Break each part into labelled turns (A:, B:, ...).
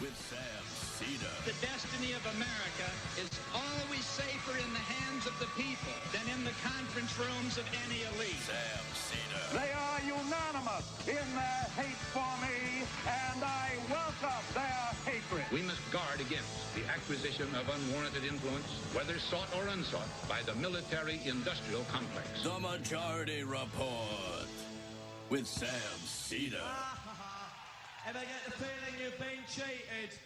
A: with Sam Seder.
B: The destiny of America is always safer in the hands of the people than in the conference rooms of any elite.
A: Sam Seder.
C: They are unanimous in their hate for me, and I welcome their hatred.
D: We must guard against the acquisition of unwarranted influence, whether sought or unsought, by the military-industrial complex.
A: The Majority Report with Sam Seder.
E: Ever get the feeling you've been cheated?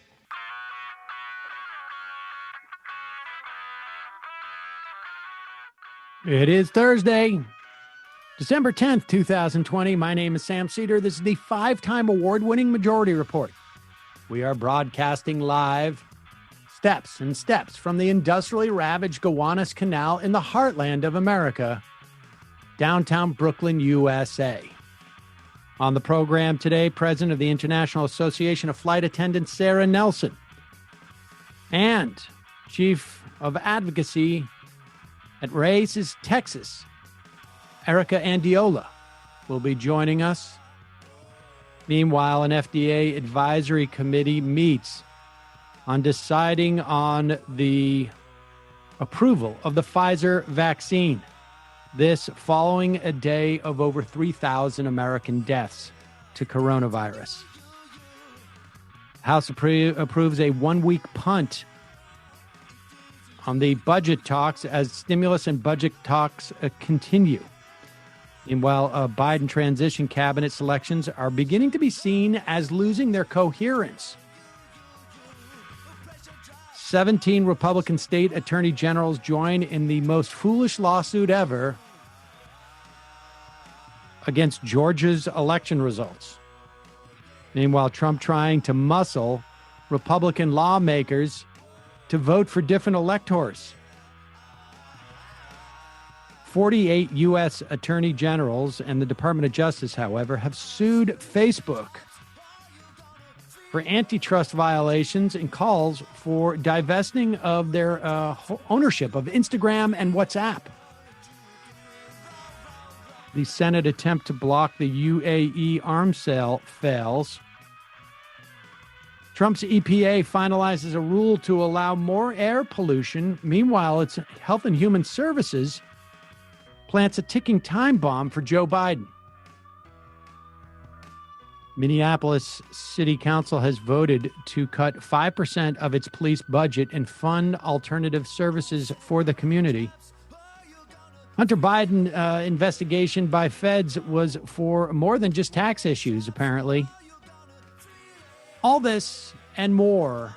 F: It is Thursday, December 10th, 2020. My name is Sam Seder. This is the 5-time award-winning Majority Report. We are broadcasting live steps and steps from the industrially ravaged Gowanus Canal in the heartland of America, downtown Brooklyn, USA. On the program today, President of the International Association of Flight Attendants, Sara Nelson, and Chief of Advocacy at RAICES, Texas, Erika Andiola will be joining us. Meanwhile, an FDA advisory committee meets on deciding on the approval of the Pfizer vaccine. This following a day of over 3,000 American deaths to coronavirus. House approves a one-week punt on the budget talks as stimulus and budget talks continue. Meanwhile, Biden transition cabinet selections are beginning to be seen as losing their coherence. 17 Republican state attorney generals join in the most foolish lawsuit ever against Georgia's election results. Meanwhile, Trump trying to muscle Republican lawmakers to vote for different electors. 48 U.S. attorney generals and the Department of Justice, however, have sued Facebook for antitrust violations and calls for divesting of their ownership of Instagram and WhatsApp. The Senate attempt to block the UAE arms sale fails. Trump's EPA finalizes a rule to allow more air pollution. Meanwhile, its Health and Human Services plants a ticking time bomb for Joe Biden. Minneapolis City Council has voted to cut 5% of its police budget and fund alternative services for the community. Hunter Biden investigation by feds was for more than just tax issues, apparently. All this and more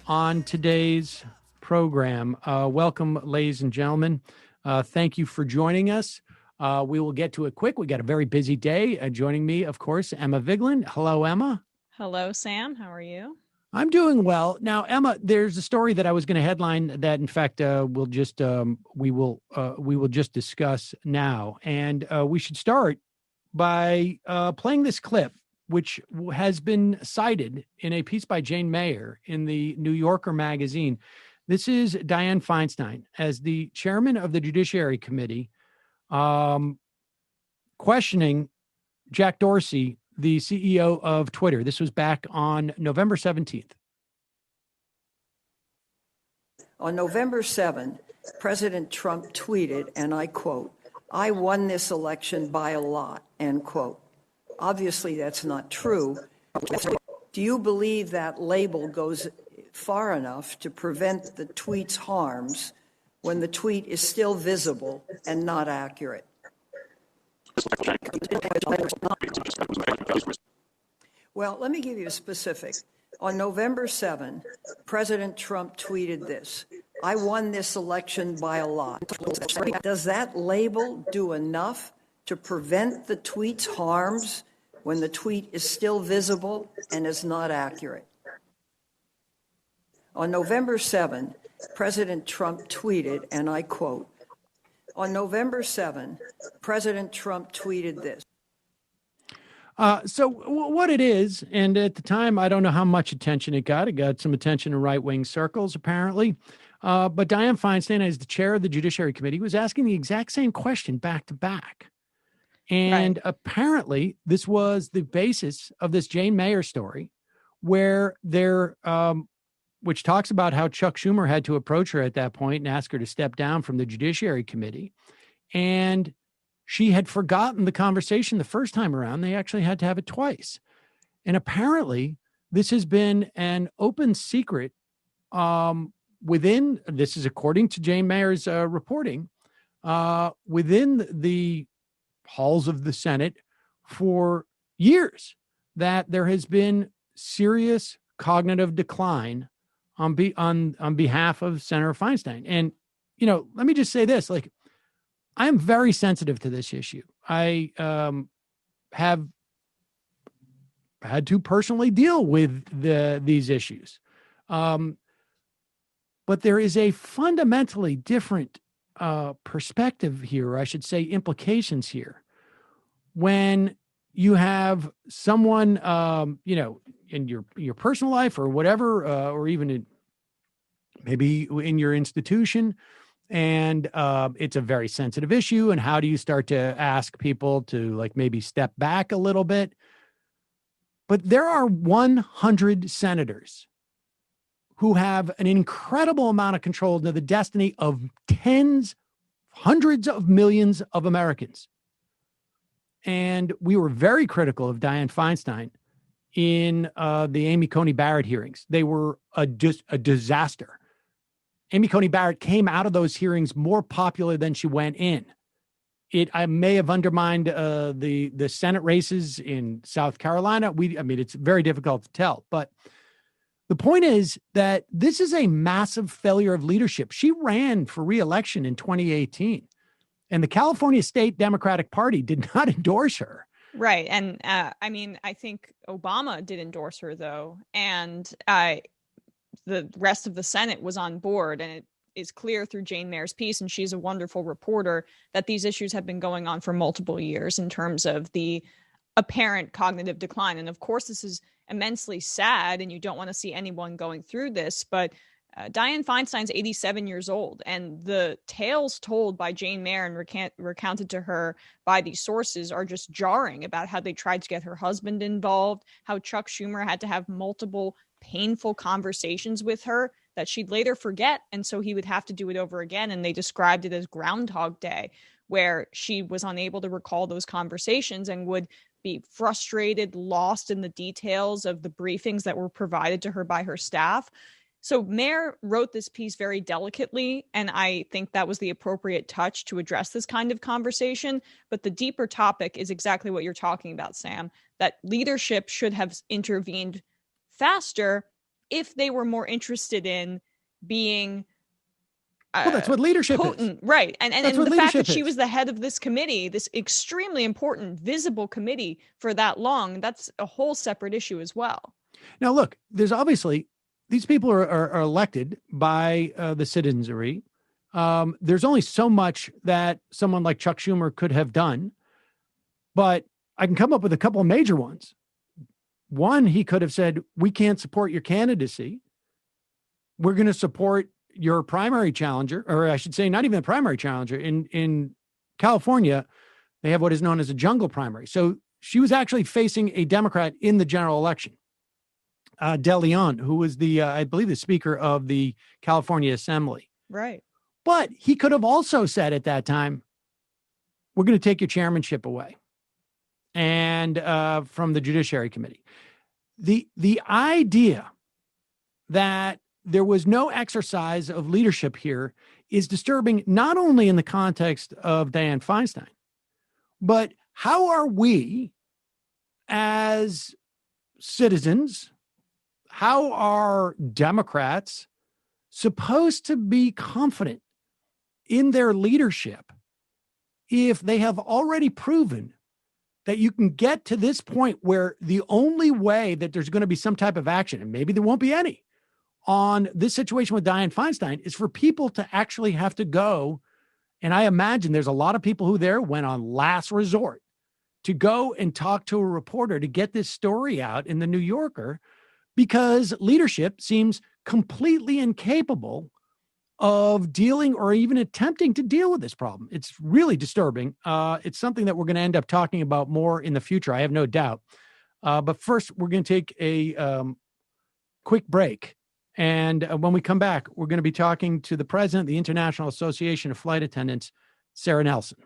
F: on today's program. Welcome, ladies and gentlemen. Thank you for joining us. We will get to it quick. We got a very busy day. Joining me, of course, Emma Vigeland. Hello, Emma.
G: Hello, Sam. How are you?
F: I'm doing well. Now, Emma, there's a story that I was going to headline that, in fact, we will just discuss now, and we should start by playing this clip, which has been cited in a piece by Jane Mayer in the New Yorker magazine. This is Dianne Feinstein as the chairman of the Judiciary Committee, questioning Jack Dorsey, the CEO of Twitter. This was back on November 17th.
H: On November 7, President Trump tweeted, and I quote, "I won this election by a lot," end quote. Obviously, that's not true. Do you believe that label goes far enough to prevent the tweet's harms when the tweet is still visible and not accurate? Well, let me give you a specific. On November 7, President Trump tweeted this: "I won this election by a lot." Does that label do enough to prevent the tweet's harms when the tweet is still visible and is not accurate? On November 7, President Trump tweeted, and I quote, on November 7, President Trump tweeted this.
F: So what it is, and at the time, I don't know how much attention it got. It got some attention in right-wing circles, apparently. But Dianne Feinstein, as the chair of the Judiciary Committee, was asking the exact same question back to back. And apparently, this was the basis of this Jane Mayer story, where which talks about how Chuck Schumer had to approach her at that point and ask her to step down from the Judiciary Committee. And she had forgotten the conversation the first time around. They actually had to have it twice. And apparently this has been an open secret this is according to Jane Mayer's reporting, within the halls of the Senate for years, that there has been serious cognitive decline on behalf of Senator Feinstein. And, let me just say this, I am very sensitive to this issue. I have had to personally deal with these issues. But there is a fundamentally different perspective here, or I should say implications here. When you have someone, in your personal life or whatever, or even maybe in your institution, and it's a very sensitive issue. And how do you start to ask people to maybe step back a little bit? But there are 100 senators who have an incredible amount of control into the destiny of hundreds of millions of Americans. And we were very critical of Dianne Feinstein in the Amy Coney Barrett hearings. They were a disaster. Amy Coney Barrett came out of those hearings more popular than she went in. I may have undermined the Senate races in South Carolina. It's very difficult to tell. But the point is that this is a massive failure of leadership. She ran for re-election in 2018, and the California State Democratic Party did not endorse her.
G: Right. And I think Obama did endorse her, though. And the rest of the Senate was on board. And it is clear through Jane Mayer's piece, and she's a wonderful reporter, that these issues have been going on for multiple years in terms of the apparent cognitive decline. And of course, this is immensely sad, and you don't want to see anyone going through this. But Dianne Feinstein's 87 years old, and the tales told by Jane Mayer and recounted to her by these sources are just jarring about how they tried to get her husband involved, how Chuck Schumer had to have multiple painful conversations with her that she'd later forget. And so he would have to do it over again. And they described it as Groundhog Day, where she was unable to recall those conversations and would be frustrated, lost in the details of the briefings that were provided to her by her staff. So Mayer wrote this piece very delicately, and I think that was the appropriate touch to address this kind of conversation. But the deeper topic is exactly what you're talking about, Sam, that leadership should have intervened faster if they were more interested in being
F: that's what leadership
G: potent,
F: is.
G: Right. And the fact that she
F: is.
G: was the head of this committee, this extremely important, visible committee for that long, that's a whole separate issue as well.
F: Now, look, there's obviously, these people are elected by the citizenry. There's only so much that someone like Chuck Schumer could have done, but I can come up with a couple of major ones. One, he could have said, we can't support your candidacy. We're going to support your primary challenger, or I should say not even the primary challenger. In California, they have what is known as a jungle primary. So she was actually facing a Democrat in the general election, De Leon, who was I believe, the Speaker of the California Assembly.
G: Right.
F: But he could have also said at that time, we're going to take your chairmanship away and from the Judiciary Committee. The idea that there was no exercise of leadership here is disturbing, not only in the context of Dianne Feinstein, but how are we as citizens, how are Democrats supposed to be confident in their leadership if they have already proven that you can get to this point where the only way that there's going to be some type of action, and maybe there won't be any, on this situation with Dianne Feinstein is for people to actually have to go. And I imagine there's a lot of people who there went on last resort to go and talk to a reporter to get this story out in the New Yorker, because leadership seems completely incapable of dealing or even attempting to deal with this problem. It's really disturbing. It's something that we're going to end up talking about more in the future, I have no doubt. But first, we're going to take a quick break. And when we come back, we're going to be talking to the president of the International Association of Flight Attendants, Sara Nelson.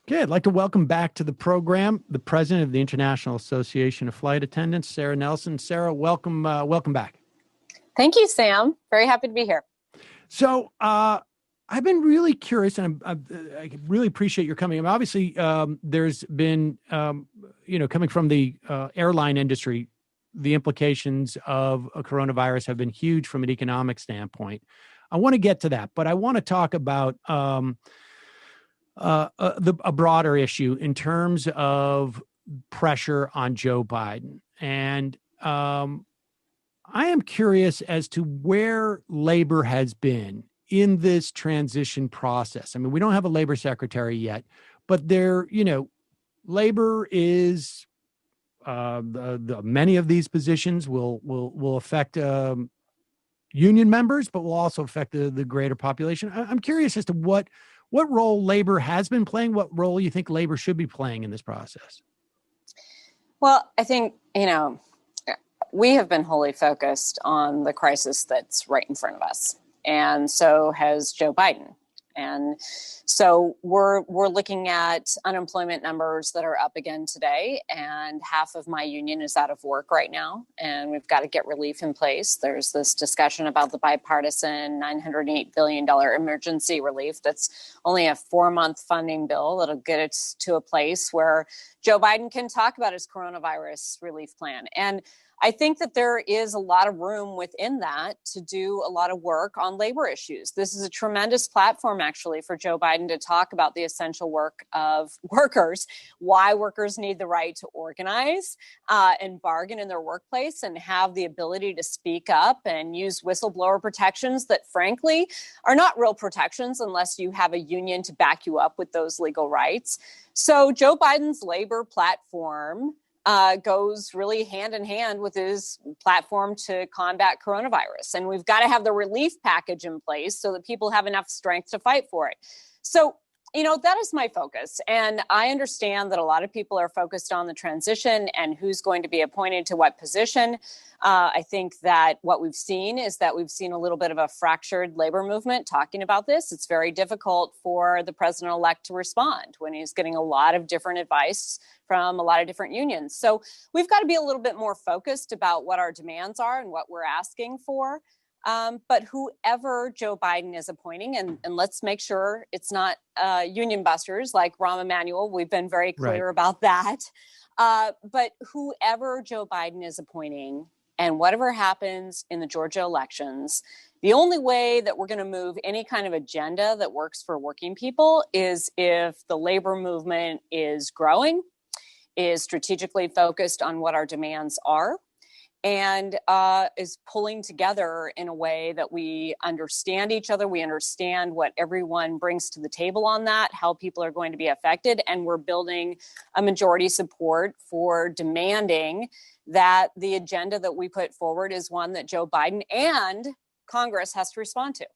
F: Okay, I'd like to welcome back to the program the president of the International Association of Flight Attendants, Sara Nelson. Sara, welcome back.
I: Thank you, Sam. Very happy to be here.
F: So I've been really curious, and I really appreciate your coming. Obviously, there's been, coming from the airline industry, the implications of a coronavirus have been huge from an economic standpoint. I want to get to that, but I want to talk about a broader issue in terms of pressure on Joe Biden. And I am curious as to where labor has been in this transition process. I mean, we don't have a labor secretary yet, but labor is many of these positions will affect union members, but will also affect the greater population. I'm curious as to what role labor has been playing, what role you think labor should be playing in this process.
I: Well, I think, we have been wholly focused on the crisis that's right in front of us. And so has Joe Biden. And so we're looking at unemployment numbers that are up again today, and half of my union is out of work right now, and we've got to get relief in place. There's this discussion about the bipartisan $908 billion emergency relief that's only a 4-month funding bill that'll get it to a place where Joe Biden can talk about his coronavirus relief plan. And I think that there is a lot of room within that to do a lot of work on labor issues. This is a tremendous platform, actually, for Joe Biden to talk about the essential work of workers, why workers need the right to organize and bargain in their workplace and have the ability to speak up and use whistleblower protections that, frankly, are not real protections unless you have a union to back you up with those legal rights. So Joe Biden's labor platform goes really hand in hand with his platform to combat coronavirus. And we've got to have the relief package in place so that people have enough strength to fight for it. So, that is my focus. And I understand that a lot of people are focused on the transition and who's going to be appointed to what position. I think that what we've seen is that we've seen a little bit of a fractured labor movement talking about this. It's very difficult for the president-elect to respond when he's getting a lot of different advice from a lot of different unions. So we've got to be a little bit more focused about what our demands are and what we're asking for. But whoever Joe Biden is appointing, and let's make sure it's not union busters like Rahm Emanuel. We've been very clear about that. But whoever Joe Biden is appointing and whatever happens in the Georgia elections, the only way that we're going to move any kind of agenda that works for working people is if the labor movement is growing, is strategically focused on what our demands are, and is pulling together in a way that we understand each other. We understand what everyone brings to the table on that, how people are going to be affected. And we're building a majority support for demanding that the agenda that we put forward is one that Joe Biden and Congress has to respond to.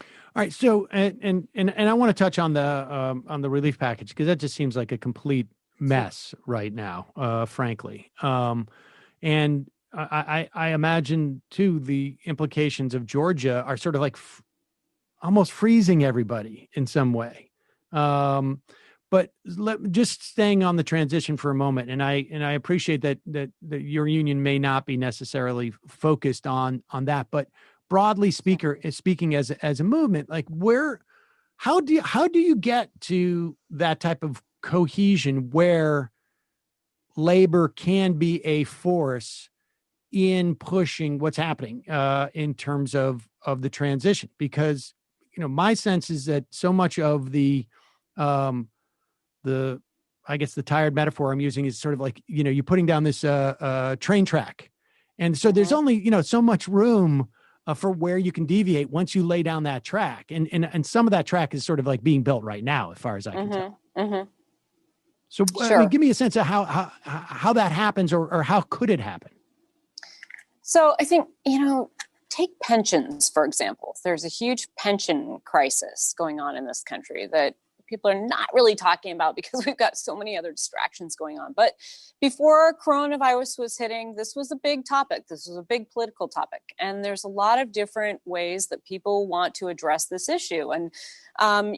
F: All right. So, and I want to touch on the relief package, because that just seems like a complete mess right now, frankly. And I imagine, too, the implications of Georgia are sort of like almost freezing everybody in some way. But just staying on the transition for a moment, and I appreciate that your union may not be necessarily focused on that, but broadly speaking as a movement, like how do you get to that type of cohesion where labor can be a force in pushing what's happening in terms of the transition? Because my sense is that so much of the I guess the tired metaphor I'm using is sort of like you're putting down this train track, and so there's only so much room for where you can deviate once you lay down that track, and some of that track is sort of like being built right now, as far as I can tell.
I: Mm-hmm.
F: So, sure. Give me a sense of how that happens, or how could it happen?
I: So I think, take pensions, for example. There's a huge pension crisis going on in this country that people are not really talking about because we've got so many other distractions going on. But before coronavirus was hitting, this was a big topic. This was a big political topic. And there's a lot of different ways that people want to address this issue. And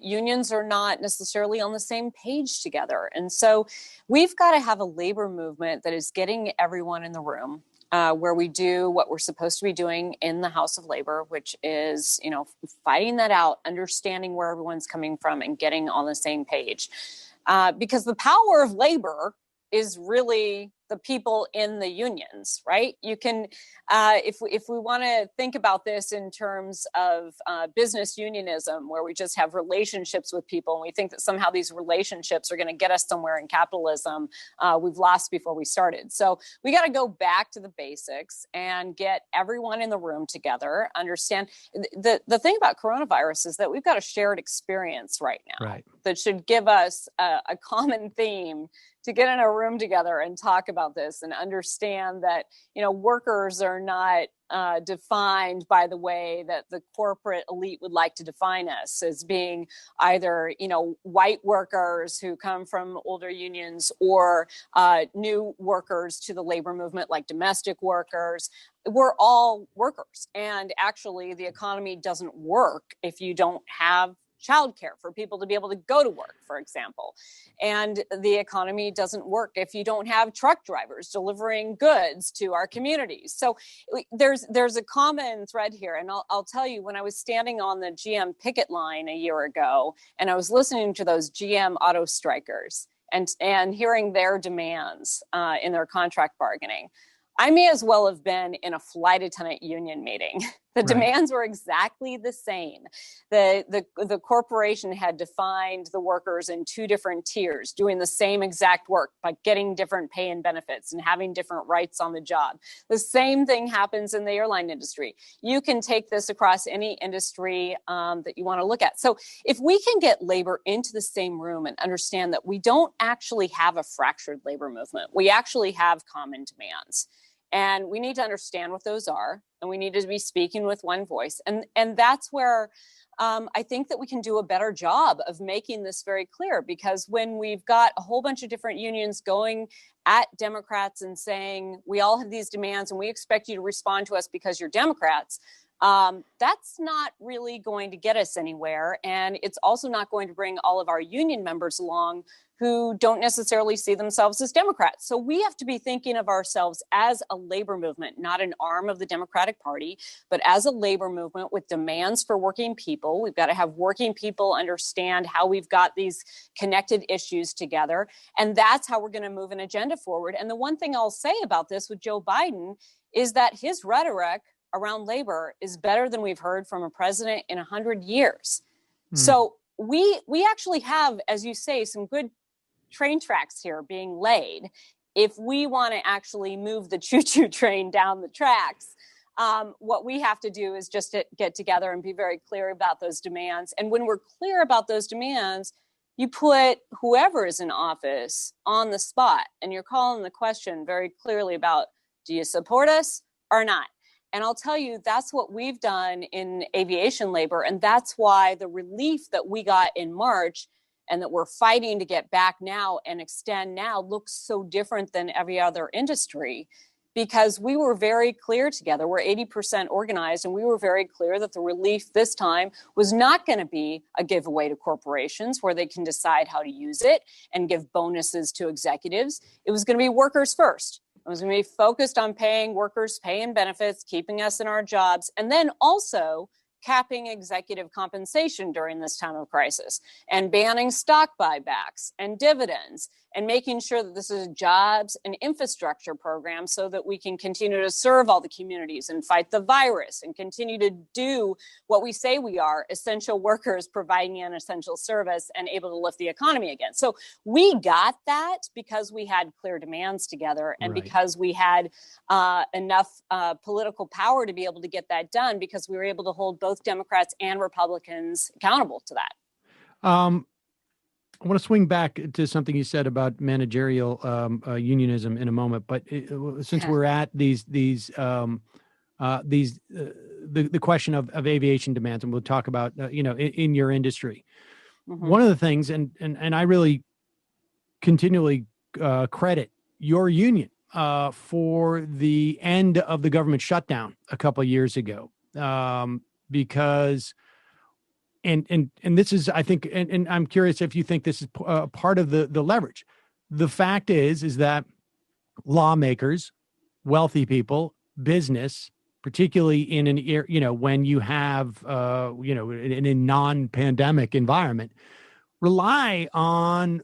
I: unions are not necessarily on the same page together. And so we've got to have a labor movement that is getting everyone in the room, where we do what we're supposed to be doing in the House of Labor, which is, fighting that out, understanding where everyone's coming from and getting on the same page. Because the power of labor is really the people in the unions, right? You can, if we want to think about this in terms of business unionism, where we just have relationships with people and we think that somehow these relationships are going to get us somewhere in capitalism, we've lost before we started. So we got to go back to the basics and get everyone in the room together, understand. The thing about coronavirus is that we've got a shared experience right now that should give us a common theme to get in a room together and talk about this and understand that, workers are not defined by the way that the corporate elite would like to define us as being either, white workers who come from older unions or new workers to the labor movement like domestic workers. We're all workers. And actually, the economy doesn't work if you don't have childcare for people to be able to go to work, for example. And the economy doesn't work if you don't have truck drivers delivering goods to our communities. So there's a common thread here. And I'll tell you, when I was standing on the GM picket line a year ago, and I was listening to those GM auto strikers and hearing their demands in their contract bargaining, I may as well have been in a flight attendant union meeting. The demands were exactly the same. The corporation had defined the workers in two different tiers, doing the same exact work, but getting different pay and benefits and having different rights on the job. The same thing happens in the airline industry. You can take this across any industry that you want to look at. So if we can get labor into the same room and understand that we don't actually have a fractured labor movement, we actually have common demands. And we need to understand what those are, and we need to be speaking with one voice. And that's where I think that we can do a better job of making this very clear, because when we've got a whole bunch of different unions going at Democrats and saying, we all have these demands and we expect you to respond to us because you're Democrats, that's not really going to get us anywhere. And it's also not going to bring all of our union members along who don't necessarily see themselves as Democrats. So we have to be thinking of ourselves as a labor movement, not an arm of the Democratic Party, but as a labor movement with demands for working people. We've got to have working people understand how we've got these connected issues together. And that's how we're going to move an agenda forward. And the one thing I'll say about this with Joe Biden is that his rhetoric around labor is better than we've heard from a president in 100 years. So we actually have, as you say, some good train tracks here being laid. If we want to actually move the choo-choo train down the tracks, what we have to do is just to get together and be very clear about those demands. And when we're clear about those demands, you put whoever is in office on the spot and you're calling the question very clearly about, do you support us or not? And I'll tell you, that's what we've done in aviation labor. And that's why the relief that we got in March and that we're fighting to get back now and extend now looks so different than every other industry, because we were very clear together. We're 80% organized, and we were very clear that the relief this time was not going to be a giveaway to corporations where they can decide how to use it and give bonuses to executives. It was going to be workers first. It was going to be focused on paying workers pay and benefits, keeping us in our jobs, and then also capping executive compensation during this time of crisis, and banning stock buybacks and dividends, and making sure that this is a jobs and infrastructure program so that we can continue to serve all the communities and fight the virus and continue to do what we say we are, essential workers providing an essential service and able to lift the economy again. So we got that because we had clear demands together and because we had enough political power to be able to get that done, because we were able to hold both Democrats and Republicans accountable to that.
F: I want to swing back to something you said about managerial unionism in a moment, but since we're at these the question of aviation demands, and we'll talk about in your industry.
I: Mm-hmm.
F: One of the things, and I really continually credit your union for the end of the government shutdown a couple of years ago, because and this is, I think, and I'm curious if you think this is part of the leverage. The fact is that lawmakers, wealthy people, business, particularly in when you have in a non-pandemic environment, rely on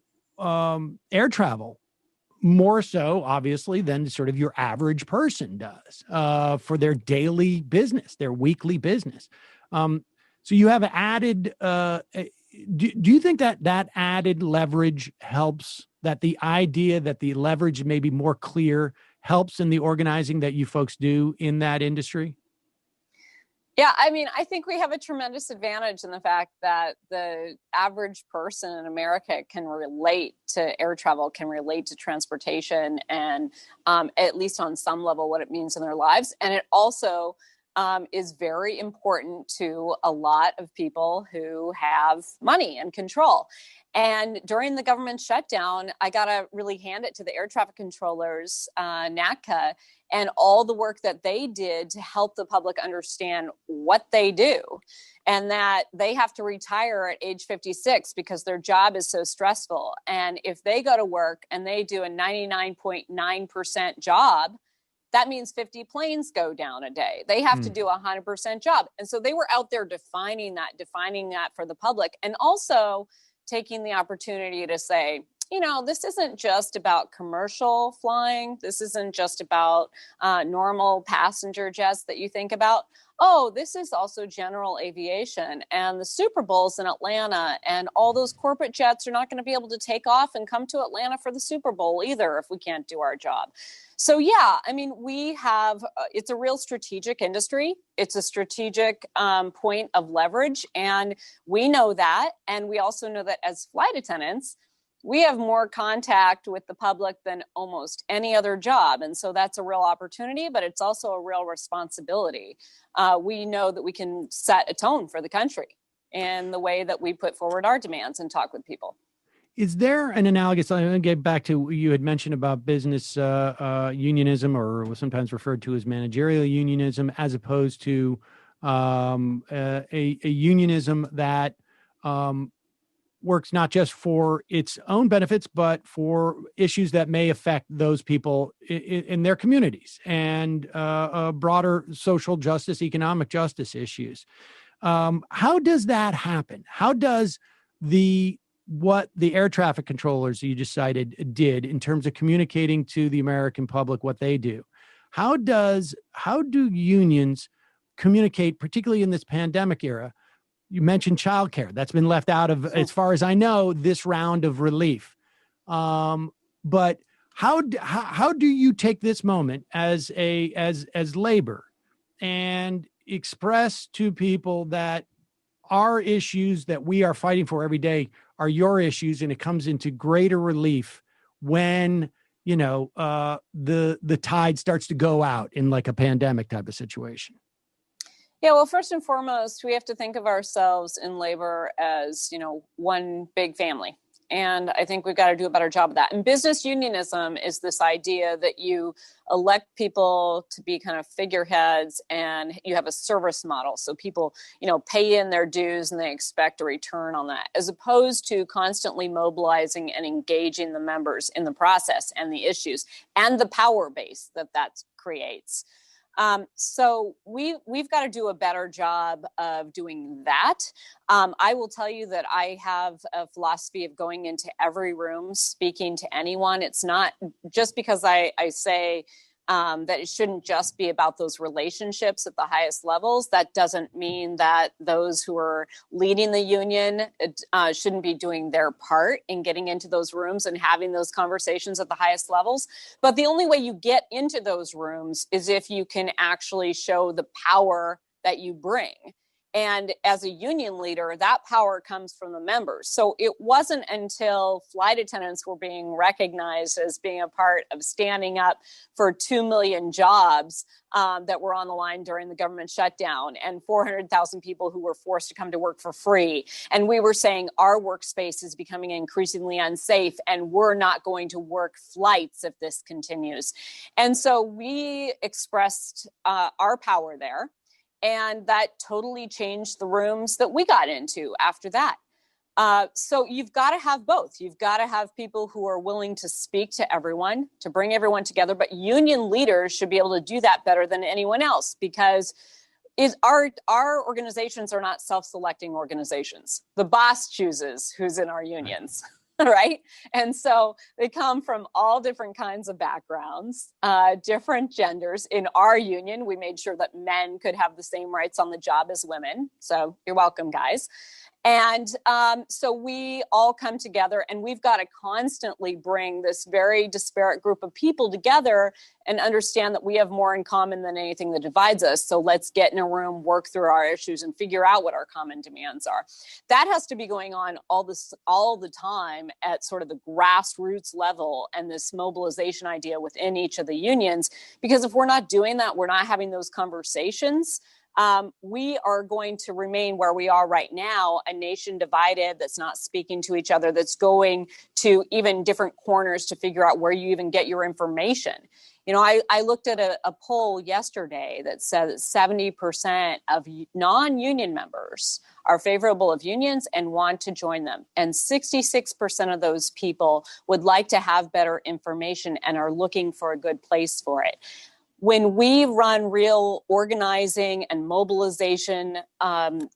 F: air travel more so, obviously, than sort of your average person does for their daily business, their weekly business. So you have added. Do you think that added leverage helps? That the idea that the leverage may be more clear helps in the organizing that you folks do in that industry?
I: Yeah, I mean, I think we have a tremendous advantage in the fact that the average person in America can relate to air travel, can relate to transportation, and at least on some level what it means in their lives. And it also is very important to a lot of people who have money and control. And during the government shutdown, I got to really hand it to the air traffic controllers, NATCA, and all the work that they did to help the public understand what they do, and that they have to retire at age 56 because their job is so stressful. And if they go to work and they do a 99.9% job, that means 50 planes go down a day. They have to do a 100% job. And so they were out there defining that for the public, and also taking the opportunity to say, this isn't just about commercial flying. This isn't just about normal passenger jets that you think about. Oh, this is also general aviation, and the Super Bowl's in Atlanta, and all those corporate jets are not going to be able to take off and come to Atlanta for the Super Bowl either if we can't do our job. So yeah, I mean, we have, it's a real strategic industry. It's a strategic point of leverage, and we know that. And we also know that as flight attendants, we have more contact with the public than almost any other job. And so that's a real opportunity, but it's also a real responsibility. We know that we can set a tone for the country in the way that we put forward our demands and talk with people.
F: Is there an analogous, I'm going to get back to what you had mentioned about business unionism, or sometimes referred to as managerial unionism, as opposed to a unionism that works not just for its own benefits, but for issues that may affect those people in their communities and broader social justice, economic justice issues. How does that happen? How does what the air traffic controllers you just cited did in terms of communicating to the American public what they do? How do unions communicate, particularly in this pandemic era? You mentioned childcare. That's been left out of, as far as I know, this round of relief. But how do you take this moment as labor and express to people that our issues that we are fighting for every day are your issues, and it comes into greater relief when the tide starts to go out in like a pandemic type of situation?
I: Yeah, well, first and foremost, we have to think of ourselves in labor as, one big family. And I think we've got to do a better job of that. And business unionism is this idea that you elect people to be kind of figureheads, and you have a service model. So people, pay in their dues and they expect a return on that, as opposed to constantly mobilizing and engaging the members in the process and the issues and the power base that creates. So we've got to do a better job of doing that. I will tell you that I have a philosophy of going into every room, speaking to anyone. It's not just because I say that it shouldn't just be about those relationships at the highest levels. That doesn't mean that those who are leading the union shouldn't be doing their part in getting into those rooms and having those conversations at the highest levels. But the only way you get into those rooms is if you can actually show the power that you bring. And as a union leader, that power comes from the members. So it wasn't until flight attendants were being recognized as being a part of standing up for 2 million jobs that were on the line during the government shutdown, and 400,000 people who were forced to come to work for free. And we were saying our workspace is becoming increasingly unsafe, and we're not going to work flights if this continues. And so we expressed our power there. And that totally changed the rooms that we got into after that. So you've got to have both. You've got to have people who are willing to speak to everyone, to bring everyone together. But union leaders should be able to do that better than anyone else, because our organizations are not self-selecting organizations. The boss chooses who's in our unions. Right? And so they come from all different kinds of backgrounds, different genders. In our union, we made sure that men could have the same rights on the job as women. So you're welcome, guys. And so we all come together, and we've got to constantly bring this very disparate group of people together and understand that we have more in common than anything that divides us. So let's get in a room, work through our issues, and figure out what our common demands are. That has to be going on all the time at sort of the grassroots level, and this mobilization idea within each of the unions. Because if we're not doing that, we're not having those conversations, we are going to remain where we are right now, a nation divided that's not speaking to each other, that's going to even different corners to figure out where you even get your information. You know, I looked at a poll yesterday that said that 70% of non-union members are favorable of unions and want to join them. And 66% of those people would like to have better information and are looking for a good place for it. When we run real organizing and mobilization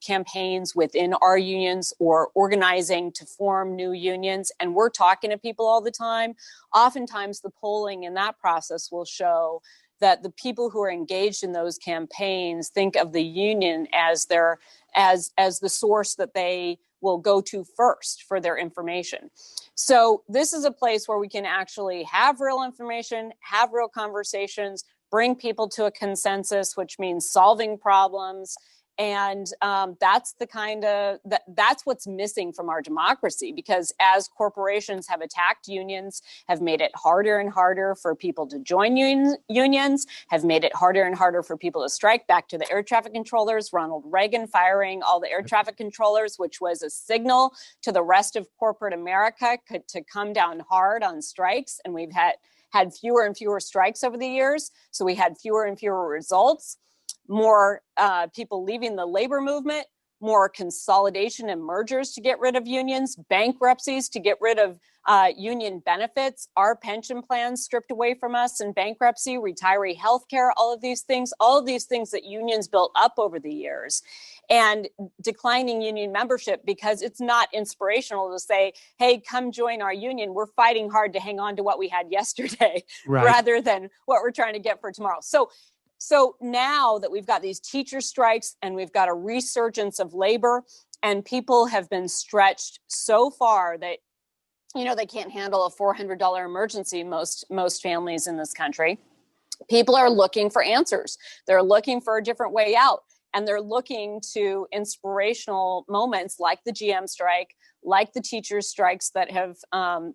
I: campaigns within our unions, or organizing to form new unions, and we're talking to people all the time, oftentimes the polling in that process will show that the people who are engaged in those campaigns think of the union as the source that they will go to first for their information. So this is a place where we can actually have real information, have real conversations, bring people to a consensus, which means solving problems. And that's what's missing from our democracy, because as corporations have attacked unions, have made it harder and harder for people to join unions, have made it harder and harder for people to strike. Back to the air traffic controllers, Ronald Reagan firing all the air traffic controllers, which was a signal to the rest of corporate America to come down hard on strikes. And we've had fewer and fewer strikes over the years. So we had fewer and fewer results, more people leaving the labor movement, more consolidation and mergers to get rid of unions, bankruptcies to get rid of union benefits, our pension plans stripped away from us in bankruptcy, retiree health care, all of these things that unions built up over the years. And declining union membership, because it's not inspirational to say, hey, come join our union. We're fighting hard to hang on to what we had yesterday, right, rather than what we're trying to get for tomorrow. So now that we've got these teacher strikes and we've got a resurgence of labor, and people have been stretched so far that, you know, they can't handle a $400 emergency, most families in this country, people are looking for answers. They're looking for a different way out. And they're looking to inspirational moments like the GM strike, like the teachers' strikes that have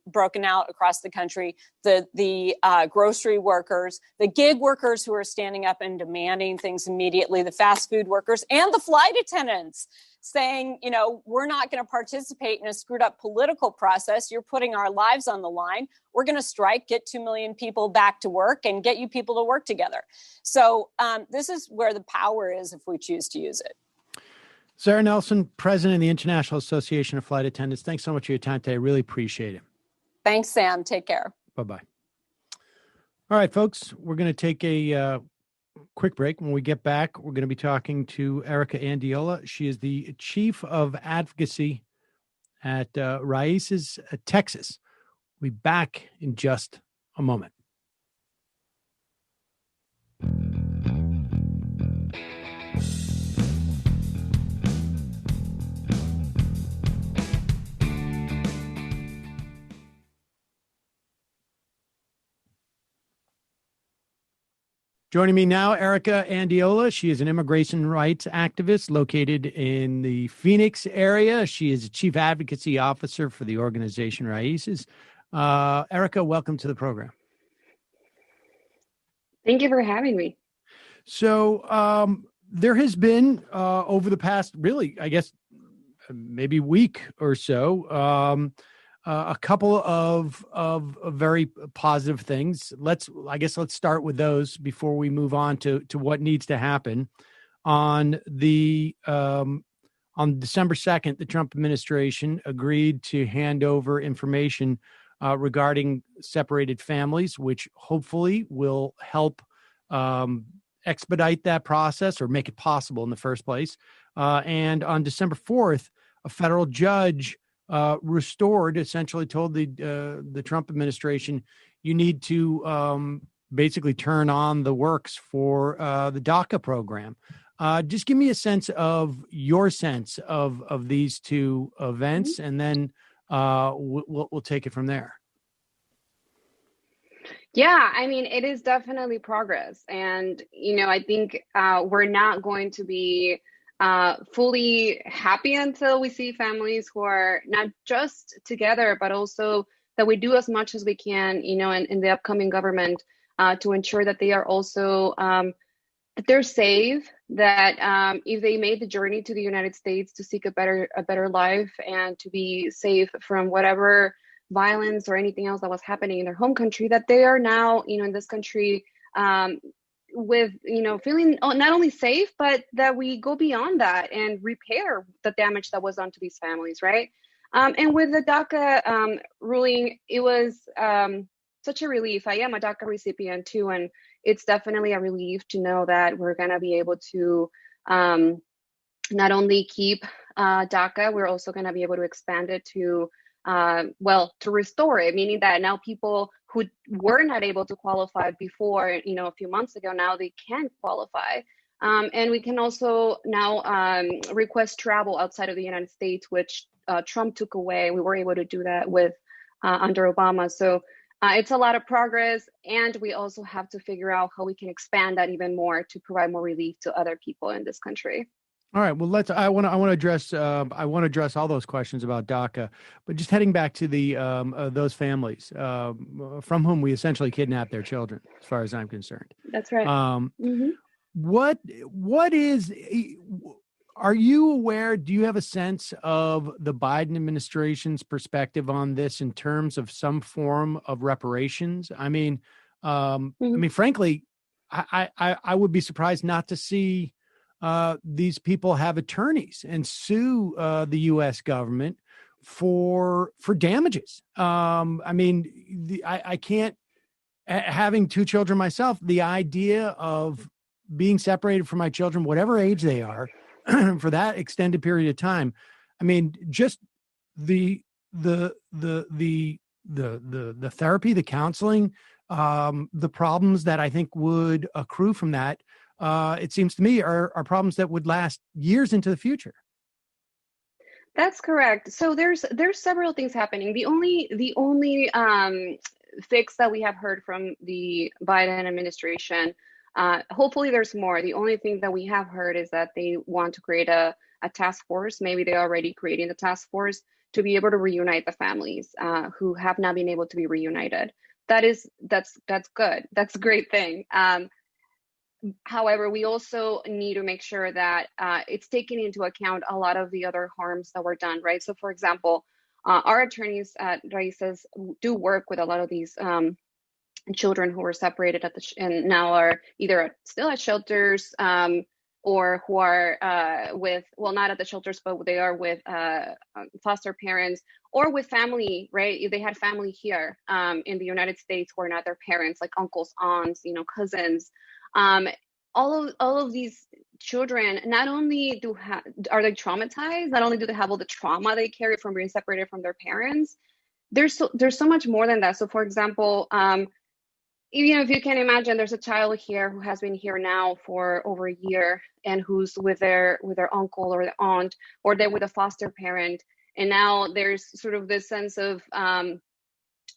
I: broken out across the country, the grocery workers, the gig workers who are standing up and demanding things immediately, the fast food workers, and the flight attendants saying, you know, we're not going to participate in a screwed up political process. You're putting our lives on the line. We're going to strike, get 2 million people back to work, and get you people to work together. So this is where the power is if we choose to use it.
F: Sara Nelson, president of the International Association of Flight Attendants. Thanks so much for your time today. I really appreciate it.
I: Thanks, Sam. Take care.
F: Bye-bye. All right, folks, we're going to take a quick break. When we get back, we're going to be talking to Erika Andiola. She is the chief of advocacy at RAICES, Texas. We'll be back in just a moment. Joining me now, Erika Andiola. She is an immigration rights activist located in the Phoenix area. She is a chief advocacy officer for the organization RAICES. Erika, welcome to the program.
J: Thank you for having me.
F: So there has been over the past, really, I guess, maybe week or so, a couple of very positive things. Let's start with those before we move on to what needs to happen. On December 2nd, the Trump administration agreed to hand over information regarding separated families, which hopefully will help expedite that process or make it possible in the first place. And on December 4th, a federal judge essentially told the Trump administration, you need to basically turn on the works for the DACA program. Just give me a sense of your sense of these two events, and then we'll take it from there.
J: Yeah, I mean, it is definitely progress. And, I think we're not going to be fully happy until we see families who are not just together, but also that we do as much as we can, in the upcoming government to ensure that they are also, that they're safe, that if they made the journey to the United States to seek a better life and to be safe from whatever violence or anything else that was happening in their home country, that they are now, in this country, with, feeling not only safe, but that we go beyond that and repair the damage that was done to these families, right? And with the DACA ruling, it was such a relief. I am a DACA recipient too, and it's definitely a relief to know that we're going to be able to not only keep DACA, we're also going to be able to expand it to to restore it, meaning that now people who were not able to qualify before, a few months ago, now they can qualify. And we can also now request travel outside of the United States, which Trump took away. We were able to do that with under Obama. So it's a lot of progress. And we also have to figure out how we can expand that even more to provide more relief to other people in this country.
F: All right. Well, I want to address all those questions about DACA, but just heading back to the those families from whom we essentially kidnapped their children, as far as I'm concerned.
J: That's right.
F: What is? Are you aware? Do you have a sense of the Biden administration's perspective on this in terms of some form of reparations? I mean, frankly, I would be surprised not to see these people have attorneys and sue the U.S. government for damages. I can't, having two children myself, the idea of being separated from my children, whatever age they are, for that extended period of time. I mean, just the therapy, the counseling, the problems that I think would accrue from that. It seems to me are problems that would last years into the future.
J: That's correct. So there's several things happening. The only fix that we have heard from the Biden administration, hopefully there's more. The only thing that we have heard is that they want to create a task force. Maybe they're already creating the task force to be able to reunite the families who have not been able to be reunited. That's good. That's a great thing. However, we also need to make sure that it's taking into account a lot of the other harms that were done, right? So, for example, our attorneys at RAICES do work with a lot of these children who were separated and now are either still at shelters or who are not at the shelters, but they are with foster parents or with family, right? They had family here in the United States who are not their parents, like uncles, aunts, cousins. All of these children, not only are they traumatized, not only do they have all the trauma they carry from being separated from their parents, there's so much more than that. So, for example, if you can imagine, there's a child here who has been here now for over a year and who's with their uncle or their aunt, or they're with a foster parent, and now there's sort of this sense of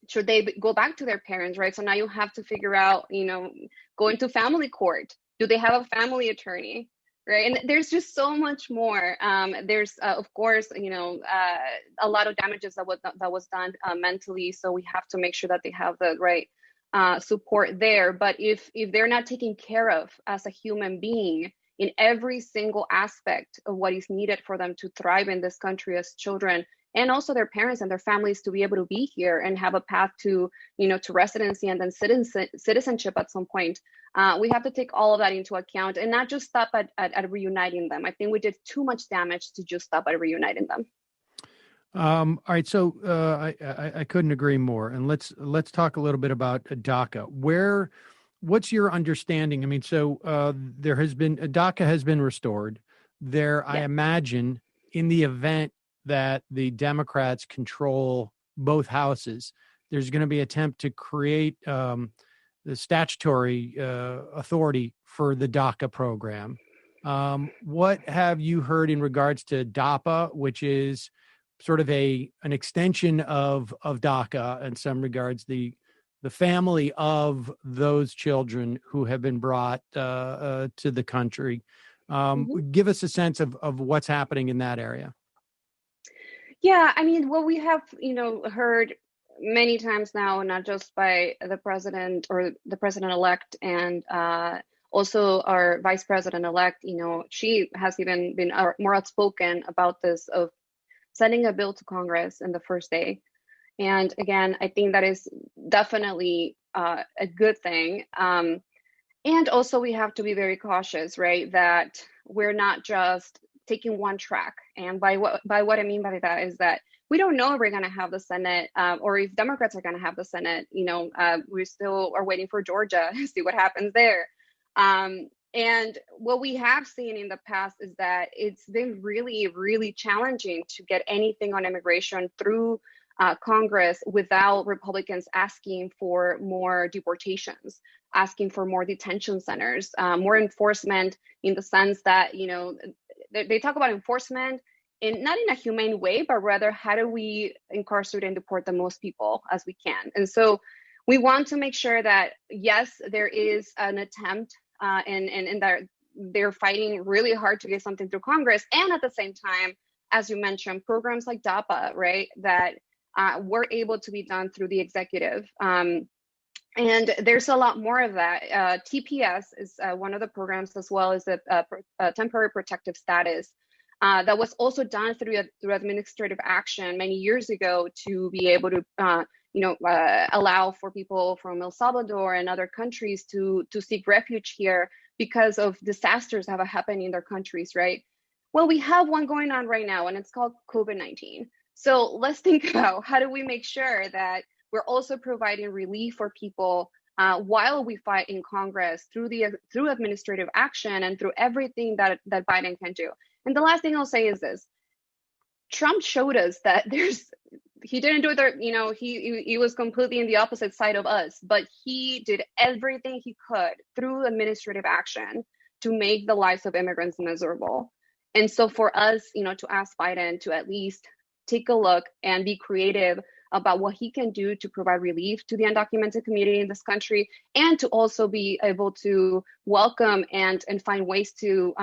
J: should they go back to their parents, right? So now you have to figure out, going to family court. Do they have a family attorney, right? And there's just so much more. There's, of course, a lot of damages that was done mentally. So we have to make sure that they have the right support there. But if they're not taken care of as a human being in every single aspect of what is needed for them to thrive in this country as children, and also their parents and their families to be able to be here and have a path to, to residency and then citizenship at some point. We have to take all of that into account and not just stop at reuniting them. I think we did too much damage to just stop at reuniting them.
F: All right, so I couldn't agree more. And let's talk a little bit about DACA. What's your understanding? I mean, so DACA has been restored. There, yeah. I imagine, in the event that the Democrats control both houses, there's going to be an attempt to create the statutory authority for the DACA program. What have you heard in regards to DAPA, which is sort of an extension of DACA in some regards, the family of those children who have been brought to the country? Give us a sense of what's happening in that area.
J: Yeah, I mean, what we have, heard many times now, not just by the president or the president-elect and also our vice president-elect, she has even been more outspoken about this, of sending a bill to Congress in the first day. And again, I think that is definitely a good thing. And also we have to be very cautious, right, that we're not just taking one track. And by what I mean by that is that we don't know if we're going to have the Senate or if Democrats are going to have the Senate. We still are waiting for Georgia to see what happens there. And what we have seen in the past is that it's been really, really challenging to get anything on immigration through Congress without Republicans asking for more deportations, asking for more detention centers, more enforcement, in the sense that, they talk about enforcement not in a humane way, but rather how do we incarcerate and deport the most people as we can. And so we want to make sure that, yes, there is an attempt and that they're fighting really hard to get something through Congress. And at the same time, as you mentioned, programs like DAPA, right, that were able to be done through the executive. And there's a lot more of that. TPS is one of the programs, as well as a temporary protective status that was also done through administrative action many years ago to be able to, allow for people from El Salvador and other countries to seek refuge here because of disasters that have happened in their countries, right? Well, we have one going on right now, and it's called COVID-19. So let's think about how do we make sure that we're also providing relief for people while we fight in Congress through administrative action and through everything that Biden can do. And the last thing I'll say is this: Trump showed us that he didn't do it. He was completely in the opposite side of us, but he did everything he could through administrative action to make the lives of immigrants miserable. And so for us, to ask Biden to at least take a look and be creative about what he can do to provide relief to the undocumented community in this country, and to also be able to welcome and find ways to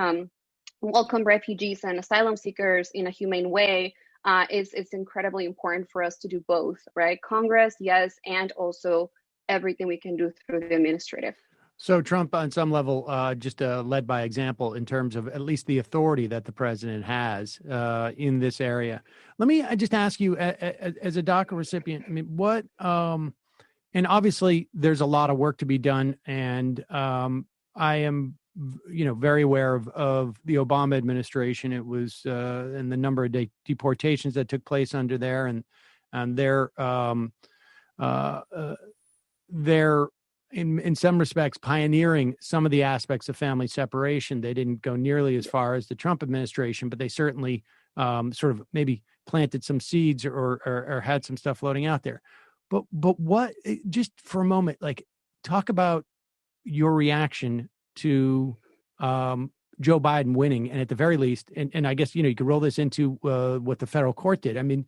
J: welcome refugees and asylum seekers in a humane way, it's incredibly important for us to do both, right? Congress, yes, and also everything we can do through the administrative.
F: So Trump, on some level, just led by example in terms of at least the authority that the president has in this area. Let me just ask you, as a DACA recipient, I mean, what? And obviously, there's a lot of work to be done, and I am, very aware of the Obama administration. It was and the number of deportations that took place under there, and they're in some respects pioneering some of the aspects of family separation. They didn't go nearly as far as the Trump administration, but they certainly sort of maybe planted some seeds or had some stuff floating out there. But what, just for a moment, like, talk about your reaction to Joe Biden winning, and at the very least, and I guess, you could roll this into what the federal court did. I mean,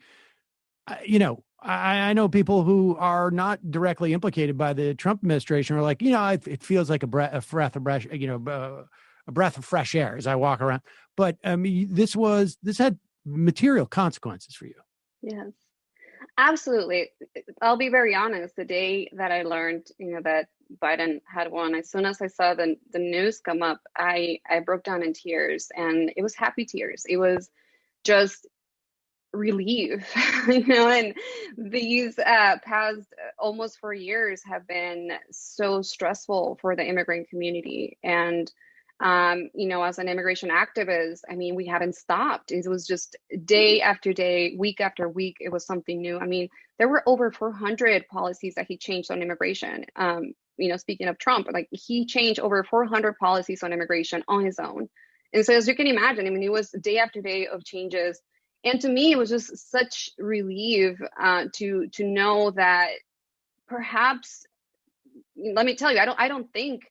F: I know people who are not directly implicated by the Trump administration are like, it feels like a breath of fresh, a breath of fresh air as I walk around. But this had material consequences for you.
J: Yes, absolutely. I'll be very honest. The day that I learned, that Biden had won, as soon as I saw the news come up, I broke down in tears, and it was happy tears. It was just relief, and these past almost 4 years have been so stressful for the immigrant community. And, as an immigration activist, we haven't stopped. It was just day after day, week after week, it was something new. There were over 400 policies that he changed on immigration. Speaking of Trump, like he changed over 400 policies on immigration on his own. And so as you can imagine, it was day after day of changes. And to me, it was just such relief to know that perhaps, let me tell you, I don't think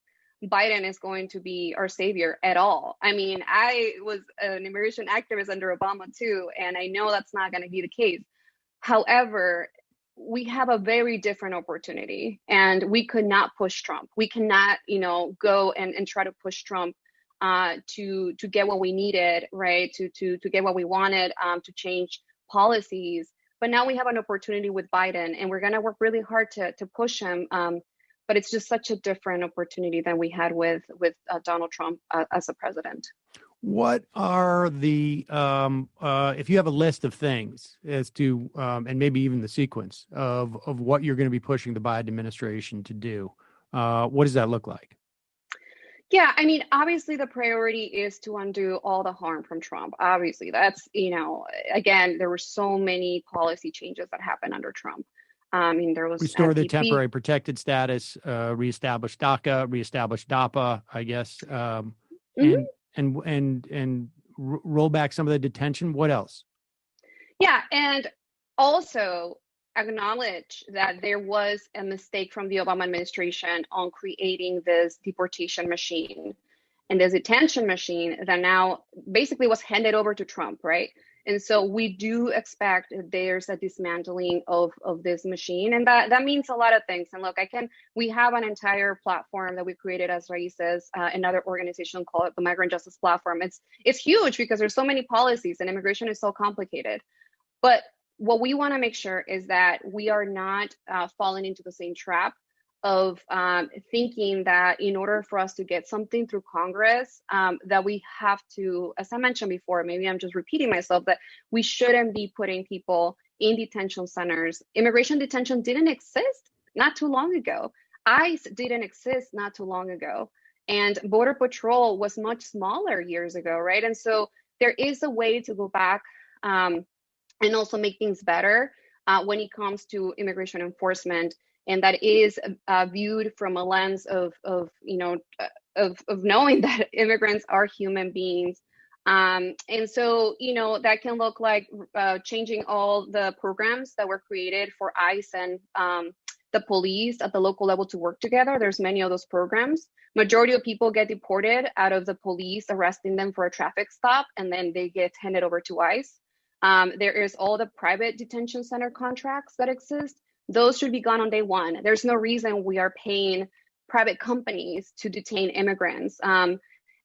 J: Biden is going to be our savior at all. I was an immigration activist under Obama too, and I know that's not going to be the case. However, we have a very different opportunity, and we could not push Trump. We cannot, go and try to push Trump to get what we needed, right? To get what we wanted, to change policies. But now we have an opportunity with Biden, and we're going to work really hard to push him. But it's just such a different opportunity than we had with Donald Trump as a president.
F: What are the, if you have a list of things as to, and maybe even the sequence of what you're going to be pushing the Biden administration to do, what does that look like?
J: Yeah, obviously the priority is to undo all the harm from Trump. Obviously, that's, again, there were so many policy changes that happened under Trump. There was
F: restore the temporary protected status, reestablish DACA, reestablish DAPA, I guess, and roll back some of the detention. What else?
J: Yeah, and also acknowledge that there was a mistake from the Obama administration on creating this deportation machine and this detention machine that now basically was handed over to Trump, right? And so we do expect there's a dismantling of this machine, and that means a lot of things. And look, we have an entire platform that we created as RAICES, another organization called the Migrant Justice Platform. It's huge because there's so many policies and immigration is so complicated. But what we want to make sure is that we are not falling into the same trap of thinking that in order for us to get something through Congress, that we have to, as I mentioned before, maybe I'm just repeating myself, that we shouldn't be putting people in detention centers. Immigration detention didn't exist not too long ago. ICE didn't exist not too long ago. And Border Patrol was much smaller years ago, right? And so there is a way to go back and also make things better when it comes to immigration enforcement. And that is viewed from a lens of knowing that immigrants are human beings. And so, that can look like changing all the programs that were created for ICE and the police at the local level to work together. There's many of those programs. Majority of people get deported out of the police arresting them for a traffic stop, and then they get handed over to ICE. There is all the private detention center contracts that exist. Those should be gone on day one. There's no reason we are paying private companies to detain immigrants. And,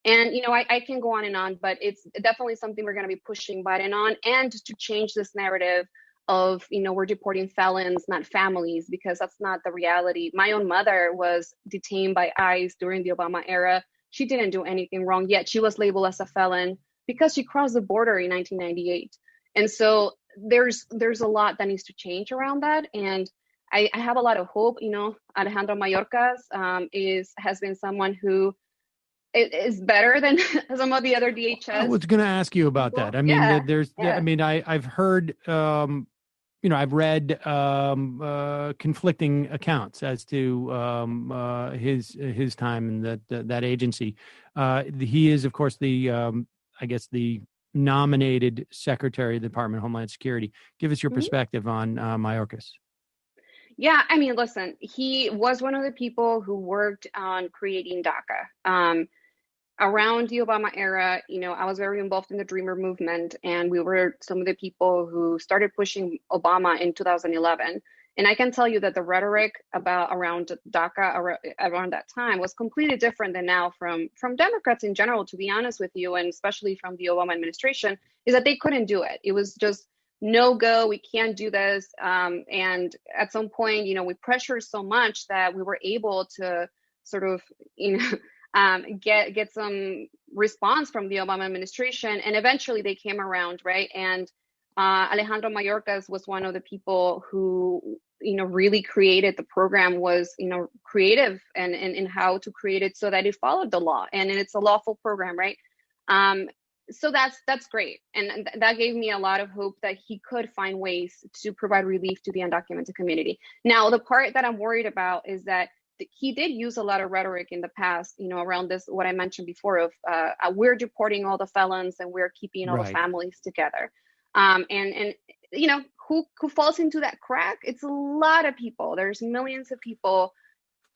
J: I can go on, but it's definitely something we're going to be pushing Biden on, and to change this narrative of, we're deporting felons, not families, because that's not the reality. My own mother was detained by ICE during the Obama era. She didn't do anything wrong, yet she was labeled as a felon because she crossed the border in 1998. And so there's a lot that needs to change around that. And I have a lot of hope. Alejandro Mayorkas has been someone who is better than some of the other DHS.
F: I was going to ask you about that. I've heard, I've read conflicting accounts as to his time in that agency. He is, of course, the nominated Secretary of the Department of Homeland Security. Give us your perspective on Mayorkas.
J: Yeah, listen, he was one of the people who worked on creating DACA. around the Obama era, I was very involved in the Dreamer movement, and we were some of the people who started pushing Obama in 2011. And I can tell you that the rhetoric around DACA around that time was completely different than now from Democrats in general, to be honest with you, and especially from the Obama administration, is that they couldn't do it. It was just no go, we can't do this. And at some point, we pressured so much that we were able to sort of, get some response from the Obama administration, and eventually they came around, right? And Alejandro Mayorkas was one of the people who, really created the program, was, creative and in how to create it so that it followed the law, and it's a lawful program, right? So that's great, and that gave me a lot of hope that he could find ways to provide relief to the undocumented community. Now, the part that I'm worried about is that he did use a lot of rhetoric in the past, around this, what I mentioned before of we're deporting all the felons and we're keeping all the families together. And who falls into that crack? It's a lot of people. There's millions of people.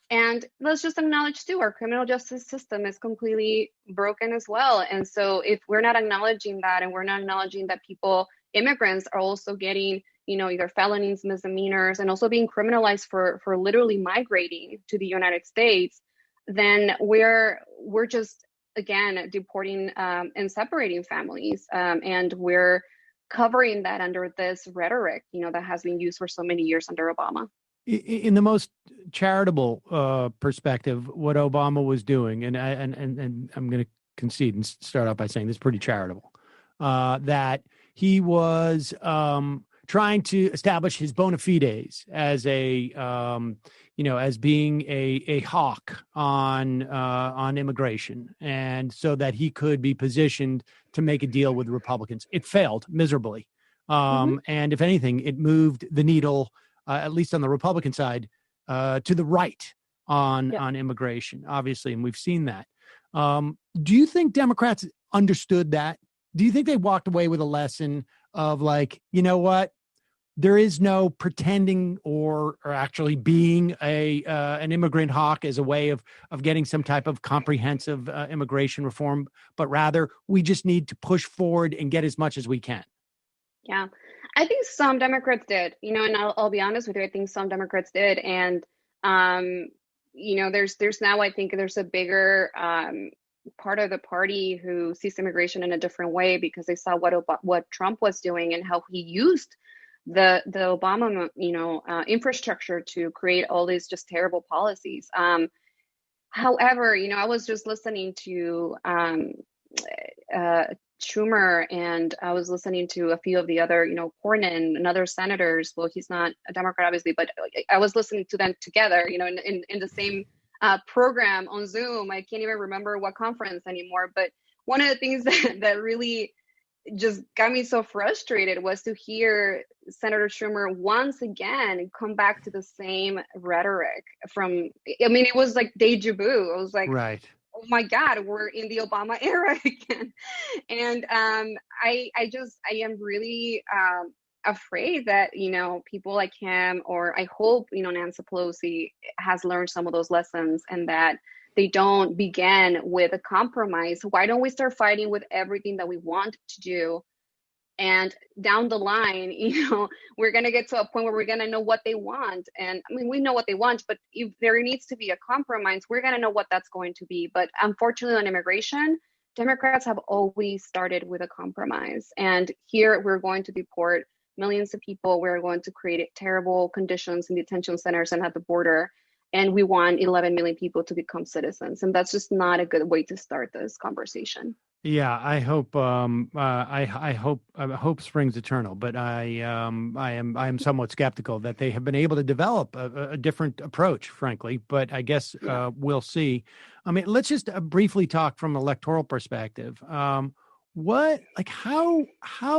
J: And let's just acknowledge too, our criminal justice system is completely broken as well. And so if we're not acknowledging that, and we're not acknowledging that immigrants are also getting, either felonies, misdemeanors, and also being criminalized for literally migrating to the United States, then we're just, again, deporting and separating families. And we're covering that under this rhetoric, that has been used for so many years under Obama.
F: In the most charitable perspective, what Obama was doing, and I'm going to concede and start out by saying this is pretty charitable, that he was trying to establish his bona fides as as being a hawk on immigration, and so that he could be positioned to make a deal with Republicans. It failed miserably, and if anything, it moved the needle, at least on the Republican side, to the right on immigration, obviously, and we've seen that. Do you think Democrats understood that? Do you think they walked away with a lesson of like, you know what, there is no pretending or actually being an immigrant hawk as a way of getting some type of comprehensive immigration reform, but rather we just need to push forward and get as much as we can?
J: Yeah, I think some Democrats did, and I'll be honest with you, I think some Democrats did. And, there's now, I think there's a bigger part of the party who sees immigration in a different way because they saw what Trump was doing and how he used the Obama, infrastructure to create all these just terrible policies. However, I was just listening to Schumer, and I was listening to a few of the other, Cornyn and other senators. Well, he's not a Democrat, obviously, but I was listening to them together, in the same program on Zoom. I can't even remember what conference anymore. But one of the things that really just got me so frustrated was to hear Senator Schumer once again come back to the same rhetoric it was like deja vu. I was like, right. Oh my God, we're in the Obama era again. And I am really afraid that, people like him, or I hope, Nancy Pelosi has learned some of those lessons, and that they don't begin with a compromise. Why don't we start fighting with everything that we want to do? And down the line, we're going to get to a point where we're going to know what they want. And I mean, we know what they want, but if there needs to be a compromise, we're going to know what that's going to be. But unfortunately, on immigration, Democrats have always started with a compromise. And here we're going to deport millions of people. We're going to create terrible conditions in detention centers and at the border. And we want 11 million people to become citizens. And that's just not a good way to start this conversation.
F: Yeah, I hope. I hope springs eternal, but I am somewhat skeptical that they have been able to develop a different approach, frankly. But I guess we'll see. I mean, let's just briefly talk from an electoral perspective. How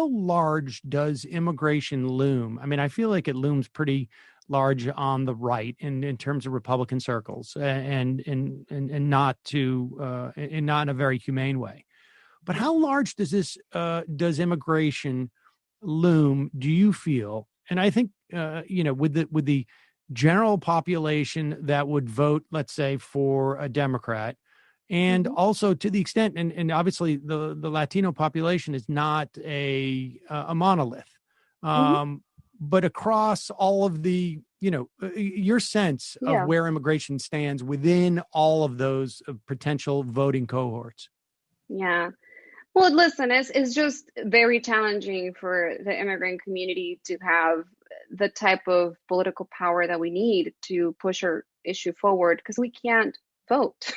F: large does immigration loom? I mean, I feel like it looms pretty large on the right in terms of Republican circles, and not in a very humane way. But how large does immigration loom, do you feel? And I think with the general population that would vote, let's say, for a Democrat, And also to the extent, and obviously the Latino population is not a monolith, but across all of the, your sense of where immigration stands within all of those potential voting cohorts.
J: Yeah. Well, listen, it's just very challenging for the immigrant community to have the type of political power that we need to push our issue forward, because we can't vote.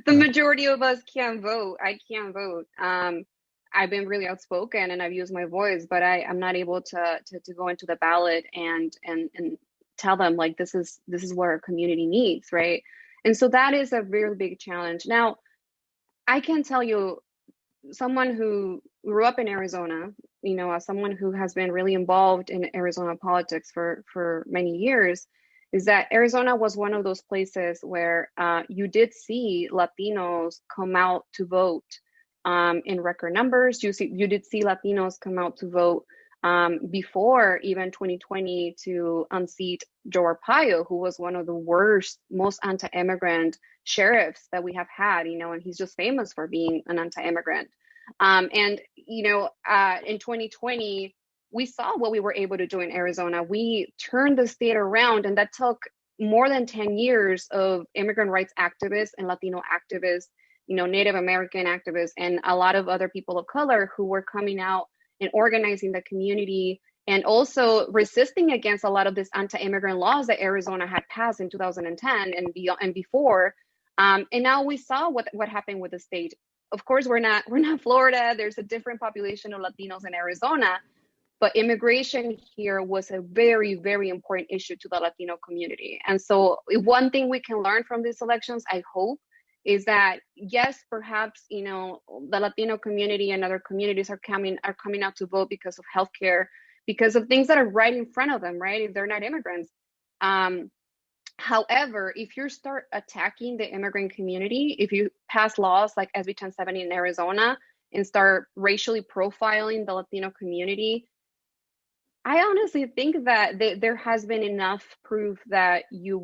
J: The majority of us can't vote. I can't vote. I've been really outspoken and I've used my voice, but I'm not able to go into the ballot and tell them, like, this is what our community needs, right? And so that is a really big challenge. Now, I can tell you, someone who grew up in Arizona, as someone who has been really involved in Arizona politics for many years, is that Arizona was one of those places where you did see Latinos come out to vote in record numbers. You did see Latinos come out to vote before even 2020 to unseat Joe Arpaio, who was one of the worst, most anti-immigrant sheriffs that we have had, and he's just famous for being an anti-immigrant. In 2020, we saw what we were able to do in Arizona. We turned the state around, and that took more than 10 years of immigrant rights activists and Latino activists, Native American activists, and a lot of other people of color who were coming out and organizing the community, and also resisting against a lot of these anti-immigrant laws that Arizona had passed in 2010 and before. And now we saw what happened with the state. Of course, we're not Florida. There's a different population of Latinos in Arizona, but immigration here was a very, very important issue to the Latino community. And so one thing we can learn from these elections, I hope, is that yes, perhaps, the Latino community and other communities are coming out to vote because of healthcare, because of things that are right in front of them, right? If they're not immigrants. However, if you start attacking the immigrant community, if you pass laws like SB 1070 in Arizona and start racially profiling the Latino community, I honestly think that there has been enough proof that you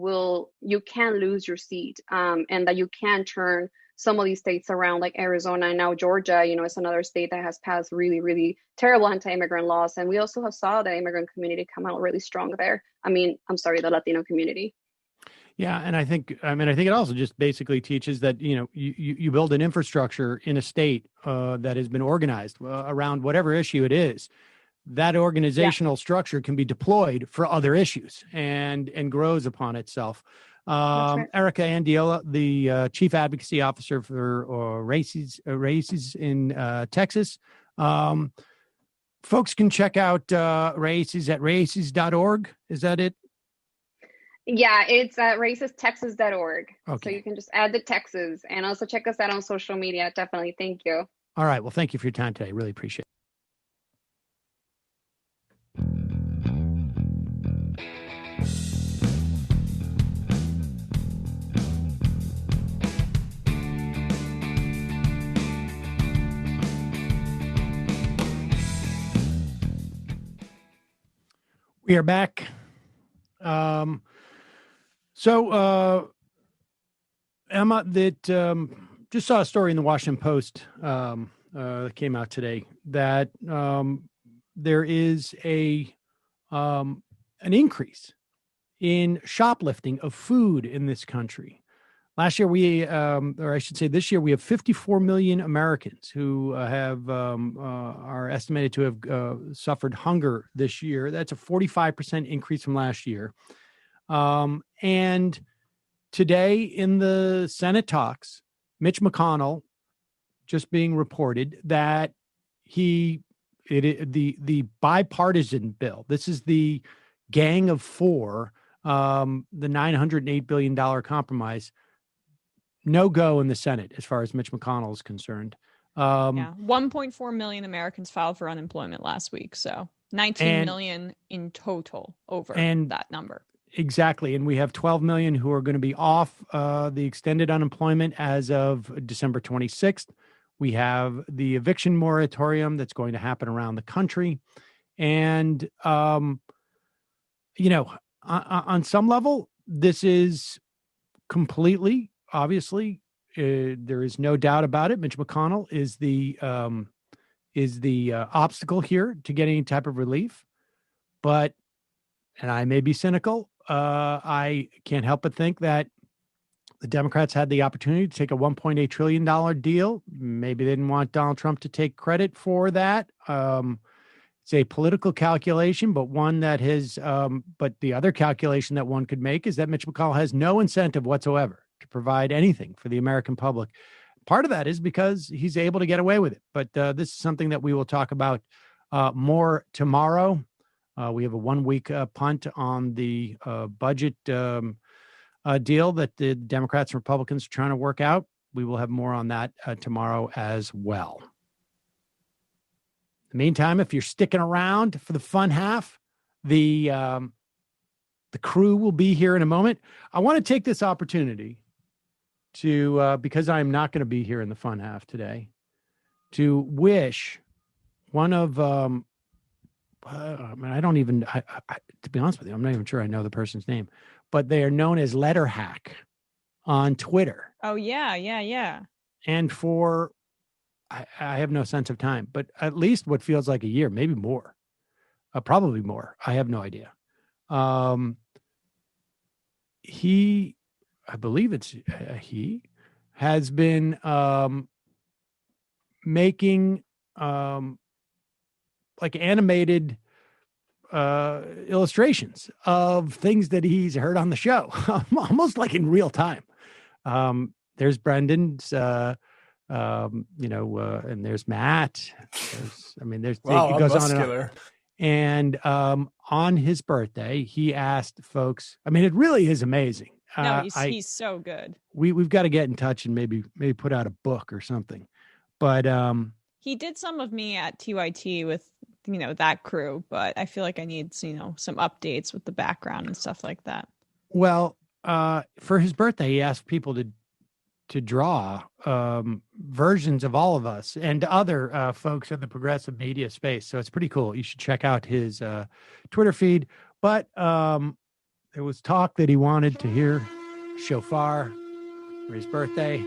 J: can lose your seat, and that you can turn some of these states around, like Arizona and now Georgia. It's another state that has passed really, really terrible anti-immigrant laws, and we also have saw the immigrant community come out really strong there. The Latino community.
F: Yeah, and I think it also just basically teaches that you build an infrastructure in a state that has been organized around whatever issue it is. That organizational structure can be deployed for other issues and grows upon itself. Right. Erika Andiola, the Chief Advocacy Officer for RAICES in Texas. Folks can check out RAICES at RAICES.org. Is that it?
J: Yeah, it's at RAICESTexas.org.
F: Okay.
J: So you can just add the Texas, and also check us out on social media. Definitely. Thank you.
F: All right. Well, thank you for your time today. Really appreciate it. We are back. Emma, that just saw a story in the Washington Post that came out today that there is an increase in shoplifting of food in this country. Last year, this year, we have 54 million Americans who are estimated to have suffered hunger this year. That's a 45% increase from last year. And today in the Senate talks, Mitch McConnell just being reported that the bipartisan bill, this is the Gang of Four, the $908 billion compromise, no go in the Senate as far as Mitch McConnell is concerned.
G: 1.4 million Americans filed for unemployment last week. So 19 million in total over that number.
F: Exactly. And we have 12 million who are going to be off the extended unemployment as of December 26th. We have the eviction moratorium that's going to happen around the country. And, on some level, this is completely, obviously, there is no doubt about it. Mitch McConnell is the obstacle here to getting any type of relief. But, and I may be cynical, I can't help but think that the Democrats had the opportunity to take a $1.8 trillion deal. Maybe they didn't want Donald Trump to take credit for that. It's a political calculation, but one that has, but the other calculation that one could make is that Mitch McConnell has no incentive whatsoever to provide anything for the American public. Part of that is because he's able to get away with it. But this is something that we will talk about more tomorrow. We have a 1 week punt on the budget deal that the Democrats and Republicans are trying to work out. We will have more on that tomorrow as well. In the meantime, if you're sticking around for the fun half, the crew will be here in a moment. I want to take this opportunity to, because I'm not going to be here in the fun half today, to wish one of, to be honest with you, I'm not even sure I know the person's name, but they are known as Letter Hack on Twitter.
G: Oh, yeah.
F: And for, I have no sense of time, but at least what feels like a year, maybe more, probably more. I have no idea. He, I believe it's he, has been making like animated illustrations of things that he's heard on the show, almost like in real time. There's Brendan's, and there's Matt. It goes on and on. And on his birthday, he asked folks. It really is amazing.
G: No, he's so good.
F: We've got to get in touch and maybe put out a book or something. But
G: he did some of me at TYT with that crew, but I feel like I need some updates with the background and stuff like that.
F: Well, for his birthday, he asked people to draw versions of all of us and other folks in the progressive media space. So it's pretty cool. You should check out his Twitter feed. But there was talk that he wanted to hear shofar for his birthday.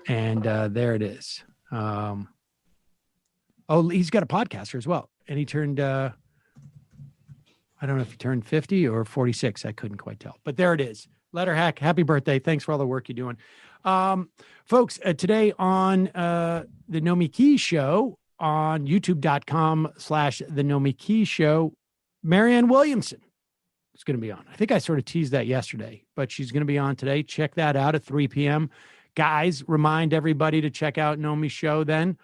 F: And there it is. He's got a podcaster as well. And he turned, I don't know if he turned 50 or 46. I couldn't quite tell. But there it is. Letterhack, happy birthday. Thanks for all the work you're doing. Folks, today on the Nomi Key Show on youtube.com/the Nomi Key Show, Marianne Williamson is going to be on. I think I sort of teased that yesterday, but she's going to be on today. Check that out at 3 p.m. Guys, remind everybody to check out Nomi's show then.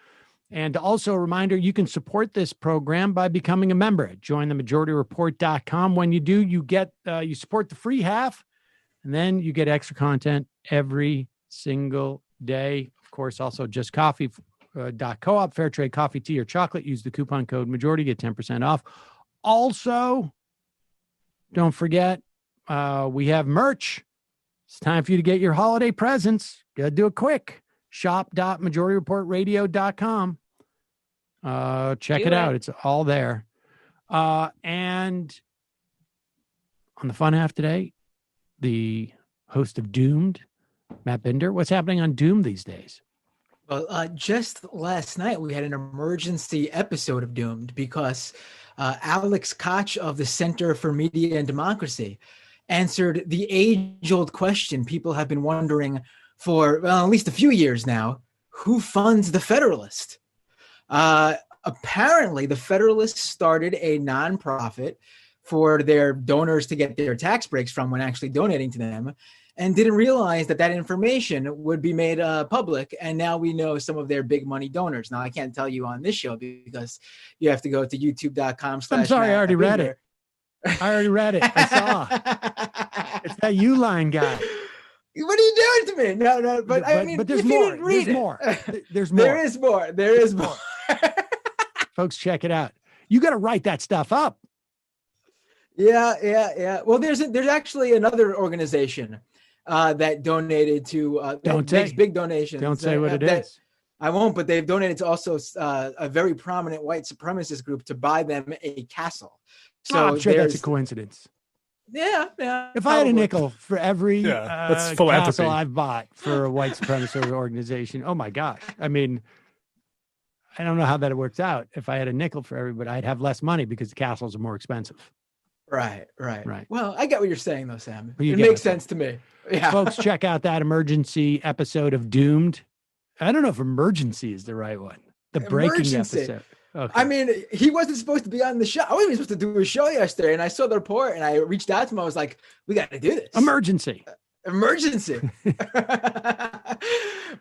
F: And also a reminder, you can support this program by becoming a member at jointhemajorityreport.com. When you do, you get you support the free half, and then you get extra content every single day. Of course, also just coffee.coop, fair trade coffee, tea, or chocolate. Use the coupon code majority, get 10% off. Also, don't forget, we have merch. It's time for you to get your holiday presents. Gotta do it quick. Shop.majorityreportradio.com. Check it out. It's all there. And on the fun half today, the host of Doomed, Matt Binder. What's happening on Doomed these days?
K: Well, just last night, we had an emergency episode of Doomed because Alex Koch of the Center for Media and Democracy answered the age-old question people have been wondering for at least a few years now: who funds the Federalist? Apparently, the Federalist started a nonprofit for their donors to get their tax breaks from when actually donating to them, and didn't realize that information would be made public. And now we know some of their big money donors. Now, I can't tell you on this show because you have to go to youtube.com/.
F: I'm sorry, I already read it. I saw. It's that Uline guy.
K: What are you doing to me? No, but
F: there's more. There's more.
K: There is more.
F: Folks, check it out. You got to write that stuff up.
K: Yeah. Well, there's actually another organization that donated to makes big donations.
F: Don't say what it is.
K: I won't, but they've donated to also a very prominent white supremacist group to buy them a castle.
F: So I'm sure that's a coincidence.
K: Yeah.
F: If I had a nickel for every
L: that's philanthropy.
F: castle I've bought for a white supremacist organization, oh my gosh. I mean, I don't know how that works out. If I had a nickel for everybody, I'd have less money because the castles are more expensive.
K: Right. Well, I get what you're saying, though, Sam.
F: You
K: it
F: get
K: makes sense to me. Yeah.
F: Folks, check out that emergency episode of Doomed. I don't know if emergency is the right one. The breaking episode. Okay.
K: I mean, he wasn't supposed to be on the show. I wasn't even supposed to do a show yesterday, and I saw the report, and I reached out to him. I was like, we got to do this.
F: Emergency.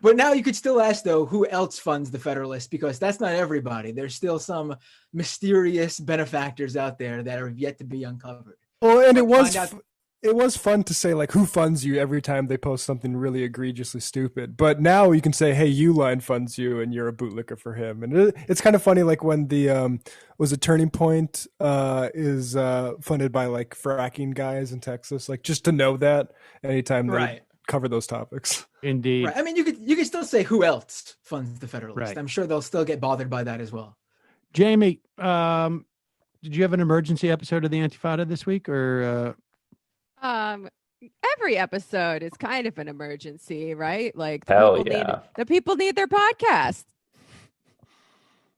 K: But now you could still ask, though, who else funds the Federalists? Because that's not everybody. There's still some mysterious benefactors out there that are yet to be uncovered.
L: Well, and it was fun to say, like, who funds you every time they post something really egregiously stupid. But now you can say, hey, Uline funds you and you're a bootlicker for him. And it's kind of funny, like when the was it Turning Point is funded by like fracking guys in Texas, like just to know that anytime they cover those topics.
F: Indeed.
K: Right. I mean, you could still say who else funds the Federalists.
F: Right.
K: I'm sure they'll still get bothered by that as well.
F: Jamie, did you have an emergency episode of the Antifada this week, or?
M: Every episode is kind of an emergency, right? Like
N: the
M: people need their podcast.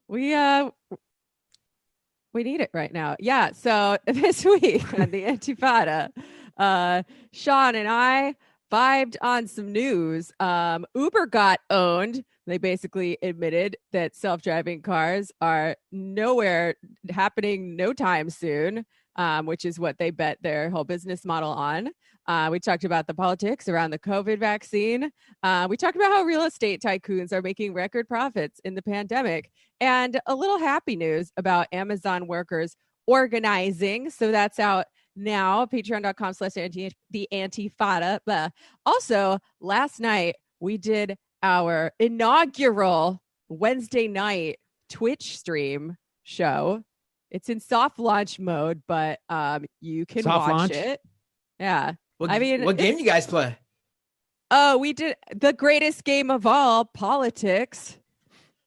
M: We need it right now. Yeah. So this week on the Antifada, Sean and I vibed on some news. Uber got owned. They basically admitted that self-driving cars are nowhere happening no time soon, which is what they bet their whole business model on. We talked about the politics around the COVID vaccine. We talked about how real estate tycoons are making record profits in the pandemic, and a little happy news about Amazon workers organizing. So that's out now, patreon.com/the Antifada. But also, last night we did our inaugural Wednesday night Twitch stream show. It's in soft launch mode, but you can watch it. Yeah.
K: What game you guys play?
M: Oh, we did the greatest game of all, politics.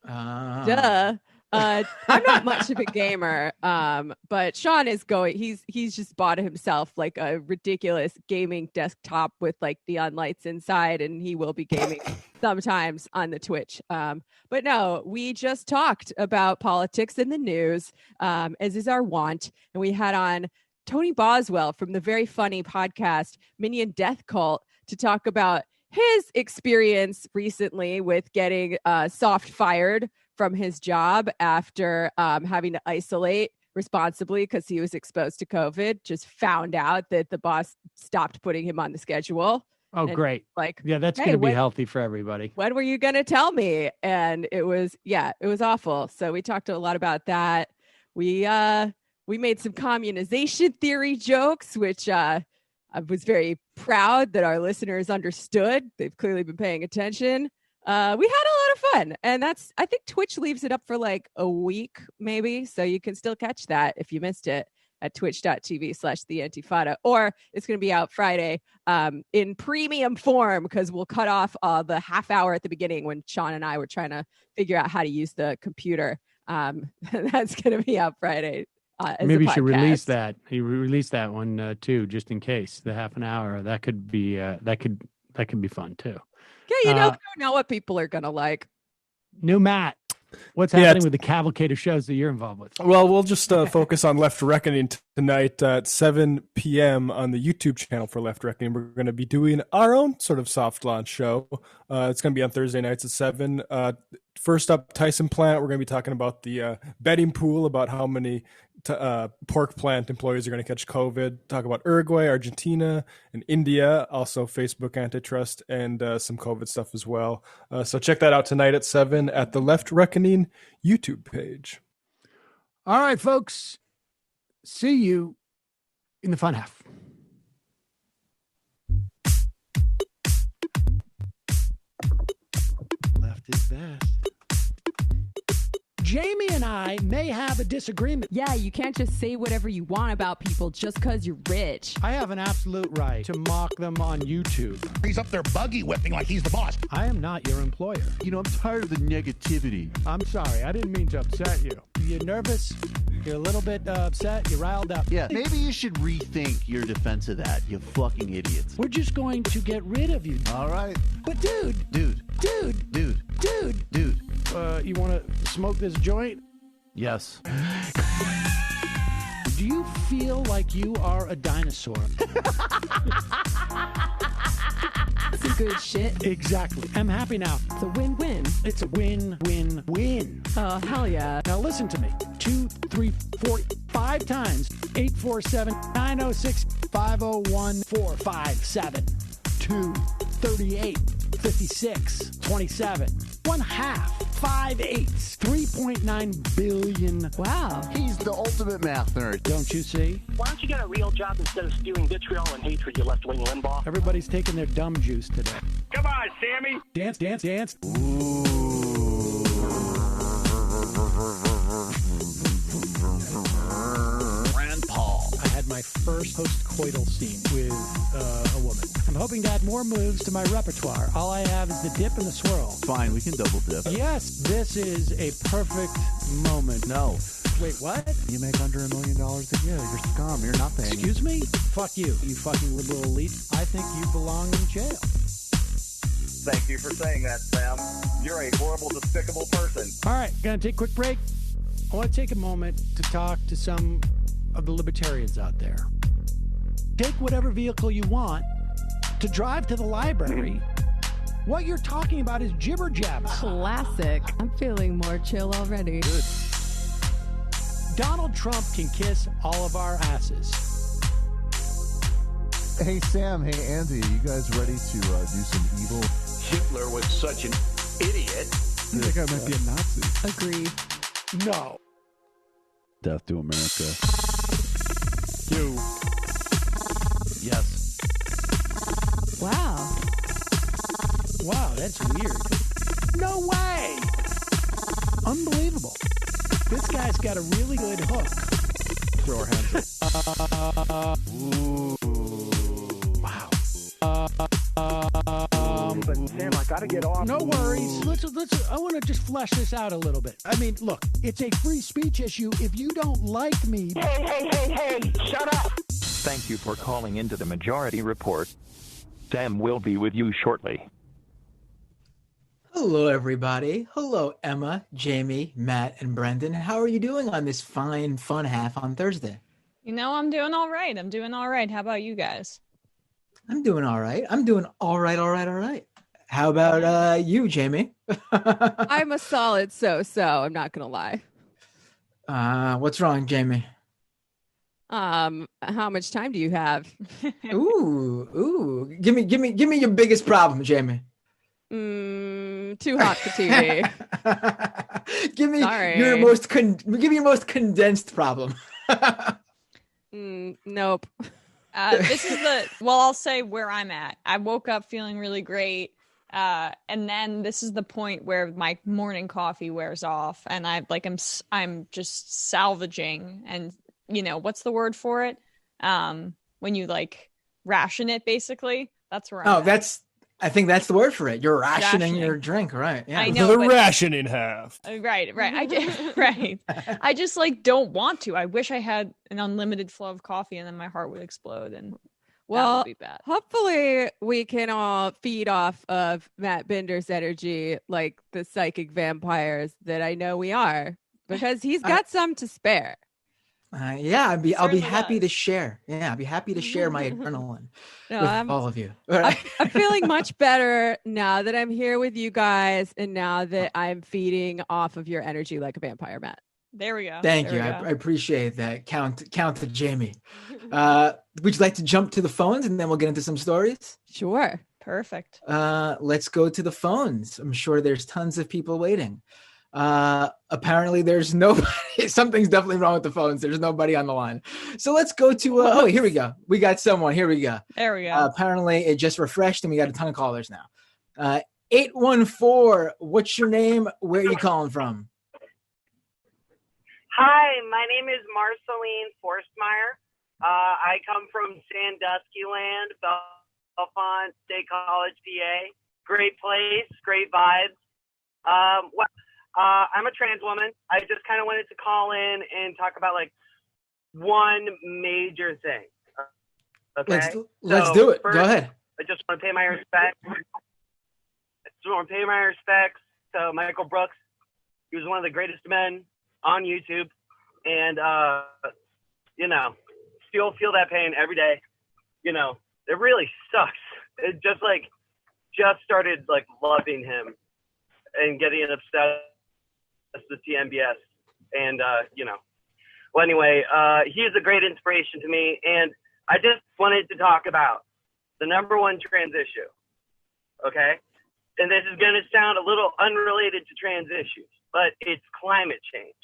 M: Duh. I'm not much of a gamer, but Sean is going. He's just bought himself like a ridiculous gaming desktop with like neon lights inside, and he will be gaming sometimes on the Twitch. But no, we just talked about politics and the news, as is our wont, and we had on Tony Boswell from the very funny podcast Minion Death Cult to talk about his experience recently with getting soft fired from his job after having to isolate responsibly because he was exposed to COVID. Just found out that the boss stopped putting him on the schedule.
F: Oh, great.
M: Like,
F: yeah, that's going to be healthy for everybody.
M: When were you going to tell me? And it was awful. So we talked a lot about that. We made some communization theory jokes, which I was very proud that our listeners understood. They've clearly been paying attention. We had a lot of fun, and I think Twitch leaves it up for like a week, maybe. So you can still catch that if you missed it at twitch.tv/the Antifada, or it's going to be out Friday in premium form because we'll cut off the half hour at the beginning when Sean and I were trying to figure out how to use the computer. That's going to be out Friday.
F: Maybe you should release that. You release that one too, just in case. The half an hour that could be that could be fun too.
M: Yeah, we don't know what people are gonna like.
F: New Matt, what's happening with the cavalcade of shows that you're involved with?
L: Well, we'll just focus on Left Reckoning tonight at 7 p.m. on the YouTube channel for Left Reckoning. We're going to be doing our own sort of soft launch show. It's going to be on Thursday nights at 7. First up, Tyson Plant. We're going to be talking about the betting pool, about how many pork plant employees are going to catch COVID. Talk about Uruguay, Argentina, and India. Also Facebook antitrust and some COVID stuff as well. So check that out tonight at 7 at the Left Reckoning YouTube page.
F: All right, folks. See you in the fun half. Left is best. Jamie and I may have a disagreement.
M: Yeah, you can't just say whatever you want about people just because you're rich.
F: I have an absolute right to mock them on YouTube.
N: He's up there buggy whipping like he's the boss.
F: I am not your employer.
O: You know, I'm tired of the negativity.
F: I'm sorry. I didn't mean to upset you. You're nervous? You're a little bit upset? You're riled up?
O: Yeah, maybe you should rethink your defense of that, you fucking idiots.
F: We're just going to get rid of you.
O: All right.
F: But dude. You want to smoke this joint?
O: Yes.
F: Do you feel like you are a dinosaur?
M: Some good shit.
F: Exactly. I'm happy now.
M: It's a win-win.
F: It's a win-win-win.
M: Oh, hell yeah.
F: Now listen to me. 2, 3, 4, 5 times. 847-906-501-457-238-56-27. 1/2. 5 8s. 3.9 billion.
M: Wow.
O: He's the ultimate math nerd.
F: Don't you see?
P: Why don't you get a real job instead of spewing vitriol and hatred, you left-wing Limbaugh?
F: Everybody's taking their dumb juice today.
P: Come on, Sammy.
F: Dance, dance, dance.
O: Ooh.
F: Rand Paul. I had my first post-coital scene with a woman. I'm hoping to add more moves to my repertoire. All I have is the dip and the swirl.
O: Fine, we can double dip.
F: Yes, this is a perfect moment.
O: No.
F: Wait, what?
O: You make under $1 million a year. You're scum. You're nothing.
F: Excuse me? Fuck you, you fucking liberal elite. I think you belong in jail.
Q: Thank you for saying that, Sam. You're a horrible, despicable person.
F: All right, gonna take a quick break. I want to take a moment to talk to some of the libertarians out there. Take whatever vehicle you want to drive to the library. What you're talking about is jibber jabber.
M: Classic. I'm feeling more chill already.
F: Good. Donald Trump can kiss all of our asses.
O: Hey, Sam. Hey, Andy. You guys ready to do some evil?
N: Hitler was such an idiot.
O: That guy might be a Nazi.
M: Agree.
F: No.
O: Death to America.
F: You.
O: Yes.
M: Wow.
F: Wow, that's weird. No way! Unbelievable. This guy's got a really good hook. Throw our hands up.
O: Ooh.
F: Wow.
P: But Sam, I gotta get off.
F: No worries. Let's. I want to just flesh this out a little bit. I mean, look, it's a free speech issue. If you don't like me,
P: Hey! Shut up!
R: Thank you for calling into the Majority Report. Sam will be with you shortly.
K: Hello, everybody. Hello, Emma, Jamie, Matt, and Brendan. How are you doing on this fine, fun half on Thursday?
G: You know, I'm doing all right. How about you guys?
K: I'm doing all right. All right. How about you, Jamie?
M: I'm a solid so-so. I'm not going to lie.
K: What's wrong, Jamie?
M: How much time do you have?
K: Ooh. Give me your biggest problem, Jamie.
M: Too hot for TV.
K: Give me your most condensed problem.
M: Nope.
G: This is I'll say where I'm at. I woke up feeling really great. And then this is the point where my morning coffee wears off and I'm just salvaging, and you know, what's the word for it? When you like ration it, basically. That's where I'm at.
K: I think that's the word for it. You're rationing your drink, right? Yeah.
L: I know, the ration in half.
G: Right. I just like don't want to. I wish I had an unlimited flow of coffee, and then my heart would explode, and that would be bad.
M: Hopefully we can all feed off of Matt Binder's energy like the psychic vampires that I know we are, because he's got some to spare.
K: I'll be happy to share. Yeah, I'll be happy to share my adrenaline with all of you.
M: I'm feeling much better now that I'm here with you guys, and now that I'm feeding off of your energy like a vampire, Matt.
G: There we go.
K: Thank you. I appreciate that. Count to Jamie. Would you like to jump to the phones and then we'll get into some stories?
M: Sure.
G: Perfect.
K: Let's go to the phones. I'm sure there's tons of people waiting. Apparently there's nobody. Something's definitely wrong with the phones. There's nobody on the line. So let's go to, here we go. We got someone. Here we go.
G: There we go.
K: Apparently it just refreshed and we got a ton of callers now. 814, what's your name? Where are you calling from?
S: Hi, my name is Marceline Forstmeyer. I come from Sandusky Land, Bellefonte State College, PA. Great place, great vibes. I'm a trans woman. I just kind of wanted to call in and talk about like one major thing. Okay,
K: let's do it.
S: First,
K: go ahead.
S: I just want to pay my respects. To Michael Brooks. He was one of the greatest men on YouTube, and still feel that pain every day. It really sucks. It just started like loving him and getting obsessed with TMBS, and well, anyway, he is a great inspiration to me, and I just wanted to talk about the number one trans issue. Okay, and this is going to sound a little unrelated to trans issues, but it's climate change.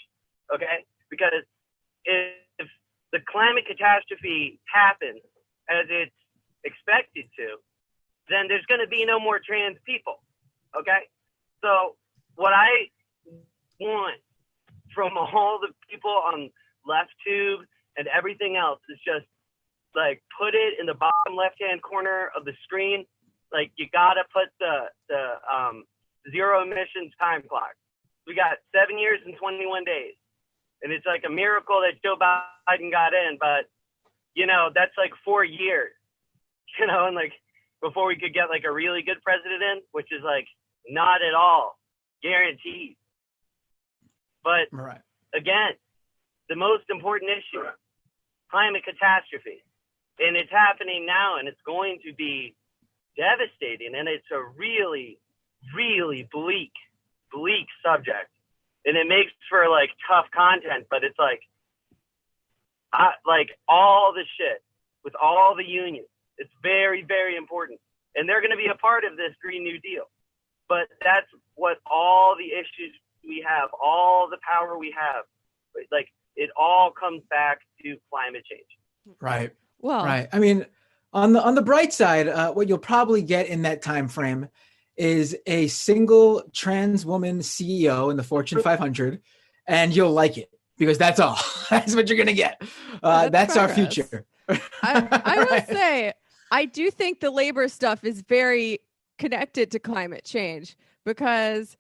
S: Okay, because if the climate catastrophe happens as it's expected to, then there's going to be no more trans people. Okay, so what I want from all the people on LeftTube and everything else is just like put it in the bottom left-hand corner of the screen. Like you gotta put the zero emissions time clock. We got 7 years and 21 days, and it's like a miracle that Joe Biden got in. But that's like 4 years. And like before we could get like a really good president in, which is like not at all guaranteed. But again, the most important issue, climate catastrophe. And it's happening now, and it's going to be devastating. And it's a really, really bleak subject. And it makes for like tough content, but it's like all the shit with all the unions. It's very, very important. And they're going to be a part of this Green New Deal. But that's what all the issues we have, all the power we have, like it all comes back to climate change.
K: Right.
M: Well,
K: right. I mean, on the bright side, what you'll probably get in that time frame is a single trans woman CEO in the Fortune 500, and you'll like it because that's all. That's what you're gonna get. That's our future.
M: I will say, I do think the labor stuff is very connected to climate change because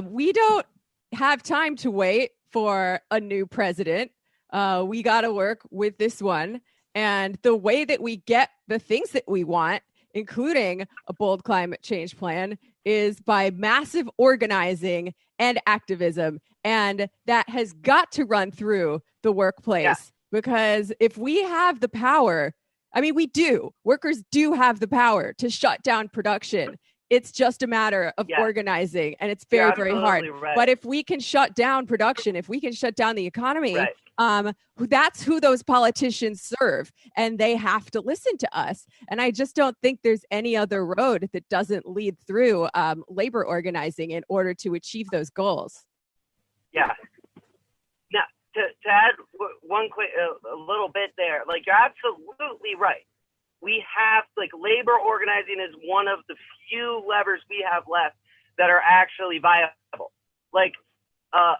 M: we don't have time to wait for a new president. We got to work with this one. And the way that we get the things that we want, including a bold climate change plan, is by massive organizing and activism. And that has got to run through the workplace because if we have the power, I mean, we do. Workers do have the power to shut down production. It's just a matter of organizing, and it's very, very hard. Right. But if we can shut down production, if we can shut down the economy, that's who those politicians serve, and they have to listen to us. And I just don't think there's any other road that doesn't lead through labor organizing in order to achieve those goals.
S: Yeah. Now, to add one quick, a little bit there, like you're absolutely right. We have, like, labor organizing is one of the few levers we have left that are actually viable. Like,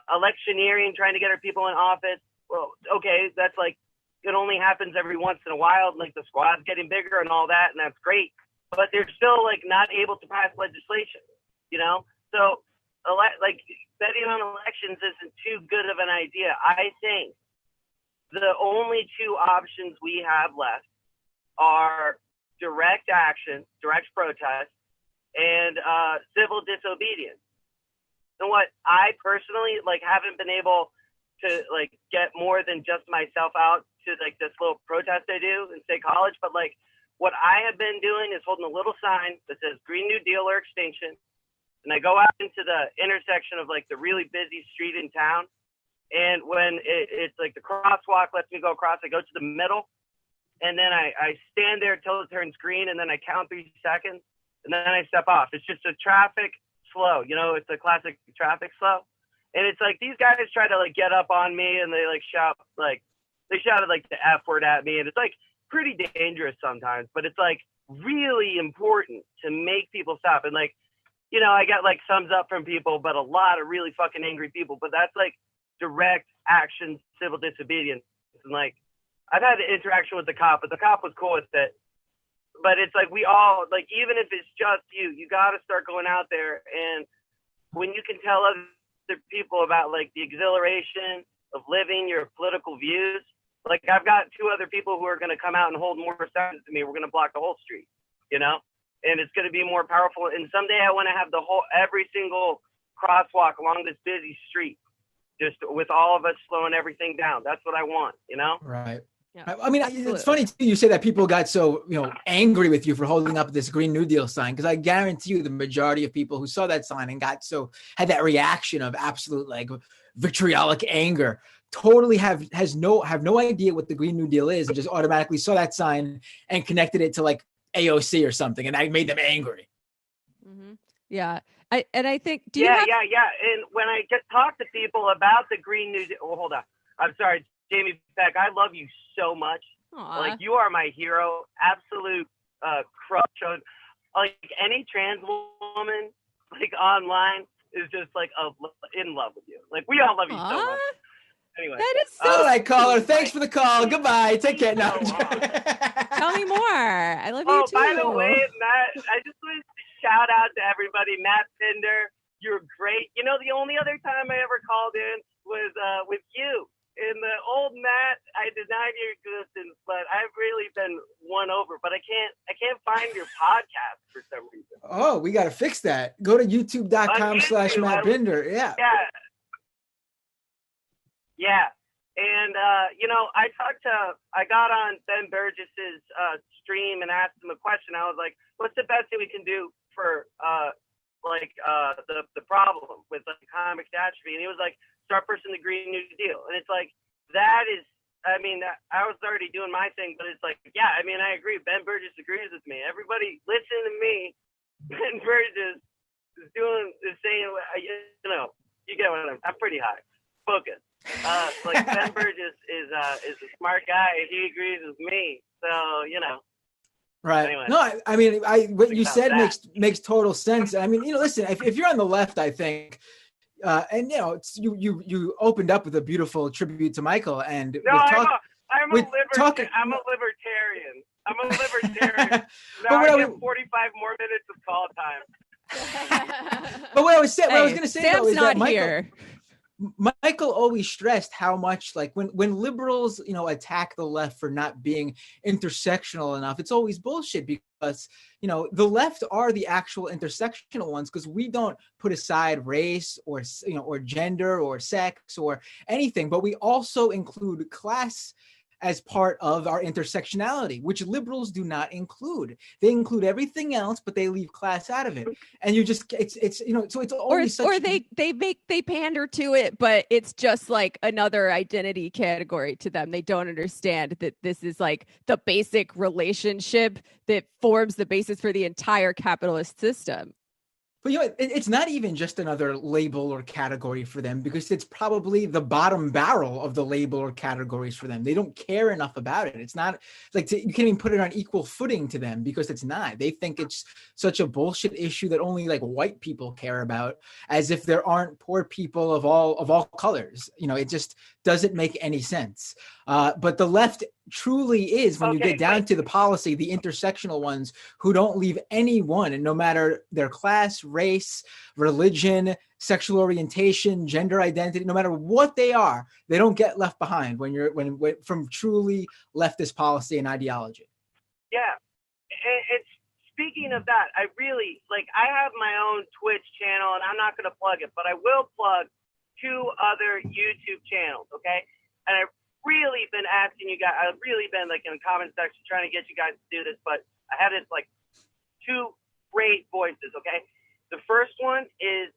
S: electioneering, trying to get our people in office. Well, okay, that's like, it only happens every once in a while. Like, the squad's getting bigger and all that, and that's great. But they're still, like, not able to pass legislation, So, like, betting on elections isn't too good of an idea. I think the only two options we have left are direct action, direct protest, and civil disobedience. And what I personally haven't been able to get more than just myself out to this little protest I do in State College, but what I have been doing is holding a little sign that says Green New Deal or extinction, and I go out into the intersection of the really busy street in town, and when it's the crosswalk lets me go across, I go to the middle. And then I stand there till it turns green, and then I count 3 seconds, and then I step off. It's just a traffic slow, it's a classic traffic slow. And it's these guys try to get up on me, and they shout they shouted the F word at me, and it's pretty dangerous sometimes, but it's really important to make people stop. And I got thumbs up from people, but a lot of really fucking angry people. But that's direct action, civil disobedience. And like, I've had an interaction with the cop, but the cop was cool with it. But it's like we all, like, even if it's just you got to start going out there. And when you can tell other people about like the exhilaration of living your political views, like I've got 2 other people who are going to come out and hold more signs to me. We're going to block the whole street, you know, and it's going to be more powerful. And someday I want to have every single crosswalk along this busy street, just with all of us slowing everything down. That's what I want, you know?
K: Right.
M: Yeah,
K: I mean, it's funny too. You say that people got so angry with you for holding up this Green New Deal sign, because I guarantee you the majority of people who saw that sign and had that reaction of absolute like vitriolic anger totally have no idea what the Green New Deal is, and just automatically saw that sign and connected it to like AOC or something, and that made them angry.
M: Mm-hmm. Yeah. I think,
S: Yeah. And when I talk to people about the Green New Deal, hold on. I'm sorry, Jamie Peck, I love you so much.
M: Aww.
S: Like, you are my hero, absolute crush. Like, any trans woman, like, online is just, like, in love with you. Like, we all love you so much. Anyway.
M: That is so
K: all right, caller. Thanks for the call. Goodbye. Take care. No.
M: Tell me more. I love you too.
S: Oh, by the way, Matt, I just wanted to shout out to everybody. Matt Pinder, you're great. You know, the only other time I ever called in was with you. In the old Matt, I denied your existence, but I've really been won over. But I can't find your podcast for some reason.
K: Oh, we got to fix that. Go to youtube.com/Matt Binder. Yeah.
S: Yeah. And, I got on Ben Burgess's stream and asked him a question. I was like, what's the best thing we can do for, the problem with like economic catastrophe? And he was like, start pushing the Green New Deal. And it's like, that is, I mean, I was already doing my thing, but it's like, yeah, I mean, I agree. Ben Burgess agrees with me. Everybody listen to me. Ben Burgess is saying, you get what I'm pretty high. Focus. Like Ben Burgess is a smart guy. He agrees with me. So,
K: Right.
S: Anyway,
K: no, I mean, what you said makes total sense. I mean, listen, if you're on the left, I think, and you opened up with a beautiful tribute to Michael, and
S: no, I'm a libertarian. I'm a libertarian. Now I get 45 more minutes of call time.
K: But what I was going to say
M: Sam's
K: though is
M: not
K: that
M: here.
K: Michael always stressed how much, like, when liberals, attack the left for not being intersectional enough, it's always bullshit, because, the left are the actual intersectional ones, because we don't put aside race or, or gender or sex or anything, but we also include class as part of our intersectionality, which liberals do not include. They include everything else, but they leave class out of it. And you just, so it's always
M: they pander to it, but it's just like another identity category to them. They don't understand that this is like the basic relationship that forms the basis for the entire capitalist system.
K: But it's not even just another label or category for them, because it's probably the bottom barrel of the label or categories for them. They don't care enough about it. It's not like you can't even put it on equal footing to them, because it's not. They think it's such a bullshit issue that only like white people care about, as if there aren't poor people of all colors. It just doesn't make any sense. But the left truly is, when you get down to the policy, the intersectional ones who don't leave anyone, and no matter their class, race, religion, sexual orientation, gender identity, no matter what they are, they don't get left behind when from truly leftist policy and ideology.
S: Yeah. It's speaking of that, I have my own Twitch channel, and I'm not going to plug it, but I will plug 2 other YouTube channels. Okay. And I've really been asking you guys, I've really been like in the comment section trying to get you guys to do this, but I had it like 2 great voices. Okay. The first one is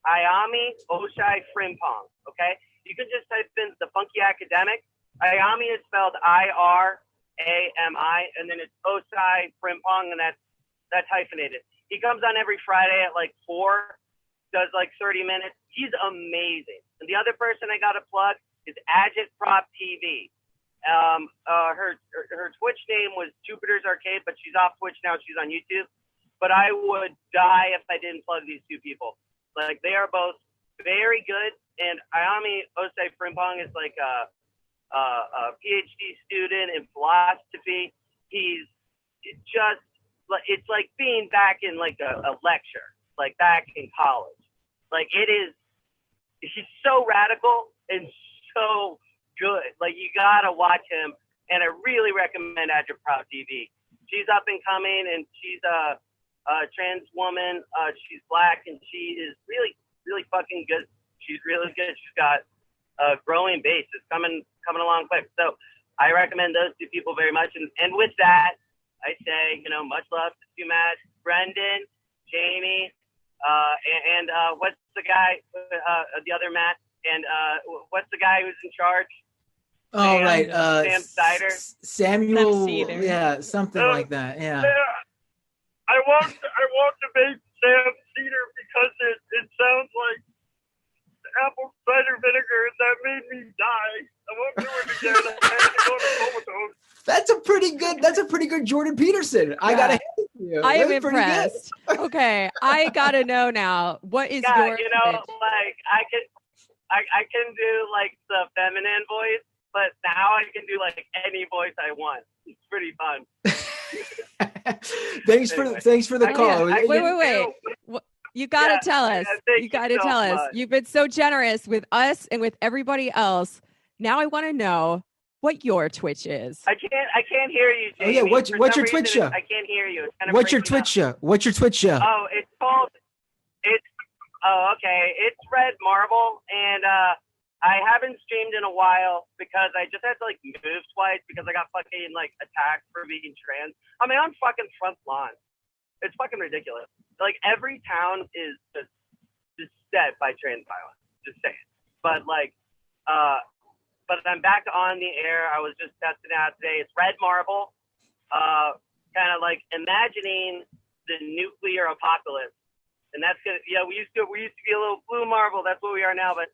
S: Ayami Oshai Frimpong. Okay. You can just type in the Funky Academic. Ayami is spelled I-R-A-M-I, and then it's Oshai Frimpong, and that's hyphenated. He comes on every Friday at like 4, does like 30 minutes. He's amazing. And the other person I got to plug is Agitprop TV. Her Twitch name was Jupiter's Arcade, but she's off Twitch now. She's on YouTube. But I would die if I didn't plug these 2 people. Like, they are both very good and Ayami Osei Frimpong is like a PhD student in philosophy. He's just, it's like being back in like a lecture, like back in college. Like he's so radical and so good. Like you gotta watch him, and I really recommend Agitprop TV. She's up and coming, and she's a trans woman. She's black, and she is really, really fucking good. She's really good. She's got a growing base. It's coming along quick. So I recommend those two people very much. And with that, I say, much love to Matt, Brendan, Jamie, and what's the guy, the other Matt, and what's the guy who's in charge?
K: Oh, right.
S: Sam Seder.
K: Samuel.
G: Cedar.
K: Yeah, something like that. Yeah.
S: I won't debate Sam Cedar because it sounds like apple cider vinegar, and that made me die. I won't do it again. I had to go to comatose.
K: That's a pretty good Jordan Peterson. Yeah. I gotta hand it to you.
M: I am impressed. Okay, I gotta know now. What is your?
S: Like I can do like the feminine voice, but now I can do like any voice I want. It's pretty fun.
K: Thanks for the call.
M: Wait. You gotta tell us. You gotta tell us. You've been so generous with us and with everybody else. Now I want to know what your Twitch is.
S: I can't hear you, Jamie.
K: Oh yeah, what's your Twitch show?
S: I can't hear you.
K: What's your Twitch show? What's your Twitch show?
S: Oh, okay. It's Red Marble, and I haven't streamed in a while because I just had to like move twice because I got fucking like attacked for being trans. I mean, on fucking front lawn. It's fucking ridiculous. Like every town is just set by trans violence. Just saying. But like, but I'm back on the air. I was just testing out today. It's Red Marble. Kind of like imagining the nuclear apocalypse, and that's gonna. Yeah, we used to be a little blue marble. That's what we are now. But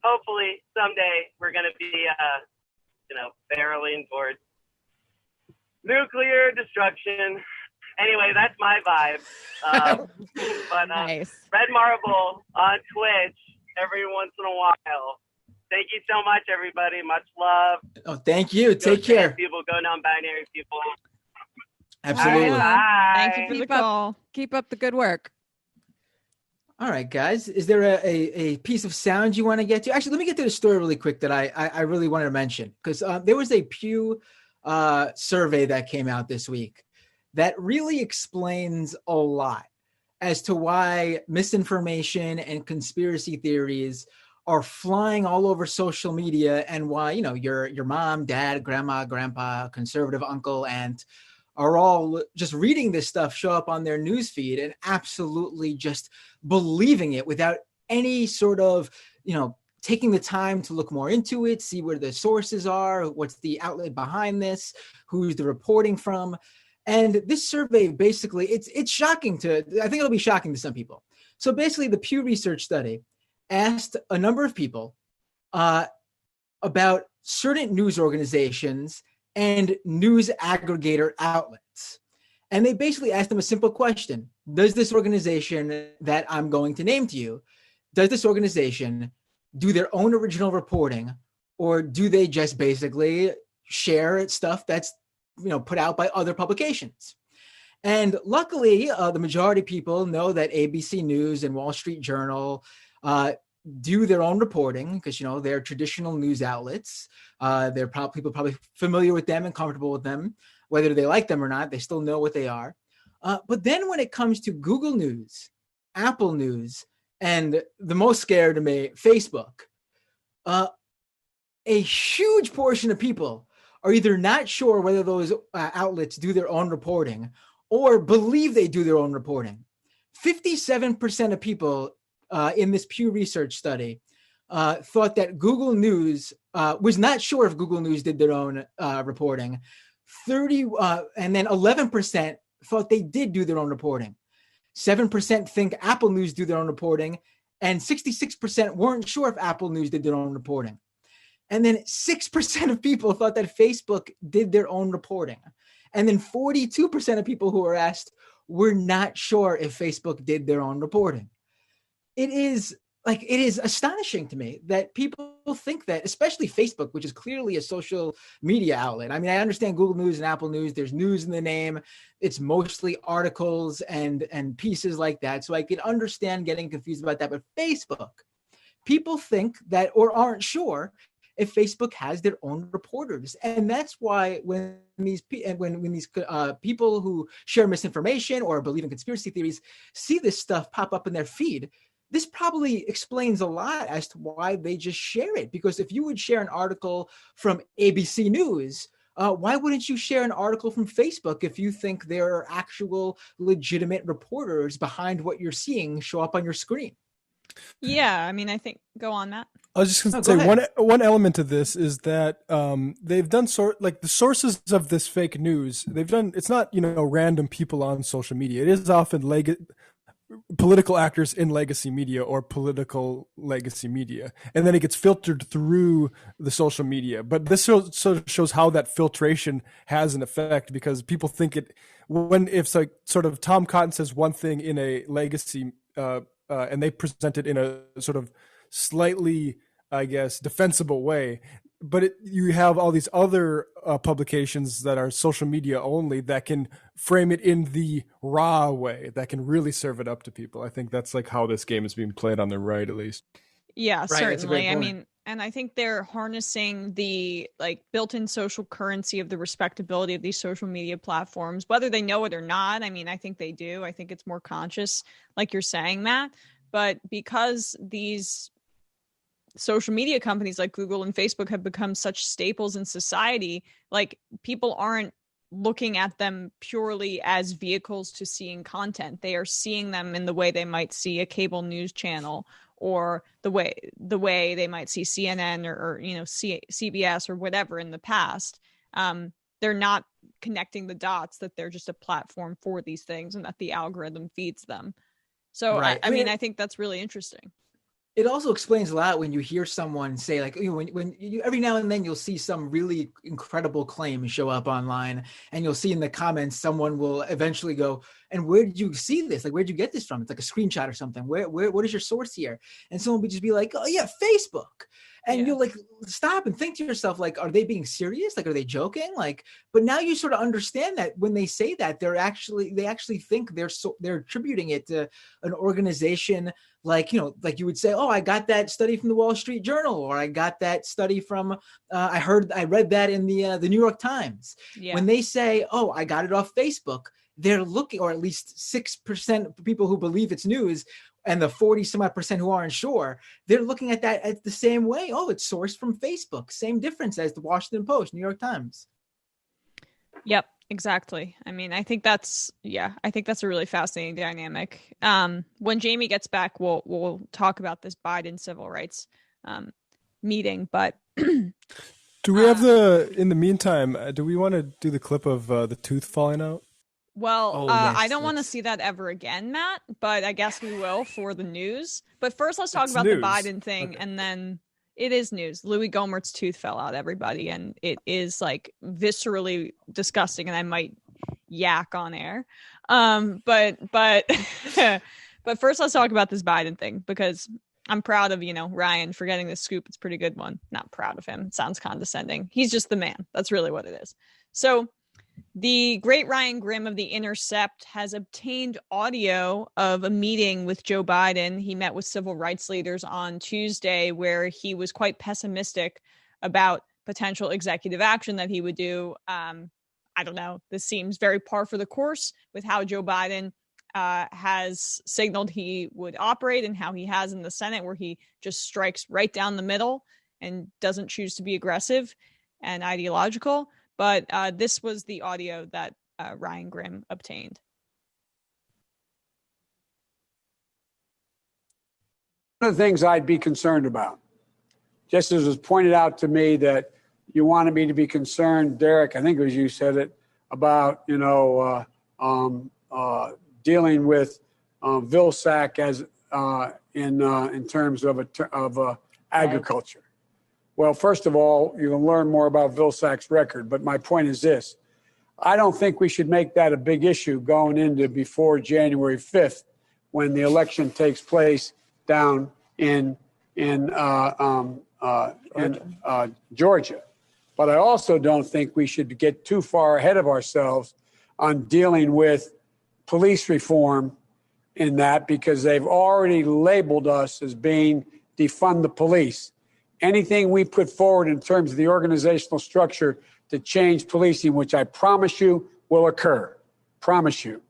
S: hopefully someday we're gonna be barreling towards nuclear destruction. Anyway, that's my vibe. But
M: nice.
S: Red Marble on Twitch every once in a while. Thank you so much, everybody. Much love.
K: Oh, thank you. Take care.
S: People, go non-binary people.
K: Absolutely.
S: Bye.
G: Thank you for the call.
M: Keep up the good work.
K: All right, guys. Is there a piece of sound you want to get to? Actually, let me get to the story really quick that I really wanted to mention, because there was a Pew survey that came out this week that really explains a lot as to why misinformation and conspiracy theories are flying all over social media, and why your mom, dad, grandma, grandpa, conservative uncle, aunt are all just reading this stuff show up on their news feed and absolutely just believing it without any sort of taking the time to look more into it, see where the sources are, what's the outlet behind this, who's the reporting from. And this survey, basically, it's shocking I think it'll be shocking to some people. So basically, the Pew Research study asked a number of people about certain news organizations and news aggregator outlets. And they basically asked them a simple question. Does this organization that I'm going to name to you, does this organization do their own original reporting, or do they just basically share stuff that's put out by other publications? And luckily, the majority of people know that ABC News and Wall Street Journal do their own reporting because, they're traditional news outlets. People probably familiar with them and comfortable with them. Whether they like them or not, they still know what they are. But then when it comes to Google News, Apple News, and the most scary to me, Facebook, a huge portion of people are either not sure whether those outlets do their own reporting or believe they do their own reporting. 57% of people in this Pew Research study thought that Google News was not sure if Google News did their own reporting. And then 11% thought they did do their own reporting. 7% think Apple News do their own reporting, and 66% weren't sure if Apple News did their own reporting. And then 6% of people thought that Facebook did their own reporting. And then 42% of people who were asked were not sure if Facebook did their own reporting. It is like, it is astonishing to me that people think that, especially Facebook, which is clearly a social media outlet. I mean, I understand Google News and Apple News, there's news in the name. It's mostly articles and pieces like that. So I can understand getting confused about that. But Facebook, people think that, or aren't sure if Facebook has their own reporters. And that's why when these people who share misinformation or believe in conspiracy theories see this stuff pop up in their feed, this probably explains a lot as to why they just share it. Because if you would share an article from ABC News, why wouldn't you share an article from Facebook if you think there are actual legitimate reporters behind what you're seeing show up on your screen?
G: Yeah, I mean, I think, go on, Matt.
L: I was just going to say one element of this is that they've done the sources of this fake news. It's not random people on social media. It is often political actors in legacy media or political legacy media, and then it gets filtered through the social media. But this sort of shows how that filtration has an effect, because people think if sort of Tom Cotton says one thing in a legacy and they present it in a sort of slightly, I guess, defensible way. But you have all these other publications that are social media only that can frame it in the raw way, that can really serve it up to people. I think that's like how this game is being played on the right, at least.
G: Yeah,
K: Right,
G: certainly. I mean, and I think they're harnessing the built-in social currency of the respectability of these social media platforms, whether they know it or not. I mean, I think they do. I think it's more conscious, like you're saying, Matt. But because these social media companies like Google and Facebook have become such staples in society, people aren't looking at them purely as vehicles to seeing content. They are seeing them in the way they might see a cable news channel, or the way they might see CNN or CBS or whatever in the past. They're not connecting the dots that they're just a platform for these things and that the algorithm feeds them. So
K: Right.
G: I mean, I think that's really interesting.
K: It also explains a lot when you hear someone say, when you every now and then you'll see some really incredible claim show up online, and you'll see in the comments someone will eventually go, and where did you see this? Where did you get this from? It's like a screenshot or something. What is your source here? And someone would just be like, oh yeah, Facebook. And you'll stop and think to yourself, are they being serious? Are they joking? But now you sort of understand that when they say that, they actually think they're attributing it to an organization, like you would say, oh, I got that study from the Wall Street Journal, or I got that study from, I read that in the New York Times. Yeah. When they say, oh, I got it off Facebook, they're looking, or at least 6% of people who believe it's news, and the 40-some-odd% who aren't sure, they're looking at that as the same way. Oh, it's sourced from Facebook. Same difference as the Washington Post, New York Times.
G: Yep, exactly. I mean, I think that's a really fascinating dynamic. When Jamie gets back, we'll talk about this Biden civil rights meeting. But
L: do we have in the meantime, do we want to do the clip of the tooth falling out?
G: Well, yes, I don't want to see that ever again, Matt, but I guess we will for the news. But first, let's talk about the Biden thing, and then it is news. Louis Gohmert's tooth fell out, everybody, and it is viscerally disgusting, and I might yak on air. But but first, let's talk about this Biden thing, because I'm proud of Ryan for getting this scoop. It's a pretty good one. Not proud of him. It sounds condescending. He's just the man. That's really what it is. So the great Ryan Grimm of The Intercept has obtained audio of a meeting with Joe Biden. He met with civil rights leaders on Tuesday, where he was quite pessimistic about potential executive action that he would do. I don't know. This seems very par for the course with how Joe Biden has signaled he would operate, and how he has in the Senate, where he just strikes right down the middle and doesn't choose to be aggressive and ideological. But this was the audio that Ryan Grimm obtained.
T: One of the things I'd be concerned about, just as was pointed out to me that you wanted me to be concerned, Derek, I think it was you said it, about, dealing with Vilsack as in terms of agriculture. Well, first of all, you can learn more about Vilsack's record, but my point is this. I don't think we should make that a big issue going into before January 5th, when the election takes place down in Georgia. But I also don't think we should get too far ahead of ourselves on dealing with police reform in that, because they've already labeled us as being defund the police. Anything we put forward in terms of the organizational structure to change policing, which I promise you will occur, promise you.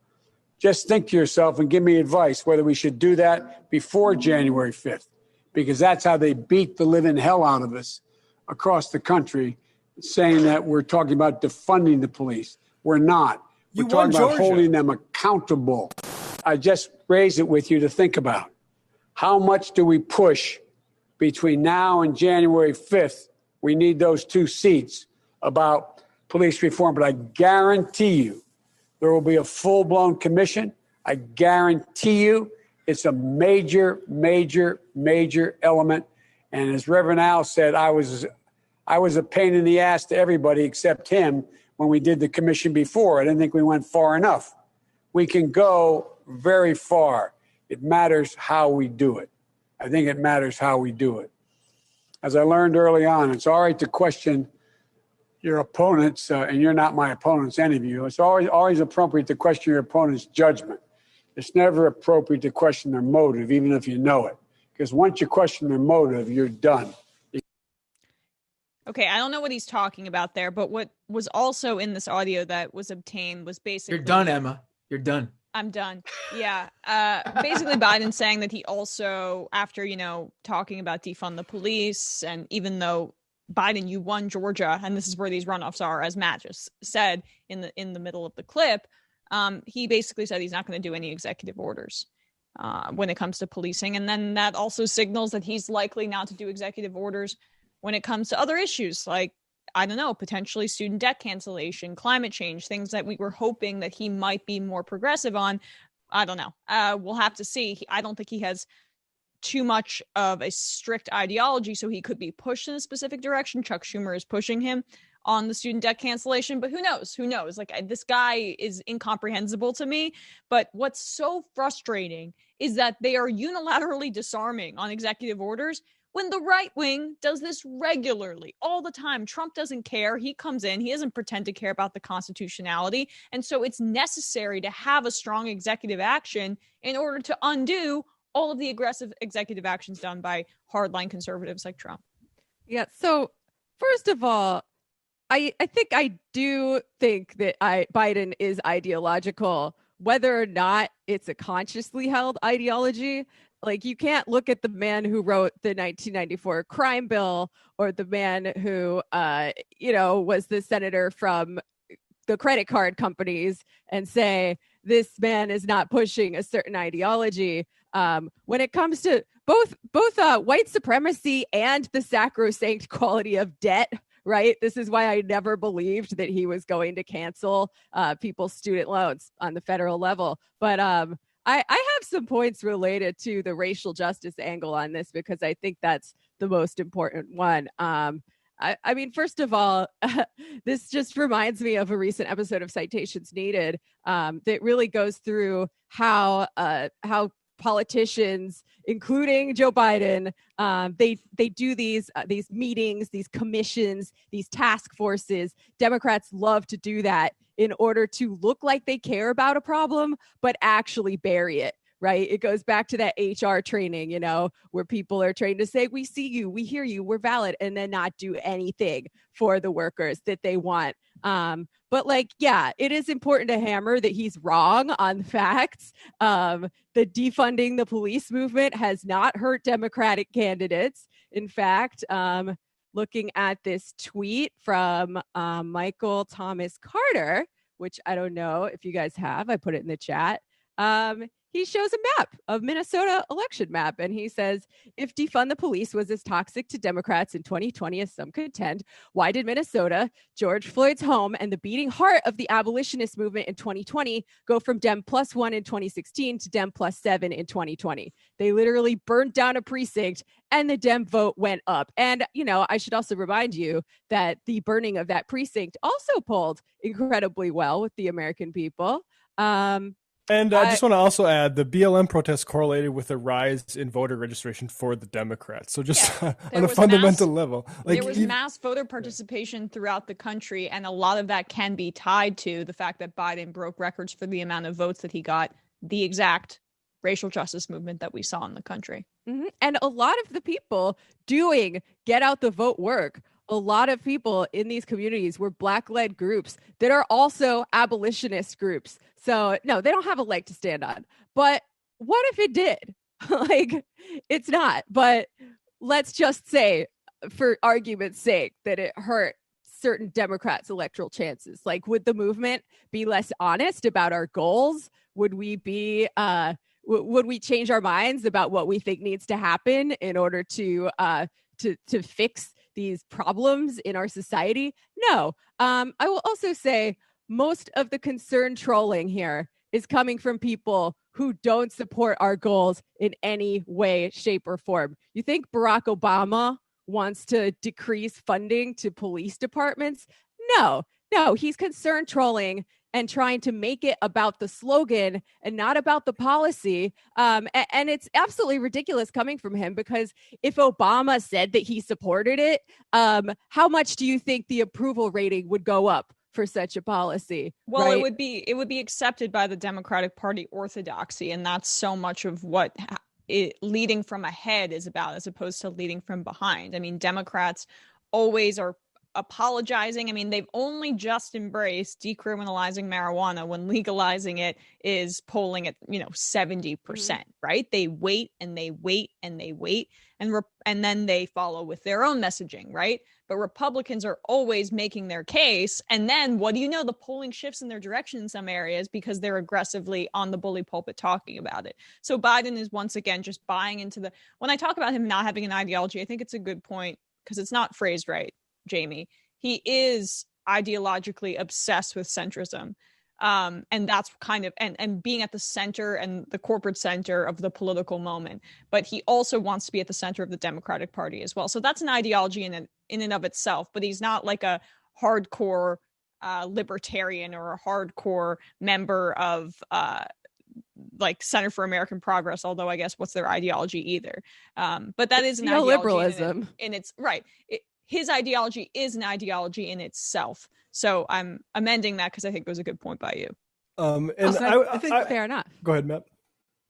T: Just think to yourself and give me advice whether we should do that before January 5th, because that's how they beat the living hell out of us across the country, saying that we're talking about defunding the police. We're not. We're talking about holding them accountable. I just raise it with you to think about. How much do we push between now and January 5th? We need those 2 seats about police reform, but I guarantee you there will be a full-blown commission. I guarantee you it's a major, major, major element. And as Reverend Al said, I was a pain in the ass to everybody except him when we did the commission before. I didn't think we went far enough. We can go very far. It matters how we do it. I think it matters how we do it. As I learned early on, it's all right to question your opponents, and you're not my opponents, any of you. It's always appropriate to question your opponent's judgment. It's never appropriate to question their motive, even if you know it. Because once you question their motive, you're done.
G: Okay, I don't know what he's talking about there, but what was also in this audio that was obtained was basically...
K: You're done, Emma. You're done.
G: I'm done. Yeah. Basically, Biden saying that he also, after, talking about defund the police, and even though Biden, you won Georgia, and this is where these runoffs are, as Matt just said in the middle of the clip, he basically said he's not going to do any executive orders when it comes to policing. And then that also signals that he's likely not to do executive orders when it comes to other issues like, I don't know, potentially student debt cancellation, climate change, things that we were hoping that he might be more progressive on. I don't know. We'll have to see. I don't think he has too much of a strict ideology, so he could be pushed in a specific direction. Chuck Schumer is pushing him on the student debt cancellation, but who knows? Who knows? Like, this guy is incomprehensible to me. But what's so frustrating is that they are unilaterally disarming on executive orders when the right wing does this regularly, all the time. Trump doesn't care. He comes in. He doesn't pretend to care about the constitutionality. And so it's necessary to have a strong executive action in order to undo all of the aggressive executive actions done by hardline conservatives like Trump.
M: Yeah. So first of all, I do think that Biden is ideological, whether or not it's a consciously held ideology. Like, you can't look at the man who wrote the 1994 crime bill or the man who, was the senator from the credit card companies and say this man is not pushing a certain ideology. When it comes to both white supremacy and the sacrosanct quality of debt, right? This is why I never believed that he was going to cancel people's student loans on the federal level. But I have some points related to the racial justice angle on this, because I think that's the most important one. I mean, first of all, this just reminds me of a recent episode of Citations Needed that really goes through how politicians, including Joe Biden, they do these meetings, these commissions, these task forces. Democrats love to do that in order to look like they care about a problem, but actually bury it, right? It goes back to that HR training, where people are trained to say, we see you, we hear you, we're valid, and then not do anything for the workers that they want. But it is important to hammer that he's wrong on the facts. The defunding the police movement has not hurt Democratic candidates. In fact, looking at this tweet from Michael Thomas Carter, which I don't know if you guys have, I put it in the chat. He shows a map of Minnesota election map, and he says, if defund the police was as toxic to Democrats in 2020 as some contend, why did Minnesota, George Floyd's home, and the beating heart of the abolitionist movement in 2020 go from Dem +1 in 2016 to Dem +7 in 2020? They literally burned down a precinct and the Dem vote went up. And, I should also remind you that the burning of that precinct also polled incredibly well with the American people.
L: And I just want to also add the BLM protests correlated with a rise in voter registration for the Democrats. So just on a fundamental level,
G: there was mass voter participation throughout the country, and a lot of that can be tied to the fact that Biden broke records for the amount of votes that he got, the exact racial justice movement that we saw in the country.
M: Mm-hmm. And a lot of the people doing get out the vote work, a lot of people in these communities were Black-led groups that are also abolitionist groups. So no, they don't have a leg to stand on. But what if it did? Like, it's not. But let's just say, for argument's sake, that it hurt certain Democrats' electoral chances. Like, would the movement be less honest about our goals? Would we be would we change our minds about what we think needs to happen in order to fix these problems in our society? No. I will also say most of the concern trolling here is coming from people who don't support our goals in any way, shape, or form. You think Barack Obama wants to decrease funding to police departments? No, he's concern trolling and trying to make it about the slogan and not about the policy. And it's absolutely ridiculous coming from him, because if Obama said that he supported it, how much do you think the approval rating would go up for such a policy?
G: Well,
M: right?
G: it would be accepted by the Democratic Party orthodoxy, and that's so much of what leading from ahead is about, as opposed to leading from behind. I mean, Democrats always are apologizing. I mean, they've only just embraced decriminalizing marijuana when legalizing it is polling at 70%, right? They wait and they wait and they wait, and then they follow with their own messaging, right? But Republicans are always making their case, and then what do you know? The polling shifts in their direction in some areas because they're aggressively on the bully pulpit talking about it. So Biden is once again just buying into when I talk about him not having an ideology, I think it's a good point because it's not phrased right, Jamie. He is ideologically obsessed with centrism. And that's kind of, and being at the center and the corporate center of the political moment. But he also wants to be at the center of the Democratic Party as well. So that's an ideology in and of itself, but he's not like a hardcore libertarian or a hardcore member of like Center for American Progress, although I guess what's their ideology either. But that is an
M: neoliberalism.
G: And it's right. His ideology is an ideology in itself. So I'm amending that because I think it was a good point by you.
K: I think
M: fair enough.
L: Go ahead, Matt.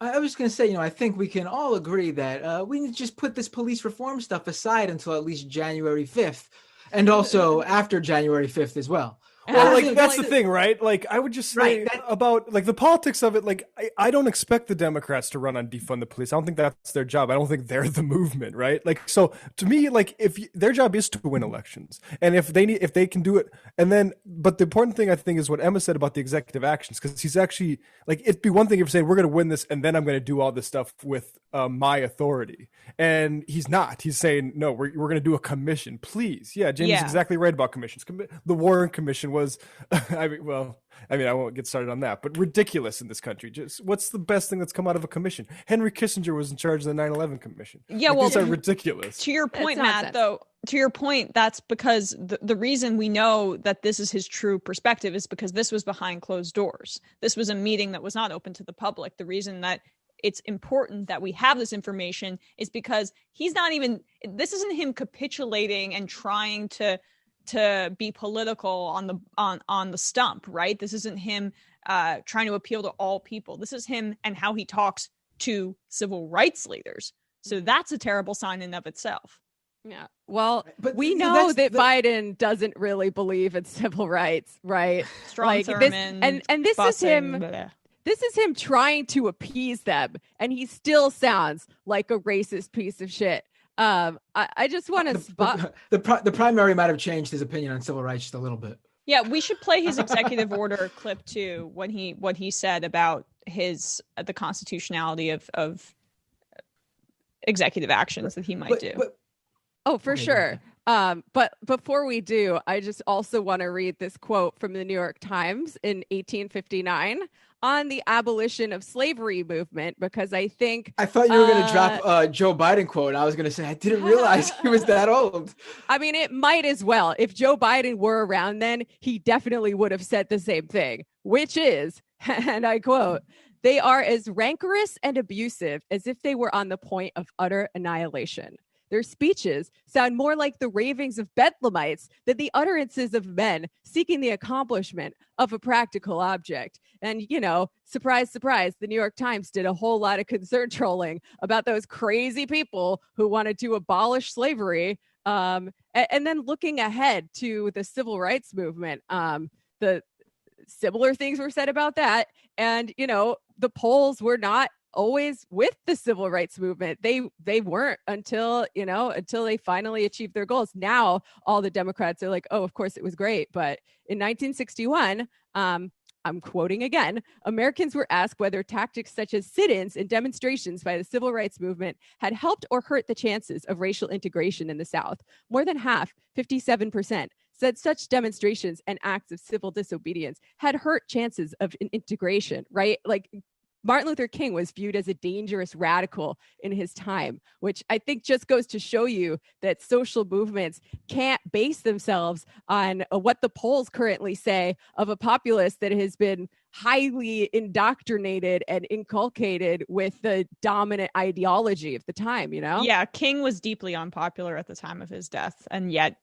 K: I was going to say, I think we can all agree that we need to just put this police reform stuff aside until at least January 5th, and also after January 5th as well.
L: Well, that's the thing, right? Like, I would just say about the politics of it. Like, I don't expect the Democrats to run on defund the police. I don't think that's their job. I don't think they're the movement, right? Like, so to me, like, if their job is to win elections, and if they can do it, and then, but the important thing I think is what Emma said about the executive actions, because he's actually like, it'd be one thing if you're saying we're going to win this, and then I'm going to do all this stuff with my authority, and he's not. He's saying no, we're going to do a commission, please. Yeah, Jamie's exactly right about commissions. The Warren Commission was, I won't get started on that, but ridiculous in this country. Just what's the best thing that's come out of a commission? Henry Kissinger was in charge of the 9/11 Commission.
G: Yeah,
L: these are ridiculous.
G: To your point, Matt, though, to your point, that's because the reason we know that this is his true perspective is because this was behind closed doors. This was a meeting that was not open to the public. The reason that it's important that we have this information is because this isn't him capitulating and trying to be political on the stump, right? This isn't him trying to appeal to all people. This is him and how he talks to civil rights leaders. So that's a terrible sign in of itself.
M: Yeah. Well, but we know that Biden doesn't really believe in civil rights, right?
G: Strong Thurmond,
M: and this
G: busing,
M: is him.
G: bleh.
M: This is him trying to appease them, and he still sounds like a racist piece of shit. I just want to spot
K: the primary might have changed his opinion on civil rights just a little bit.
G: Yeah, we should play his executive order clip too, when what he said about the constitutionality of executive actions that he might do.
M: For sure. But before we do, I just also want to read this quote from the New York Times in 1859 on the abolition of slavery movement, because I thought
K: you were going to drop a Joe Biden quote. I was going to say, I didn't realize he was that old.
M: I mean, it might as well. If Joe Biden were around then, he definitely would have said the same thing, which is, and I quote, They are as rancorous and abusive as if they were on the point of utter annihilation. Their speeches sound more like the ravings of bedlamites than the utterances of men seeking the accomplishment of a practical object. And, you know, surprise, surprise, the New York Times did a whole lot of concern trolling about those crazy people who wanted to abolish slavery. And then looking ahead to the civil rights movement, the similar things were said about that. And, you know, the polls were not always with the civil rights movement. They weren't until they finally achieved their goals. Now all the Democrats are like, oh, of course it was great. But in 1961, I'm quoting again, Americans were asked whether tactics such as sit-ins and demonstrations by the civil rights movement had helped or hurt the chances of racial integration in the South. More than half, 57%, said such demonstrations and acts of civil disobedience had hurt chances of integration, right? Like, Martin Luther King was viewed as a dangerous radical in his time, which I think just goes to show you that social movements can't base themselves on what the polls currently say of a populace that has been highly indoctrinated and inculcated with the dominant ideology of the time, you know?
G: Yeah, King was deeply unpopular at the time of his death, and yet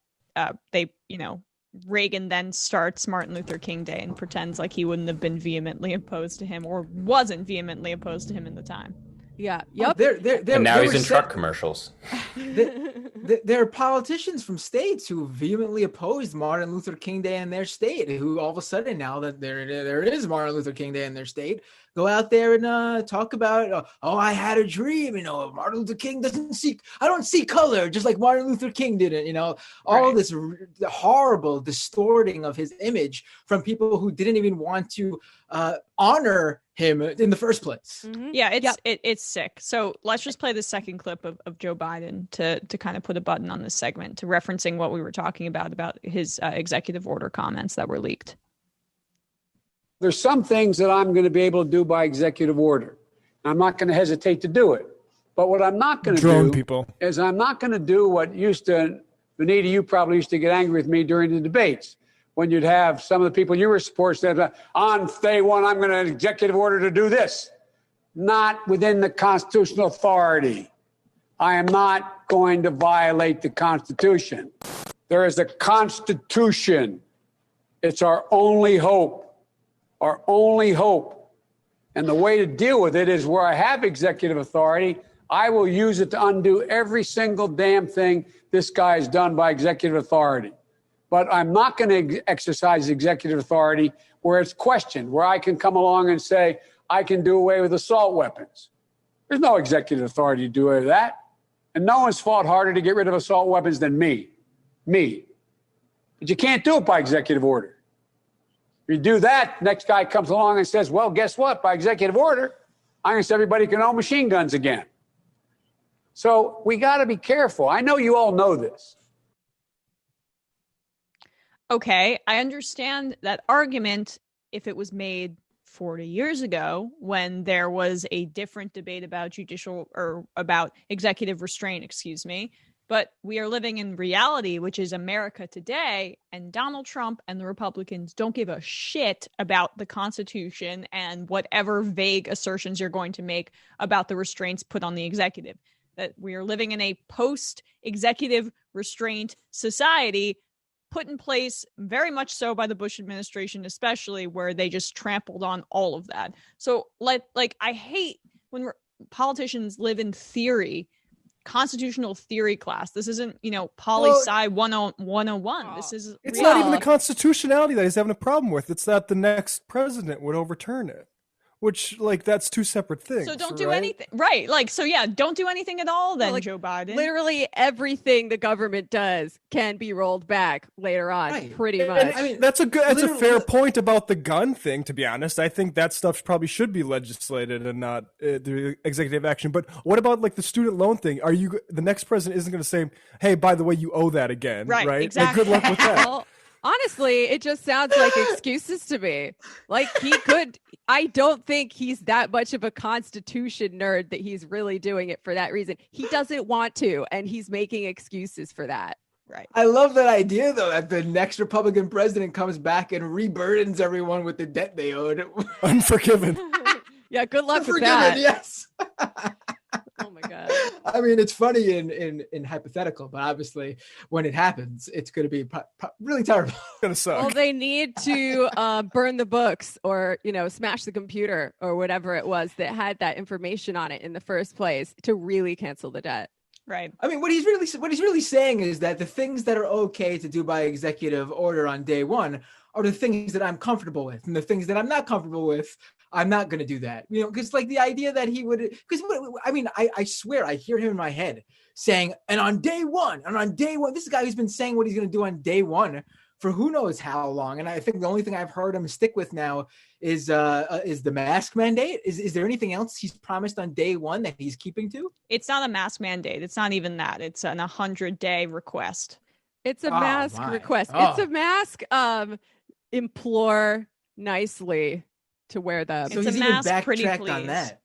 G: Reagan then starts Martin Luther King Day and pretends like he wouldn't have been vehemently opposed to him, or wasn't vehemently opposed to him in the time.
M: Yeah. Yep.
B: And now he's in truck commercials.
K: There are politicians from states who vehemently opposed Martin Luther King Day in their state, who all of a sudden, now that there is Martin Luther King Day in their state, go out there and talk about, I had a dream, Martin Luther King I don't see color, just like Martin Luther King didn't, all this horrible distorting of his image from people who didn't even want to honor him in the first place.
G: Mm-hmm. Yeah, it's sick. So let's just play the second clip of Joe Biden to kind of put a button on this segment, to referencing what we were talking about his executive order comments that were leaked.
T: There's some things that I'm going to be able to do by executive order. I'm not going to hesitate to do it. But what I'm not going to do is I'm not going to do what Benita, you probably used to get angry with me during the debates, when you'd have some of the people you were supporting say, on day one, I'm going to executive order to do this. Not within the constitutional authority. I am not going to violate the Constitution. There is a Constitution. It's our only hope. Our only hope. And the way to deal with it is, where I have executive authority, I will use it to undo every single damn thing this guy has done by executive authority. But I'm not going to exercise executive authority where it's questioned, where I can come along and say, I can do away with assault weapons. There's no executive authority to do away with that. And no one's fought harder to get rid of assault weapons than me. But you can't do it by executive order. If you do that, next guy comes along and says, well, guess what? By executive order, I'm going to say everybody can own machine guns again. So we got to be careful. I know you all know this.
G: Okay, I understand that argument if it was made 40 years ago, when there was a different debate about about executive restraint, But we are living in reality, which is America today, and Donald Trump and the Republicans don't give a shit about the Constitution and whatever vague assertions you're going to make about the restraints put on the executive. That we are living in a post-executive restraint society, put in place very much so by the Bush administration, especially, where they just trampled on all of that. So I hate when politicians live in theory, constitutional theory class. This isn't, poli-sci 101. This is
L: it's not even the constitutionality that he's having a problem with. It's that the next president would overturn it. Which, that's two separate things.
G: So don't do anything. Right. Don't do anything at all then, Joe Biden.
M: Literally everything the government does can be rolled back later on, pretty much.
L: And, that's a fair point about the gun thing, to be honest. I think that stuff probably should be legislated and not the executive action. But what about, the student loan thing? The next president isn't going to say, hey, by the way, you owe that again, right?
G: Exactly.
L: Good luck with that.
M: Well, honestly, it just sounds like excuses to me. I don't think he's that much of a Constitution nerd that he's really doing it for that reason. He doesn't want to, and he's making excuses for that. Right.
K: I love that idea, though, that the next Republican president comes back and reburdens everyone with the debt they owed.
L: Unforgiven.
M: Yeah, good luck with
K: forgiven,
M: that.
K: yes.
M: Oh my God.
K: I mean, it's funny in hypothetical, but obviously when it happens, it's going to be really terrible.
L: It's going to suck.
M: Well, they need to burn the books or, smash the computer or whatever it was that had that information on it in the first place to really cancel the debt.
G: Right.
K: I mean, what he's really saying is that the things that are okay to do by executive order on day one are the things that I'm comfortable with, and the things that I'm not comfortable with, I'm not going to do that. Because like the idea that he would, because I mean, I swear I hear him in my head saying, and on day one, this is a guy who's been saying what he's going to do on day one for who knows how long. And I think the only thing I've heard him stick with now is the mask mandate. Is there anything else he's promised on day one that he's keeping to?
G: It's not a mask mandate. It's not even that. It's an 100-day request.
M: It's a mask request. It's a mask. Implore nicely to wear them.
K: So
G: it's
K: he's
G: a mask,
K: even
G: pretty
K: backtracked
G: please.
K: on that.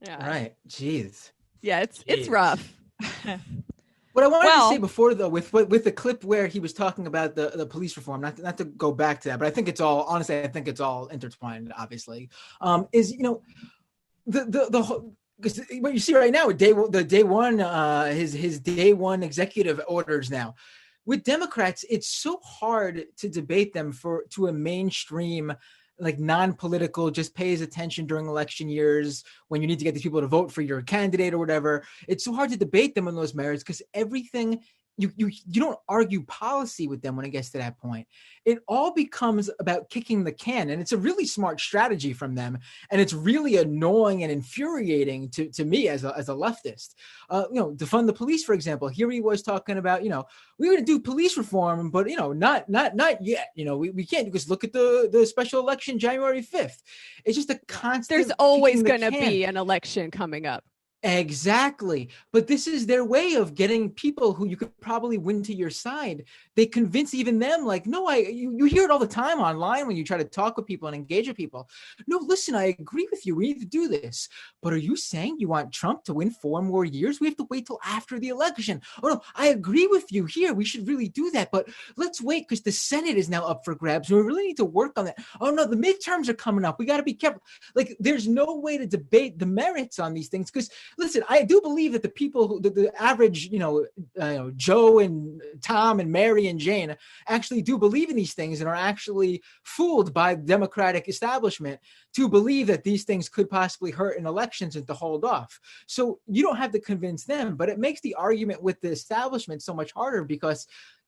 M: Yeah.
K: Right. Jeez.
M: Yeah, it's rough.
K: What I wanted to say before, though, with the clip where he was talking about the police reform, not to go back to that, but I think it's all, honestly, I think it's all intertwined, obviously, is, the whole, because what you see right now with his day one executive orders now, with Democrats, it's so hard to debate them to a mainstream, like non-political, just pays attention during election years when you need to get these people to vote for your candidate or whatever. It's so hard to debate them on those merits because everything, you don't argue policy with them when it gets to that point. It all becomes about kicking the can, and it's a really smart strategy from them, and it's really annoying and infuriating to me as a leftist. Defund the police, for example. Here he was talking about, we're going to do police reform, but not yet. We can't, because look at the special election January 5th. It's just a constant.
M: There's always going to be an election coming up.
K: Exactly. But this is their way of getting people who you could probably win to your side. They convince even them, like, no, you hear it all the time online when you try to talk with people and engage with people. No, listen, I agree with you. We need to do this. But are you saying you want Trump to win 4 more years? We have to wait till after the election. Oh, no, I agree with you here. We should really do that. But let's wait because the Senate is now up for grabs. And we really need to work on that. Oh, no, the midterms are coming up. We got to be careful. Like, there's no way to debate the merits on these things because, listen, I do believe that the people, the average, Joe and Tom and Mary and Jane actually do believe in these things and are actually fooled by the Democratic establishment to believe that these things could possibly hurt in elections and to hold off. So you don't have to convince them, but it makes the argument with the establishment so much harder because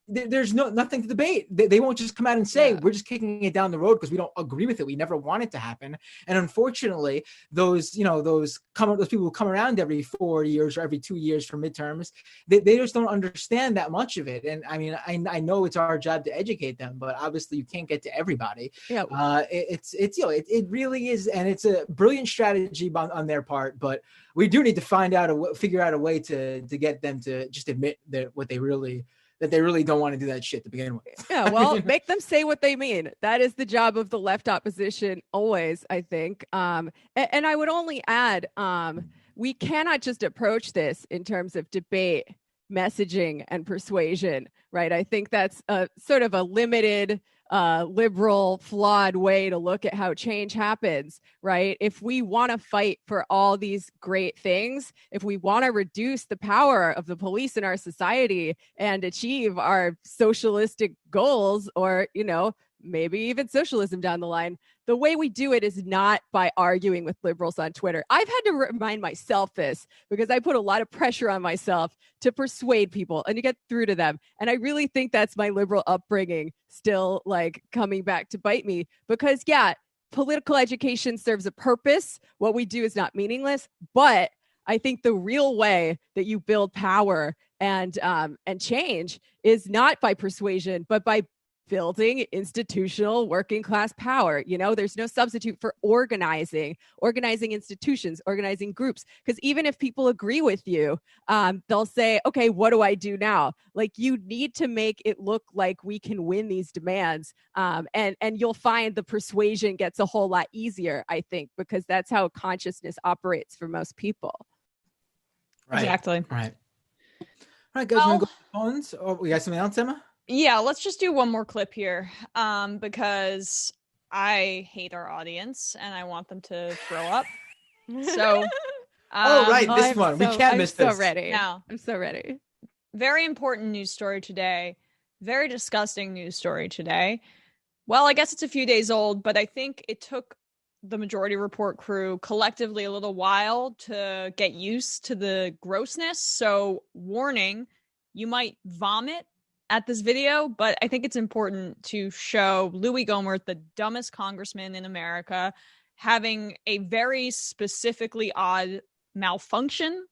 K: there's nothing to debate. They won't just come out and say, we're just kicking it down the road because we don't agree with it. We never want it to happen. And unfortunately, those people who come around every 4 years or every 2 years for midterms, they just don't understand that much of it. And I mean, I know it's our job to educate them, but obviously you can't get to everybody. Yeah. It really is. And it's a brilliant strategy on their part, but we do need to figure out a way to get them to just admit that they really don't want to do that shit to begin with.
M: Yeah, well, make them say what they mean. That is the job of the left opposition always, I think. And I would only add, we cannot just approach this in terms of debate, messaging, and persuasion, right? I think that's a sort of a limited, liberal, flawed way to look at how change happens, right? If we want to fight for all these great things, if we want to reduce the power of the police in our society and achieve our socialistic goals, or, maybe even socialism down the line, the way we do it is not by arguing with liberals on Twitter. I've had to remind myself this because I put a lot of pressure on myself to persuade people and to get through to them. And I really think that's my liberal upbringing still coming back to bite me because, political education serves a purpose. What we do is not meaningless, but I think the real way that you build power and change is not by persuasion, but by building institutional working class power. There's no substitute for organizing institutions, organizing groups. Because even if people agree with you, they'll say, okay, what do I do now? You need to make it look like we can win these demands. And you'll find the persuasion gets a whole lot easier, I think, because that's how consciousness operates for most people.
K: Right.
G: Exactly.
K: Right. All right, guys, want to go to phones? Or we got something else, Emma?
G: Yeah, let's just do one more clip here because I hate our audience and I want them to throw up. So,
K: oh, right, this
M: I'm
K: one. We
M: so-
K: can't
M: I'm
K: miss
M: so
K: this.
M: ready.
G: Now,
M: I'm so ready.
G: very important news story today. Very disgusting news story today. Well, I guess it's a few days old, but I think it took the Majority Report crew collectively a little while to get used to the grossness. So, warning, you might vomit at this video, but I think it's important to show Louis Gohmert, the dumbest congressman in America, having a very specifically odd malfunction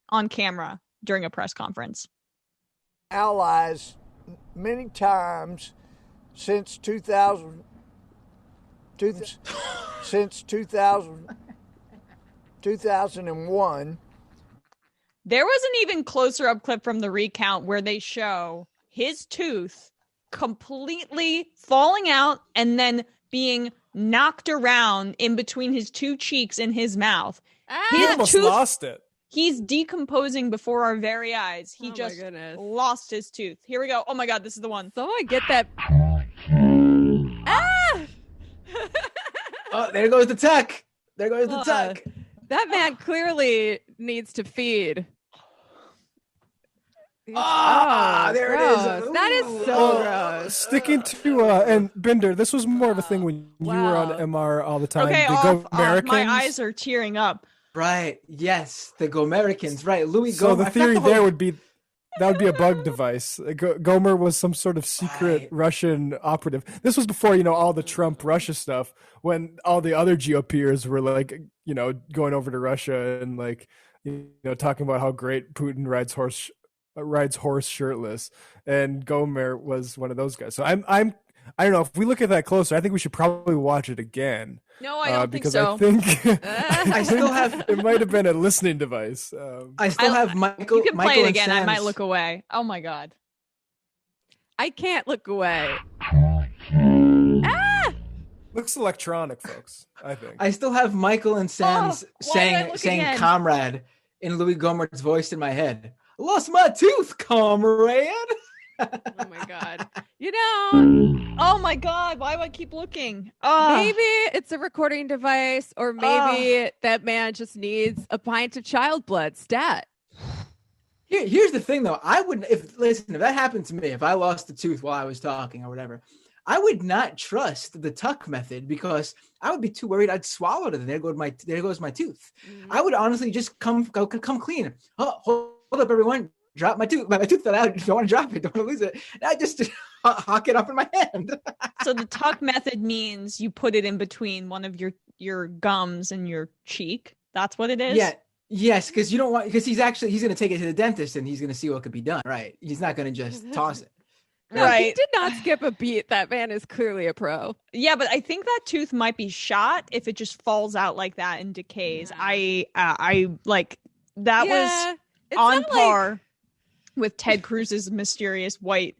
G: on camera during a press conference.
U: Allies many times since 2000, since 2001.
G: There was an even closer up clip from the recount where they show his tooth completely falling out and then being knocked around in between his two cheeks and his mouth.
L: He almost lost it.
G: He's decomposing before our very eyes. He
M: Oh my
G: just
M: goodness.
G: lost his tooth. Here we go. Oh my God, this is the one.
M: Someone get that. Ah!
K: Oh, there goes the tuck. There goes the tuck.
M: That man clearly needs to feed.
K: Ah, there it is.
M: gross. That is so
L: Well,
M: gross.
L: Sticking to and Binder, this was more of a thing when you were on MR all the time.
G: Okay,
L: the
G: off.
L: Gohmericans.
G: My eyes are tearing up.
K: Right. Yes, the Gohmericans. Right. Louis
L: So
K: Gohmert.
L: the
K: I
L: theory
K: forgot the
L: there
K: whole-
L: would be that would be a bug device. Gohmert was some sort of secret Russian operative. This was before, all the Trump Russia stuff, when all the other GOPers were like, going over to Russia and like, talking about how great Putin rides horse shirtless. And Gohmert was one of those guys. So I don't know, if we look at that closer, I think we should probably watch it again.
G: No, I don't think
L: because
G: so.
L: I think
K: I still have.
L: it might have been a listening device.
K: I still have Michael.
G: You can play
K: Michael
G: it
K: and
G: again. I might
K: Sam's-
G: look away. Oh my God.
M: I can't look away.
L: Looks electronic, folks. I think.
K: I still have Michael and Sam's
G: why did I look
K: saying
G: again?
K: comrade in Louis Gohmert's voice in my head. Lost my tooth, comrade.
M: Oh my God.
G: Oh my God. Why do I keep looking? Oh.
M: Maybe it's a recording device, or maybe that man just needs a pint of child blood. Stat.
K: Here's the thing, though. I wouldn't. If that happened to me, if I lost a tooth while I was talking or whatever, I would not trust the tuck method because I would be too worried I'd swallow it and there goes my tooth. I would honestly just come clean. Oh, hold up, everyone. Drop my tooth. My tooth fell out. Don't want to drop it. Don't want to lose it. And I just hawk it up in my hand.
G: So the tuck method means you put it in between one of your gums and your cheek. That's what it is?
K: Yeah. Yes, because you don't want, because he's going to take it to the dentist and he's going to see what could be done. Right. He's not going to just toss it.
M: No,
G: Right.
M: he did not skip a beat. That man is clearly a pro.
G: Yeah, but I think that tooth might be shot if it just falls out like that and decays. I like that was
M: it's
G: on
M: not
G: par with Ted Cruz's mysterious white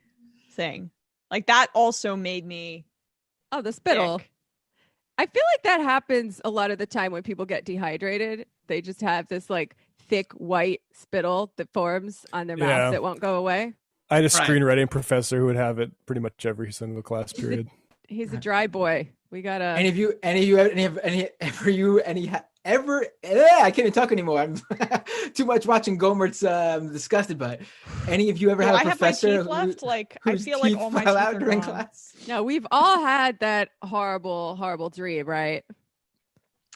G: thing. Like that also made me
M: the spittle.
G: sick.
M: I feel like that happens a lot of the time when people get dehydrated. They just have this like thick white spittle that forms on their
L: Yeah.
M: mouth that won't go away.
L: I had a screenwriting professor who would have it pretty much every single class period.
M: He's a dry boy. We gotta.
K: I can't even talk anymore. I'm too much watching Gohmert's Disgusted by It. Any of you ever
G: Do
K: had
G: I
K: a
G: have my
K: professor
G: teeth left? Like I
K: whose
G: feel like
K: teeth
G: all my teeth
K: fell out
G: are
K: during
G: gone.
K: class?
M: No, we've all had that horrible, horrible dream, right?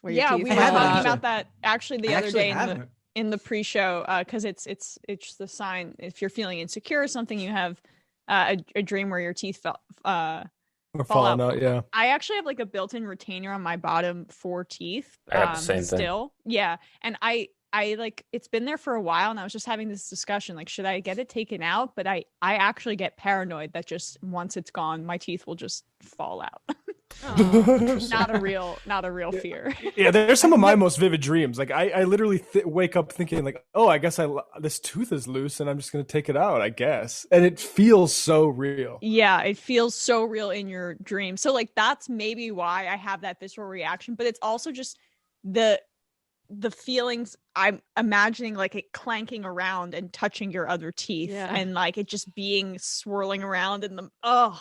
M: Where your
G: Yeah,
M: teeth
G: we were
M: fall
G: talking
M: out.
G: about that actually the
K: I
G: other
K: actually
G: day
K: haven't.
G: in the pre-show because it's the sign if you're feeling insecure or something, you have a dream where your teeth
L: Or
G: fall
L: falling
G: out.
L: out, yeah.
G: I actually have like a built-in retainer on my bottom 4 teeth.
V: I have the same thing.
G: Still, yeah, and I like it's been there for a while, and I was just having this discussion like, should I get it taken out? But I actually get paranoid that just once it's gone, my teeth will just fall out. Not a real fear.
L: Yeah, there's some of my most vivid dreams. Like I literally wake up thinking like, oh, I guess this tooth is loose and I'm just going to take it out, I guess. And it feels so real.
G: Yeah, it feels so real in your dream. So like that's maybe why I have that visceral reaction, but it's also just the feelings I'm imagining, like it clanking around and touching your other teeth and like it just being swirling around in the all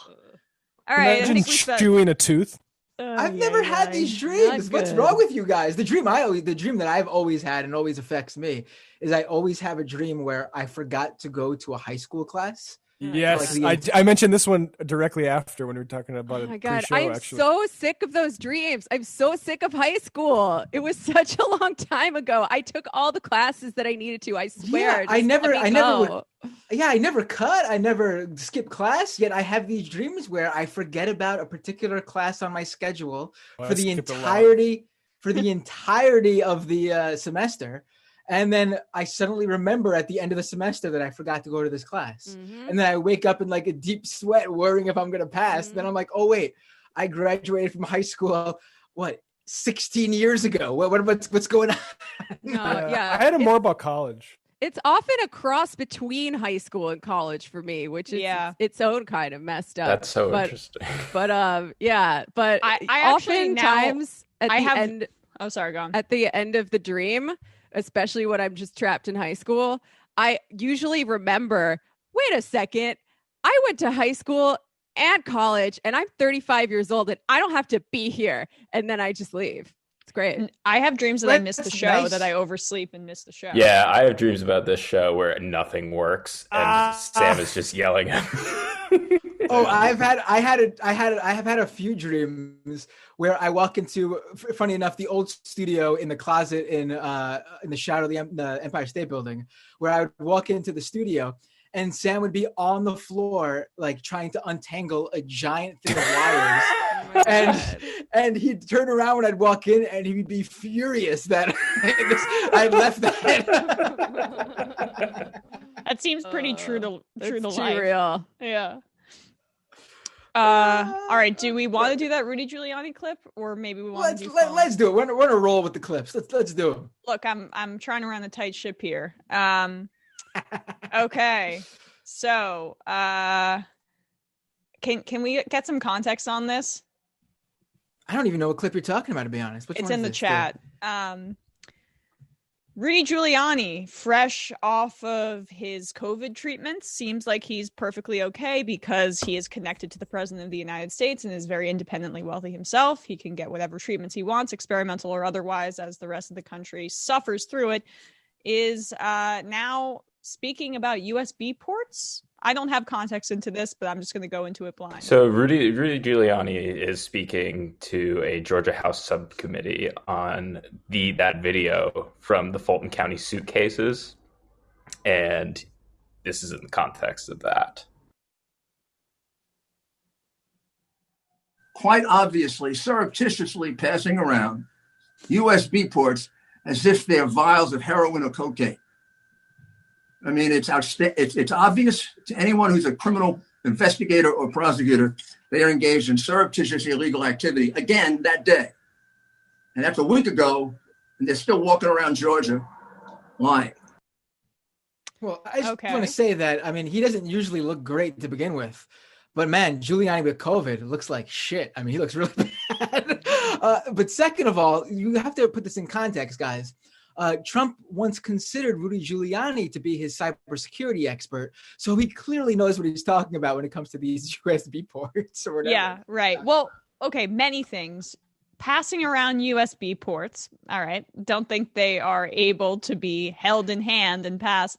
G: right.
L: Imagine
G: I think we spent
L: chewing a tooth.
K: I've never had these dreams. What's wrong with you guys? The dream that I've always had and always affects me is I always have a dream where I forgot to go to a high school class.
L: Yes, I mentioned this one directly after when we were talking about it.
M: Oh my God,
L: pre-show,
M: I'm
L: actually.
M: so sick of those dreams. I'm so sick of high school. It was such a long time ago. I took all the classes that I needed to. I swear.
K: Yeah, I never cut. I never skipped class. Yet I have these dreams where I forget about a particular class on my schedule for the entirety of the semester. And then I suddenly remember at the end of the semester that I forgot to go to this class.
M: Mm-hmm.
K: And then I wake up in like a deep sweat worrying if I'm going to pass. Then I'm like, oh, wait, I graduated from high school, 16 years ago? What's going on?
M: Yeah.
L: I had more about college.
M: It's often a cross between high school and college for me, which is its own kind of messed up.
C: That's so interesting.
M: But but
G: I actually
M: oftentimes
G: now,
M: at the end.
G: Oh, sorry, go on.
M: At the end of the dream, especially when I'm just trapped in high school, I usually remember, wait a second, I went to high school and college and I'm 35 years old and I don't have to be here. And then I just leave. It's great.
G: I have dreams that I miss the show, that I oversleep and miss the show.
C: Yeah, I have dreams about this show where nothing works and Sam is just yelling at me.
K: Oh, I have had a few dreams where I walk into, funny enough, the old studio in the closet in the shadow of the Empire State Building, where I would walk into the studio and Sam would be on the floor, like trying to untangle a giant thing of wires. And he'd turn around when I'd walk in and he'd be furious that I'd left that.
G: That seems pretty true to life.
M: Too real.
G: Yeah. All right. Do we want to do that Rudy Giuliani clip, or maybe we want to do?
K: Let's do it. We're gonna roll with the clips. Let's do it.
G: Look, I'm trying to run a tight ship here. Okay. So, can we get some context on this?
K: I don't even know what clip you're talking about, to be honest.
G: It's in the chat. Rudy Giuliani, fresh off of his COVID treatment, seems like he's perfectly okay because he is connected to the president of the United States and is very independently wealthy himself. He can get whatever treatments he wants, experimental or otherwise, as the rest of the country suffers through it, is now speaking about USB ports. I don't have context into this, but I'm just going to go into it blind.
C: So Rudy Giuliani is speaking to a Georgia House subcommittee on that video from the Fulton County suitcases, and this is in the context of that.
V: Quite obviously, surreptitiously passing around USB ports as if they're vials of heroin or cocaine. I mean, it's obvious to anyone who's a criminal investigator or prosecutor, they are engaged in surreptitious illegal activity again that day. And that's a week ago, and they're still walking around Georgia lying.
K: Well, I just want to say that, I mean, he doesn't usually look great to begin with. But man, Giuliani with COVID looks like shit. I mean, he looks really bad. But second of all, you have to put this in context, guys. Trump once considered Rudy Giuliani to be his cybersecurity expert, so he clearly knows what he's talking about when it comes to these USB ports or whatever.
G: Yeah, right. Well, okay, many things. Passing around USB ports, all right, don't think they are able to be held in hand and pass.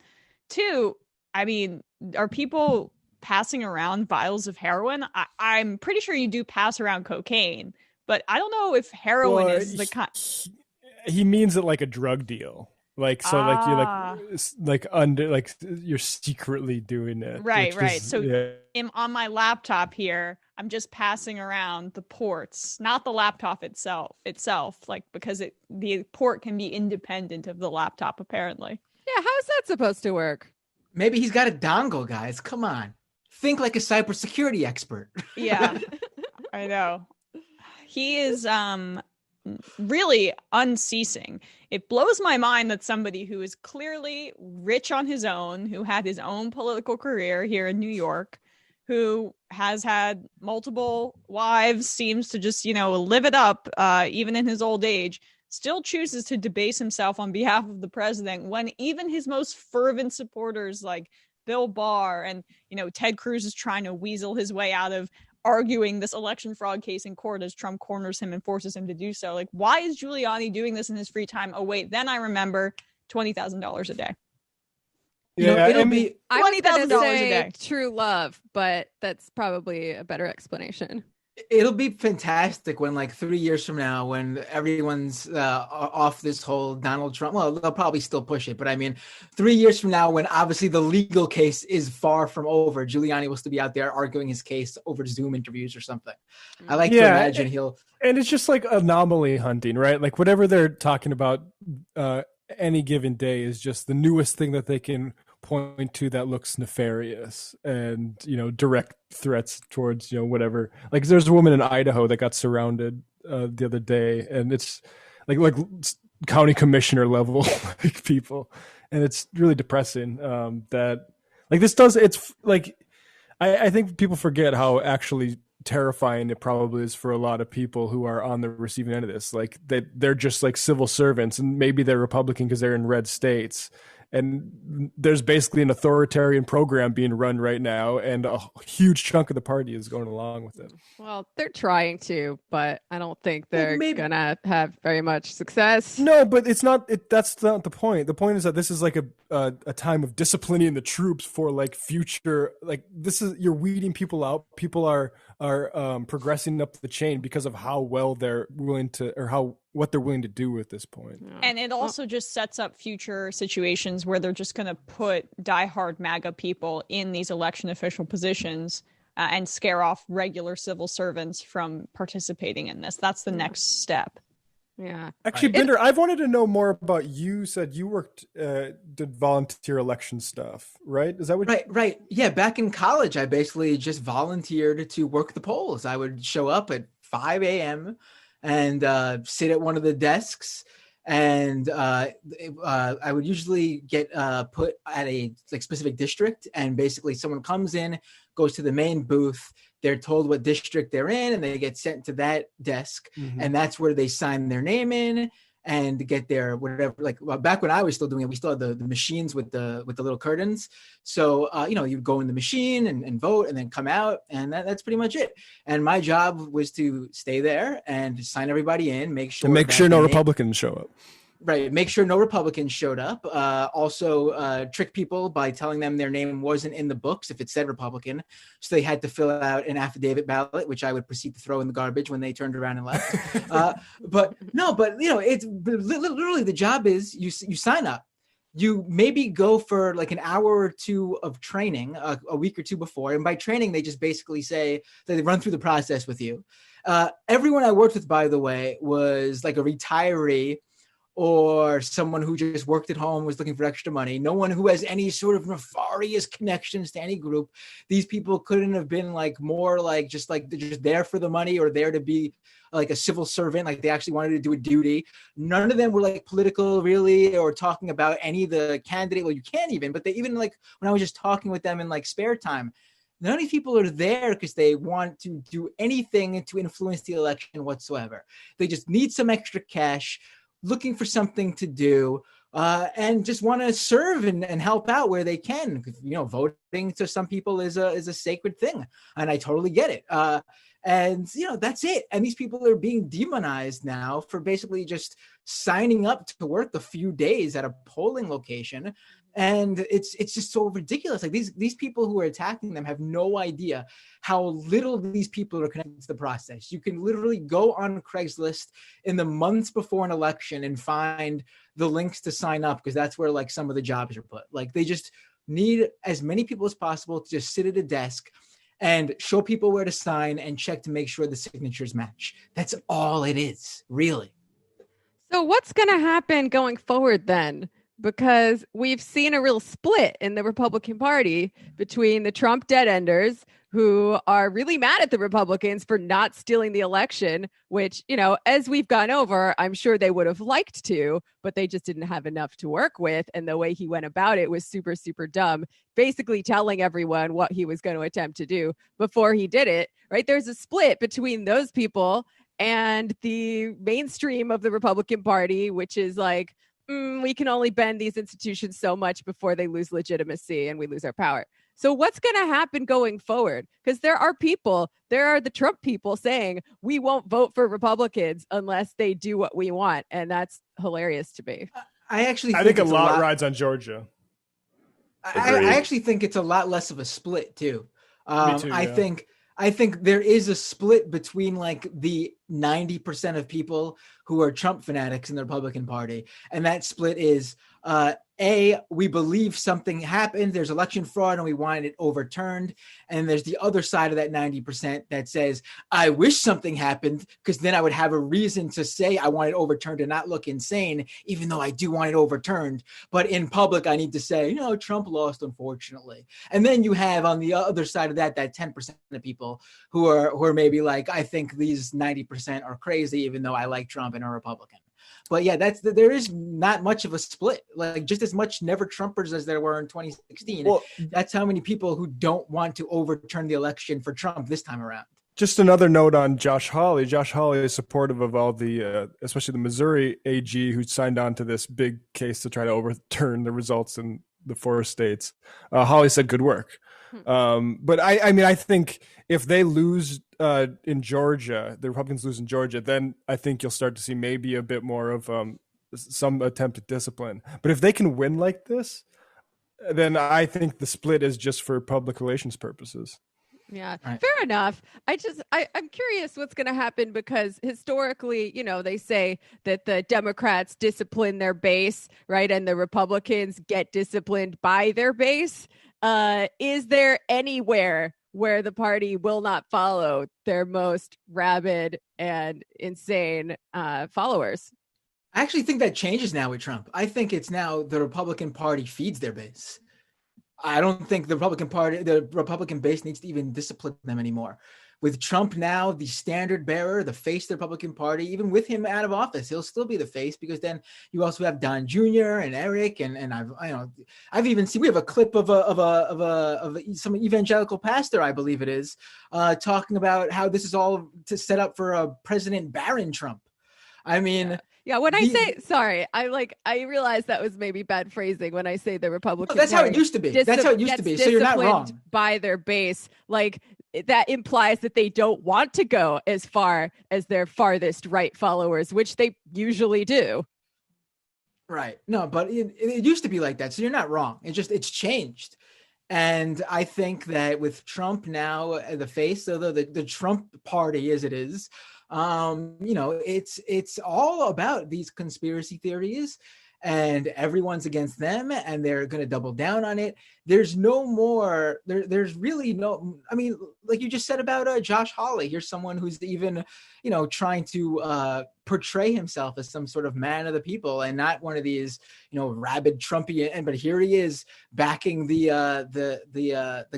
G: Two, I mean, are people passing around vials of heroin? I'm pretty sure you do pass around cocaine, but I don't know if heroin is the kind...
L: He means it like a drug deal, like so, like you're secretly doing it,
G: right? So on my laptop here, I'm just passing around the ports, not the laptop itself, like because the port can be independent of the laptop, apparently.
M: Yeah, how's that supposed to work?
K: Maybe he's got a dongle, guys. Come on, think like a cybersecurity expert.
G: Yeah, I know. He is really unceasing. It blows my mind that somebody who is clearly rich on his own, who had his own political career here in New York, who has had multiple wives, seems to just, live it up, even in his old age, still chooses to debase himself on behalf of the president when even his most fervent supporters like Bill Barr and, Ted Cruz is trying to weasel his way out of arguing this election fraud case in court as Trump corners him and forces him to do so. Like, why is Giuliani doing this in his free time? Oh, wait, then I remember $20,000 a day.
L: Yeah,
K: it'll be
M: I was going to
G: $20,000 a
M: say
G: day.
M: true love, but that's probably a better explanation.
K: It'll be fantastic when, like, 3 years from now, when everyone's off this whole Donald Trump. Well, they'll probably still push it, but I mean, 3 years from now, when obviously the legal case is far from over, Giuliani will still be out there arguing his case over Zoom interviews or something. I like to imagine he'll.
L: And it's just like anomaly hunting, right? Like whatever they're talking about any given day is just the newest thing that they can point to that looks nefarious and, direct threats towards, whatever. Like there's a woman in Idaho that got surrounded the other day, and it's like county commissioner level like people, and it's really depressing that like this does. It's like I think people forget how actually terrifying it probably is for a lot of people who are on the receiving end of this. Like they're just like civil servants, and maybe they're Republican because they're in red states. And there's basically an authoritarian program being run right now, and a huge chunk of the party is going along with it.
M: Well, they're trying to, but I don't think they're going to have very much success.
L: No, but it's not. That's not the point. The point is that this is like a time of disciplining the troops for like future. Like this is you're weeding people out. People are progressing up the chain because of how well they're willing to, or what they're willing to do at this point.
G: And it also just sets up future situations where they're just going to put diehard MAGA people in these election official positions and scare off regular civil servants from participating in this. That's the next step.
M: Yeah.
L: Actually, Binder, I've wanted to know more about you. Said you worked, did volunteer election stuff, right? Is that what?
K: Right. Yeah. Back in college, I basically just volunteered to work the polls. I would show up at 5 a.m. and sit at one of the desks, and I would usually get put at a specific district, and basically someone comes in, goes to the main booth, they're told what district they're in, and they get sent to that desk, and that's where they sign their name in and get their whatever. Back when I was still doing it, we still had the machines with the little curtains. So you'd go in the machine and vote, and then come out, and that's pretty much it. And my job was to stay there and sign everybody in, make sure
L: no Republicans show up.
K: Right. Make sure no Republicans showed up. Also trick people by telling them their name wasn't in the books if it said Republican. So they had to fill out an affidavit ballot, which I would proceed to throw in the garbage when they turned around and left. But it's literally the job is you sign up. You maybe go for like an hour or two of training a week or two before. And by training, they just basically say that they run through the process with you. Everyone I worked with, by the way, was like a retiree or someone who just worked at home, was looking for extra money. No one who has any sort of nefarious connections to any group. These people couldn't have been more just they're just there for the money or there to be like a civil servant, like they actually wanted to do a duty. None of them were political really, or talking about any of the candidate. Well, you can't even, but they even when I was just talking with them in spare time, none of these people are there because they want to do anything to influence the election whatsoever. They just need some extra cash, looking for something to do, and just want to serve and help out where they can. Voting to some people is a sacred thing, and I totally get it. And that's it. And these people are being demonized now for basically just signing up to work a few days at a polling location. And it's just so ridiculous. These people who are attacking them have no idea how little these people are connected to the process. You can literally go on Craigslist in the months before an election and find the links to sign up, because that's where some of the jobs are put. They just need as many people as possible to just sit at a desk and show people where to sign and check to make sure the signatures match. That's all it is, really.
M: So what's going to happen going forward then? Because we've seen a real split in the Republican Party between the Trump dead-enders, who are really mad at the Republicans for not stealing the election, which, as we've gone over, I'm sure they would have liked to, but they just didn't have enough to work with. And the way he went about it was super, super dumb, basically telling everyone what he was going to attempt to do before he did it, right? There's a split between those people and the mainstream of the Republican Party, which is we can only bend these institutions so much before they lose legitimacy and we lose our power. So what's going to happen going forward? Because there are the Trump people saying we won't vote for Republicans unless they do what we want. And that's hilarious to me.
K: I
L: think a lot rides on Georgia.
K: I actually think it's a lot less of a split too.
L: Me too, yeah.
K: I think there is a split between like the 90% of people who are Trump fanatics in the Republican Party, and that split is we believe something happened, there's election fraud, and we want it overturned. And there's the other side of that 90% that says, I wish something happened because then I would have a reason to say I want it overturned and not look insane, even though I do want it overturned. But in public, I need to say, Trump lost, unfortunately. And then you have on the other side of that 10% of people who are maybe like, I think these 90% are crazy, even though I like Trump and are Republican. But yeah, there is not much of a split, like just as much never Trumpers as there were in 2016. Well, that's how many people who don't want to overturn the election for Trump this time around.
L: Just another note on Josh Hawley. Josh Hawley is supportive of all the, especially the Missouri AG who signed on to this big case to try to overturn the results in the 4 states. Hawley said good work. But I think if they lose in Georgia, the Republicans lose in Georgia, then I think you'll start to see maybe a bit more of some attempt at discipline. But if they can win like this, then I think the split is just for public relations purposes.
M: Yeah, right. Fair enough. I'm curious what's going to happen because historically, they say that the Democrats discipline their base, right? And the Republicans get disciplined by their base. Is there anywhere where the party will not follow their most rabid and insane followers?
K: I actually think that changes now with Trump. I think it's now the Republican Party feeds their base. I don't think the Republican base needs to even discipline them anymore. With Trump now, the standard bearer, the face of the Republican Party, even with him out of office, he'll still be the face because then you also have Don Jr. and Eric and I've even seen, we have a clip of some evangelical pastor, I believe it is, talking about how this is all to set up for President Barron Trump. I mean.
M: Yeah, when I say sorry, I realize that was maybe bad phrasing when I say the Republican.
K: That's how it used to be. That's how it used to be. So you're not wrong.
M: By their base, like that implies that they don't want to go as far as their farthest right followers, which they usually do.
K: Right. No, but it used to be like that. So you're not wrong. It's changed. And I think that with Trump now the face of the Trump party as it is, it's all about these conspiracy theories and everyone's against them and they're going to double down on it. There's no more, there's really no, I mean, like you just said about Josh Hawley, here's someone who's even, trying to portray himself as some sort of man of the people and not one of these, rabid Trumpian, but here he is backing the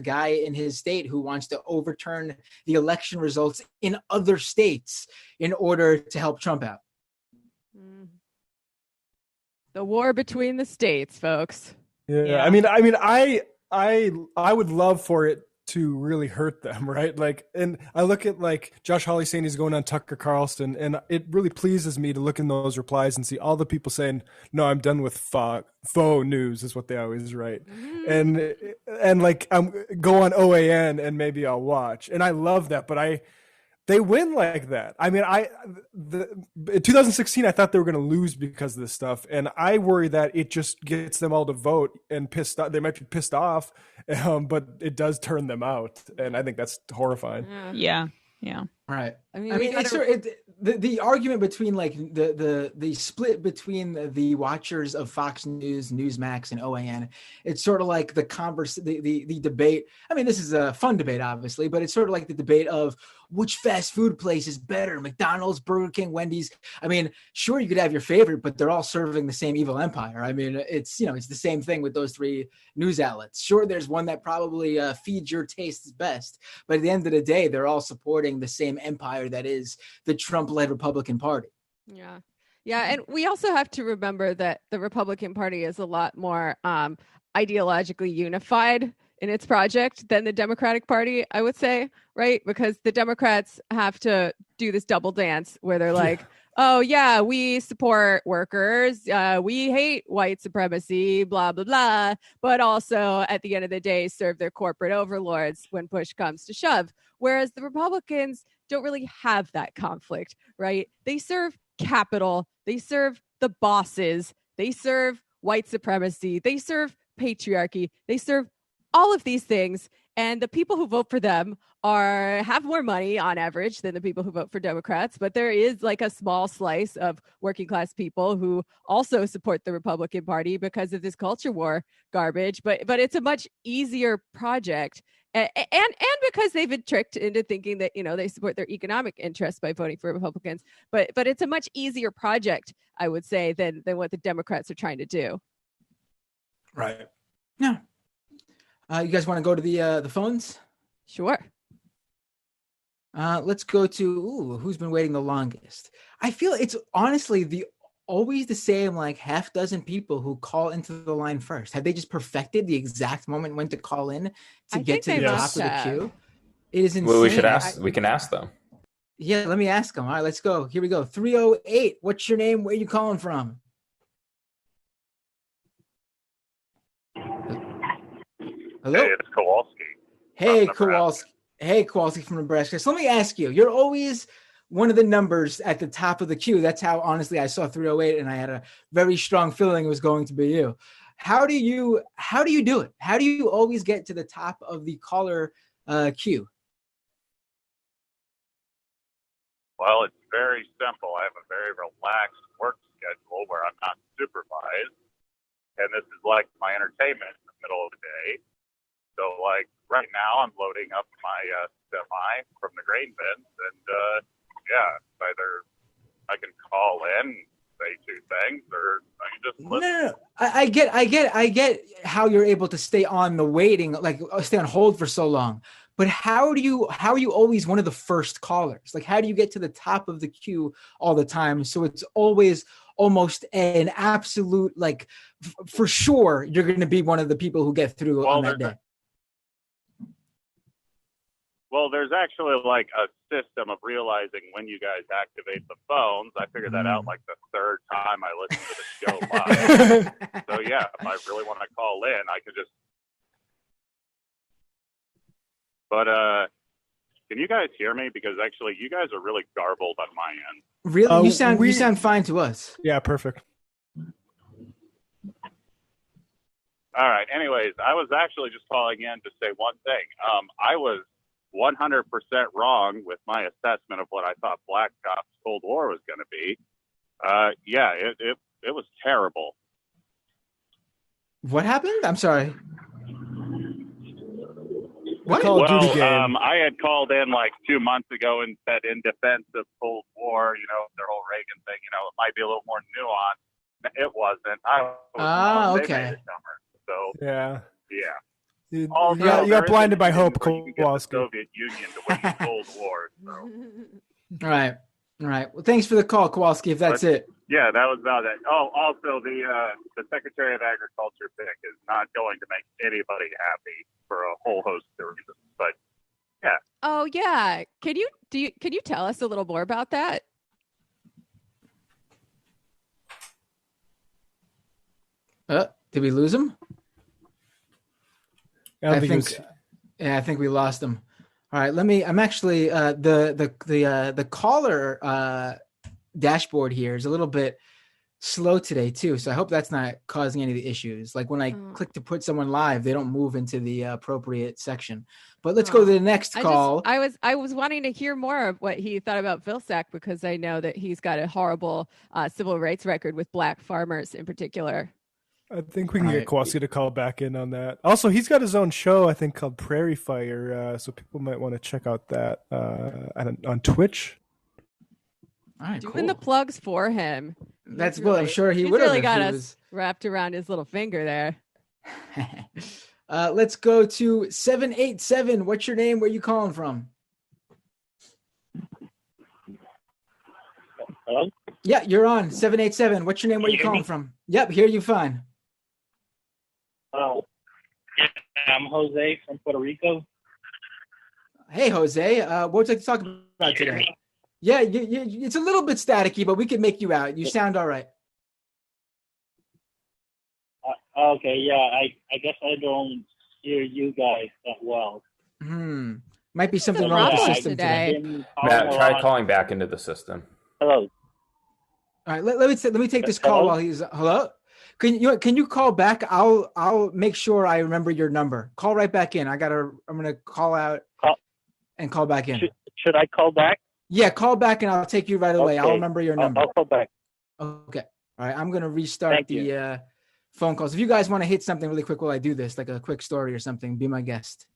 K: guy in his state who wants to overturn the election results in other states in order to help Trump out.
M: The war between the states, folks.
L: Yeah. I would love for it to really hurt them, right? Like, and I look at like Josh Hawley saying he's going on Tucker Carlson, and it really pleases me to look in those replies and see all the people saying, "No, I'm done with faux news," is what they always write, and like go on OAN and maybe I'll watch, and I love that, but they win like that. I mean, in 2016, I thought they were going to lose because of this stuff. And I worry that it just gets them all to vote and pissed off. They might be pissed off, but it does turn them out. And I think that's horrifying.
G: Yeah.
K: Right. I mean the argument between like the split between the watchers of Fox News, Newsmax, and OAN, it's sort of like the debate. I mean, this is a fun debate, obviously, but it's sort of like the debate of which fast food place is better, McDonald's, Burger King, Wendy's. I mean, sure, you could have your favorite, but they're all serving the same evil empire. I mean, it's the same thing with those 3 news outlets. Sure, there's one that probably feeds your tastes best, but at the end of the day, they're all supporting the same empire that is the Trump-led Republican Party.
M: Yeah. And we also have to remember that the Republican Party is a lot more ideologically unified in its project than the Democratic Party, I would say, right? Because the Democrats have to do this double dance where they're like, oh yeah, we support workers, we hate white supremacy, blah blah blah, but also at the end of the day serve their corporate overlords when push comes to shove. Whereas the Republicans don't really have that conflict, right? They serve capital, they serve the bosses, they serve white supremacy, they serve patriarchy, they serve all of these things, and the people who vote for them have more money on average than the people who vote for Democrats. But there is like a small slice of working class people who also support the Republican Party because of this culture war garbage. But it's a much easier project, and because they've been tricked into thinking that they support their economic interests by voting for Republicans. But it's a much easier project, I would say, than what the Democrats are trying to do.
K: Right. Yeah. You guys want to go to the phones?
M: Sure.
K: Let's go to who's been waiting the longest. I feel it's honestly always the same, like half dozen people who call into the line first. Have they just perfected the exact moment when to call in to get to the top of the queue? It is insane.
C: Well, we should ask. We can ask them.
K: Yeah, let me ask them. All right, let's go. Here we go. 308. What's your name? Where are you calling from? Hello.
A: Hey, it's Kowalski.
K: Hey, Kowalski. Hey, Kowalski from Nebraska. So let me ask you, you're always one of the numbers at the top of the queue. That's how, honestly, I saw 308 and I had a very strong feeling it was going to be you. How do you do it? How do you always get to the top of the caller queue?
A: Well, it's very simple. I have a very relaxed work schedule where I'm not supervised. And this is like my entertainment in the middle of the day. So, like, right now I'm loading up my semi from the grain bins. And, either I can call in, say two things, or I can just listen.
K: No. I get how you're able to stay on the waiting, like stay on hold for so long. But how are you always one of the first callers? Like, how do you get to the top of the queue all the time? So it's always almost an absolute, like, for sure, you're going to be one of the people who get through on that day.
A: Well, there's actually like a system of realizing when you guys activate the phones. I figured that out like the third time I listened to the show live. So yeah, if I really want to call in, I could just. But can you guys hear me? Because actually, you guys are really garbled on my end.
K: Really, you sound fine to us.
L: Yeah, perfect.
A: All right. Anyways, I was actually just calling in to say one thing. I was 100% wrong with my assessment of what I thought Black Ops Cold War was going to be. It was terrible.
K: What happened? I'm sorry.
L: What? Call of Duty game.
A: I had called in like 2 months ago and said in defense of Cold War, their whole Reagan thing, it might be a little more nuanced. It wasn't.
K: Okay.
A: So
L: yeah. You
A: Also,
L: got blinded by hope,
A: Kowalski.
L: Kowalski.
A: The Soviet Union to win the Cold War. So.
K: All right. Well, thanks for the call, Kowalski, if that's it.
A: Yeah, that was about it. Oh, also, the Secretary of Agriculture pick is not going to make anybody happy for a whole host of reasons. But, yeah.
M: Oh, yeah. Can you tell us a little more about that?
K: Did we lose him?
L: I
K: think we lost him. All right, I'm actually the caller dashboard here is a little bit slow today too, so I hope that's not causing any of the issues. Like when I click to put someone live, they don't move into the appropriate section. But let's go to the next call.
M: I was wanting to hear more of what he thought about Vilsack, because I know that he's got a horrible civil rights record with black farmers in particular.
L: I think we can get Kowalski to call back in on that. Also, he's got his own show, I think, called Prairie Fire, so people might want to check out that on Twitch.
K: All right,
M: doing the plugs for him.
K: That's really, I'm sure he would have.
M: Really got us wrapped around his little finger there.
K: Let's go to 787. What's your name? Where are you calling from?
D: Hello?
K: Yeah, you're on 787. What's your name? Where are you calling from? Yep, hear you fine.
D: Oh, I'm Jose from Puerto Rico.
K: Hey, Jose. What would you like to talk about today? Yeah, it's a little bit staticky, but we can make you out. You sound all right.
D: Okay, yeah, I guess I don't hear you guys that well.
K: Might be something
D: But
K: wrong with the
D: yeah,
K: system
D: I've
K: today.
D: been
C: Matt,
D: calling a
C: try
D: lot.
C: calling back into the system.
D: Hello.
K: All right, let me take this call
D: Hello?
K: while he's hello. Can you call back? I'll make sure I remember your number. Call right back in. I'm gonna call out and call back in.
D: Should I call back?
K: Yeah, call back and I'll take you right away. I'll
D: Okay.
K: remember your number.
D: I'll call back.
K: Okay. All right. I'm gonna restart
D: Thank you.
K: the phone calls. If you guys want to hit something really quick while I do this, like a quick story or something, be my guest.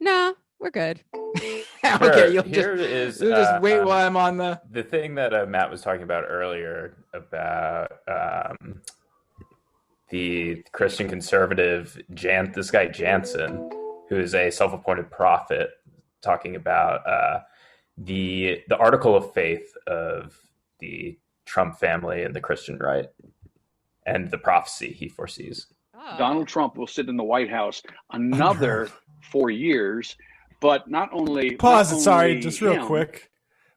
M: No, we're good.
K: Okay, you'll
C: Here
K: just wait while I'm on
C: the thing that Matt was talking about earlier about the Christian conservative this guy Jansen, who is a self-appointed prophet, talking about the article of faith of the Trump family and the Christian right, and the prophecy he foresees.
E: Donald Trump will sit in the White House another 4 years, but not only
L: Pause
E: not
L: it. Sorry,
E: only
L: just real
E: him,
L: quick.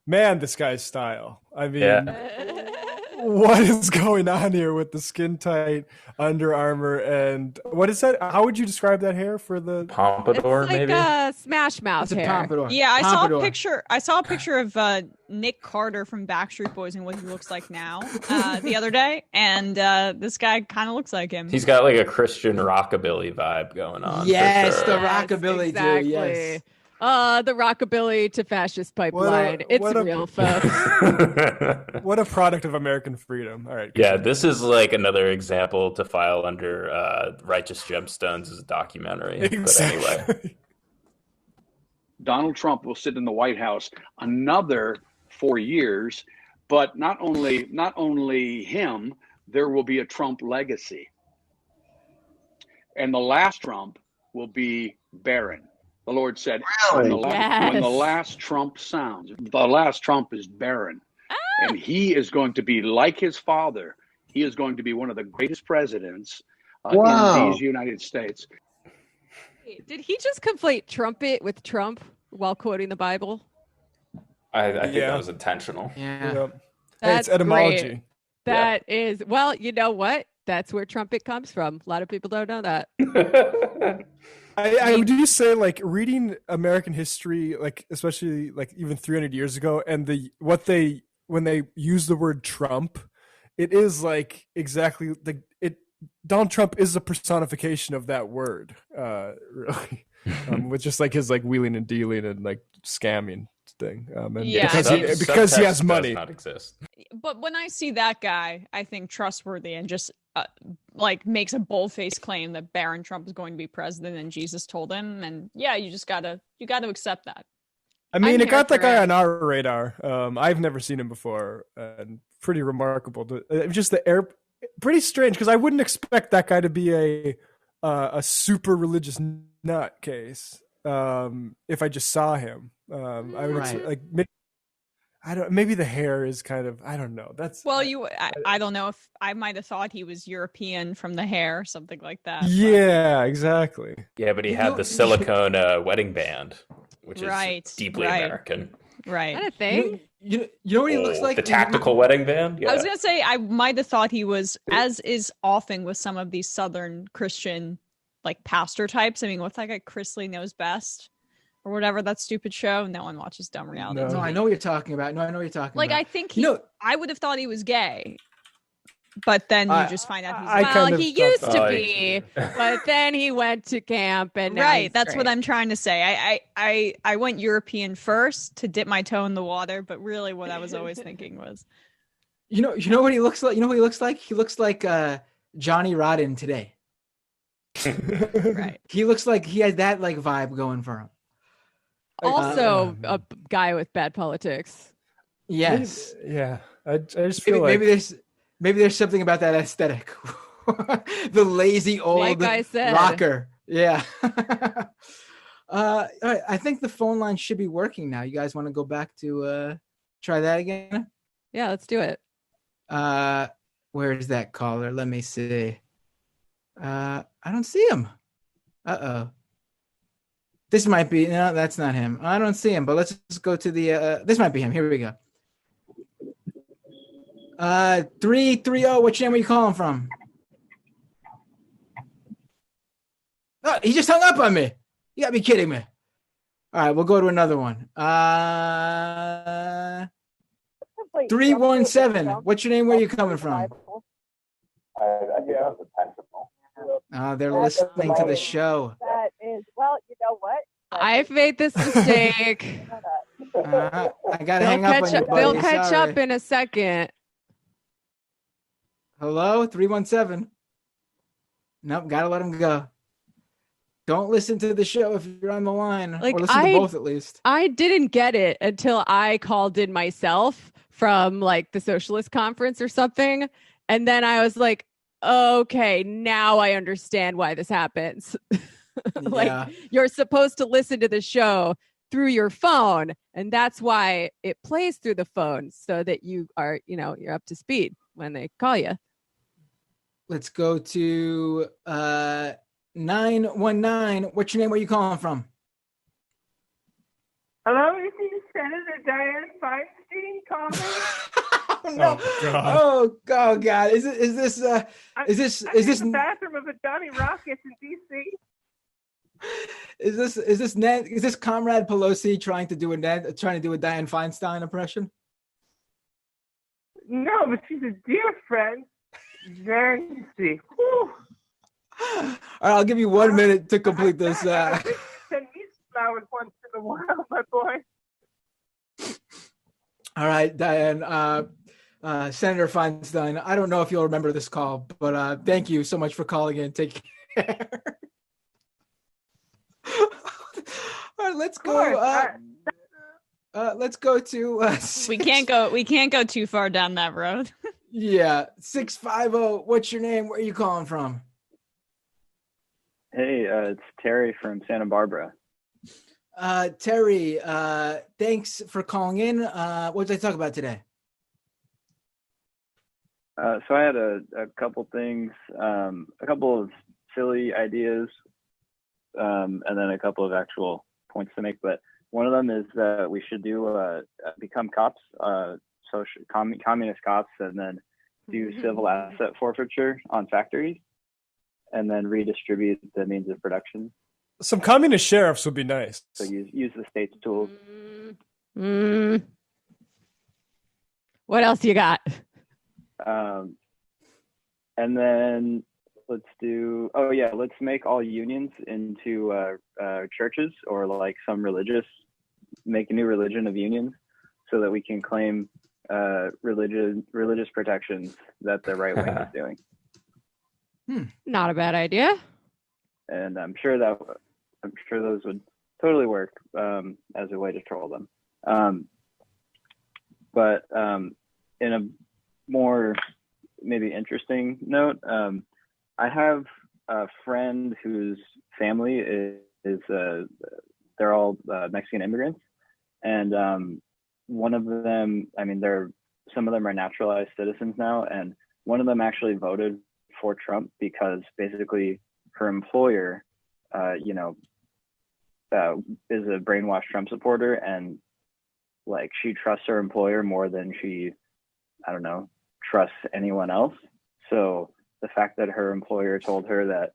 L: Man, this guy's style. I mean,
C: Yeah.
L: what is going on here with the skin tight Under Armour and what is that? How would you describe that hair for the
C: pompadour?
M: It's like a Smash Mouth hair.
K: Pompadour.
G: Yeah, I saw
K: Pompadour.
G: a picture. I saw a picture of Nick Carter from Backstreet Boys and what he looks like now the other day, and this guy kind of looks like him.
C: He's got like a Christian rockabilly vibe going on.
K: Yes,
C: for sure.
K: the rockabilly
M: exactly.
K: dude. Yes.
M: The rockabilly to fascist pipeline. It's real, folks.
L: What a product of American freedom. All right.
C: Yeah, this is like another example to file under Righteous Gemstones as a documentary.
L: Exactly.
C: But anyway.
E: Donald Trump will sit in the White House another 4 years, but not only him, there will be a Trump legacy. And the last Trump will be barren. The Lord said, when the last trump sounds, the last trump is barren. And he is going to be like his father. He is going to be one of the greatest presidents in these United States.
M: Did he just conflate trumpet with Trump while quoting the Bible?
C: I think that was intentional.
K: Yeah.
L: Hey, it's etymology.
M: Great. That is, well, you know what? That's where trumpet comes from. A lot of people don't know that.
L: I would just say, like, reading American history, like especially like even 300 years ago, and when they use the word Trump, it is like exactly Donald Trump is a personification of that word, really, with just like his like wheeling and dealing and like scamming thing, because he has money.
C: Does not exist.
G: But when I see that guy, I think trustworthy and just like makes a bold-faced claim that Barron Trump is going to be president and Jesus told him, and yeah, you gotta accept that.
L: I mean, it got that guy on our radar. I've never seen him before, and pretty remarkable. Just the air, pretty strange because I wouldn't expect that guy to be a super religious nutcase. If I just saw him, I would maybe the hair is kind of, I don't know.
G: I don't know if I might have thought he was European from the hair, something like that.
L: Yeah, exactly.
C: Yeah, but he had the silicone wedding band, which is deeply American.
G: Right.
M: Is that a thing?
K: You know what he looks like?
C: The tactical wedding band? Yeah.
G: I was going to say, I might have thought he was, as is often with some of these Southern Christian, like pastor types. I mean, what's that guy, Chris Lee Knows Best? Or whatever, that stupid show. No one watches dumb reality.
K: No, I know what you're talking about.
G: Like, I think I would have thought he was gay. But then you just find out
M: he used to be, but then he went to camp and
G: right. That's what I'm trying to say. I went European first to dip my toe in the water, but really what I was always thinking was,
K: you know what he looks like. You know what he looks like. He looks like Johnny Rodden today.
G: Right.
K: He looks like he has that like vibe going for him.
M: Also, a guy with bad politics.
K: Yes.
L: Yeah. I just feel
K: maybe there's something about that aesthetic. The lazy old rocker. Yeah. All right. I think the phone line should be working now. You guys want to go back to try that again?
M: Yeah, let's do it.
K: Where is that caller? Let me see. I don't see him. This might be, no, that's not him. I don't see him, but let's just go to the, this might be him. Here we go. 330, what channel are you calling from? Oh, he just hung up on me. You gotta be kidding me. All right, we'll go to another one. 317, what's your name? Where are you coming from? They're listening to the show.
H: That is, well, you know what?
M: I've made this mistake.
K: I gotta hang up on you, buddy.
M: They'll catch
K: Sorry.
M: up in a second.
K: Hello, 317. Nope, gotta let him go. Don't listen to the show if you're on the line, or listen to both at least.
M: I didn't get it until I called in myself from like the socialist conference or something. And then I was like, okay, now I understand why this happens. Like you're supposed to listen to the show through your phone, and that's why it plays through the phone so that you are, you're up to speed when they call you.
K: Let's go to 919. What's your name? Where are you calling from?
H: Hello, this is Senator Diane Feinstein calling.
K: No. Oh God. Is this
H: in the bathroom of a Johnny Rockets in DC?
K: Is this Comrade Pelosi trying to do a Dianne Feinstein impression?
H: No, but she's a dear friend. Nancy. All
K: right, I'll give you 1 minute to complete this.
H: Send me flowers once in a while, my boy.
K: All right, Diane. Senator Feinstein, I don't know if you'll remember this call, but thank you so much for calling in. Take care. All right, let's go. Let's go to.
G: We can't go too far down that road.
K: Yeah, 650. What's your name? Where are you calling from?
I: Hey, it's Terry from Santa Barbara.
K: Terry, thanks for calling in. What did I talk about today?
I: So I had a couple things, a couple of silly ideas, and then a couple of actual points to make. But one of them is that we should do become cops, communist cops, and then do civil asset forfeiture on factories, and then redistribute the means of production.
L: Some communist sheriffs would be nice.
I: So use the state's tools.
M: What else you got?
I: And then let's make all unions into churches, or like make a new religion of unions, so that we can claim religious protections that the right wing is doing.
M: Not a bad idea.
I: And I'm sure those would totally work as a way to troll them. But in a more maybe interesting note, I have a friend whose family is they're all Mexican immigrants, and one of them, some of them are naturalized citizens now, and one of them actually voted for Trump because basically her employer, is a brainwashed Trump supporter, and like she trusts her employer more than she, trusts anyone else. So the fact that her employer told her that,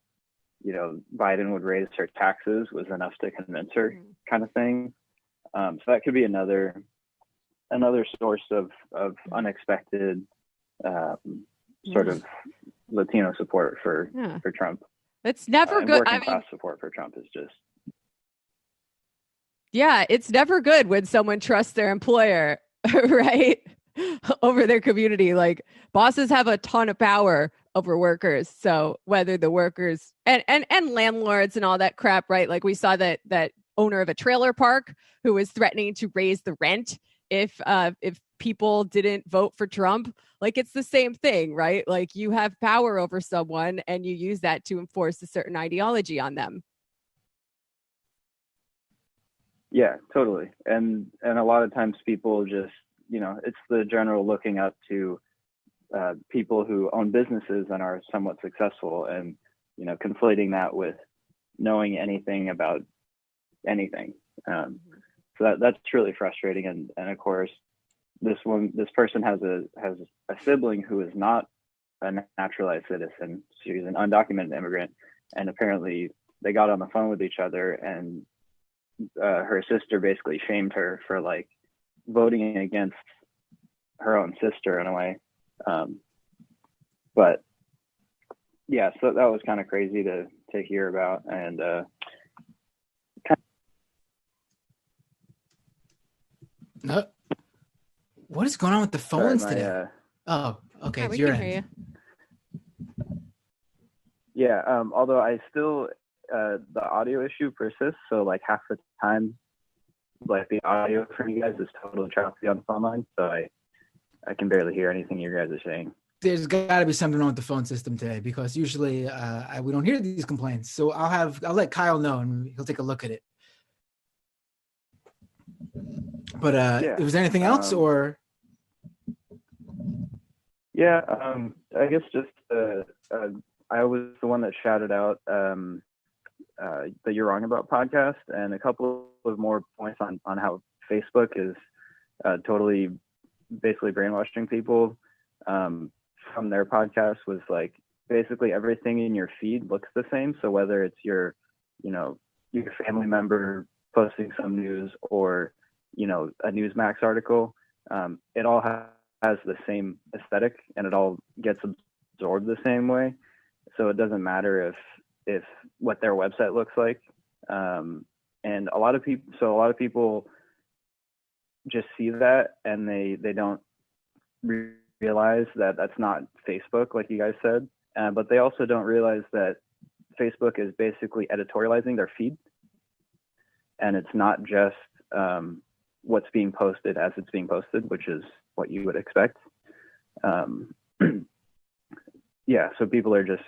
I: Biden would raise her taxes was enough to convince her, kind of thing. So that could be another source of unexpected sort of Latino support for Trump.
M: It's never good.
I: Working class support for Trump is just.
M: Yeah, it's never good when someone trusts their employer, right? Over their community. Like bosses have a ton of power over workers. So whether the workers and landlords and all that crap, right? Like we saw that owner of a trailer park who was threatening to raise the rent if people didn't vote for Trump. Like it's the same thing, right? Like you have power over someone and you use that to enforce a certain ideology on them.
I: Yeah, totally. And a lot of times people just, it's the general looking up to people who own businesses and are somewhat successful, and, conflating that with knowing anything about anything. So that's really frustrating. And of course, this person has a sibling who is not a naturalized citizen. She's an undocumented immigrant, and apparently they got on the phone with each other, and her sister basically shamed her for like voting against her own sister in a way. But yeah, so that was kind of crazy to hear about. And
K: what is going on with the phones today? Oh, okay.
M: Yeah, we
K: it's your
M: can
K: end.
M: hear you.
I: yeah, although I still the audio issue persists, so like half the time, like the audio from you guys is totally choppy on the phone line, so I can barely hear anything you guys are saying.
K: There's got to be something wrong with the phone system today, because usually we don't hear these complaints. So I'll let Kyle know, and he'll take a look at it. But was there anything else, or?
I: Yeah, I guess just I was the one that shouted out the You're Wrong About podcast, and a couple of more points on how Facebook is totally basically brainwashing people. From their podcast was like basically everything in your feed looks the same. So whether it's your family member posting some news, or a Newsmax article, it all has the same aesthetic, and it all gets absorbed the same way. So it doesn't matter if what their website looks like. And a lot of people just see that, and they don't realize that that's not Facebook, like you guys said. But they also don't realize that Facebook is basically editorializing their feed, and it's not just what's being posted as it's being posted, which is what you would expect. Yeah, so people are just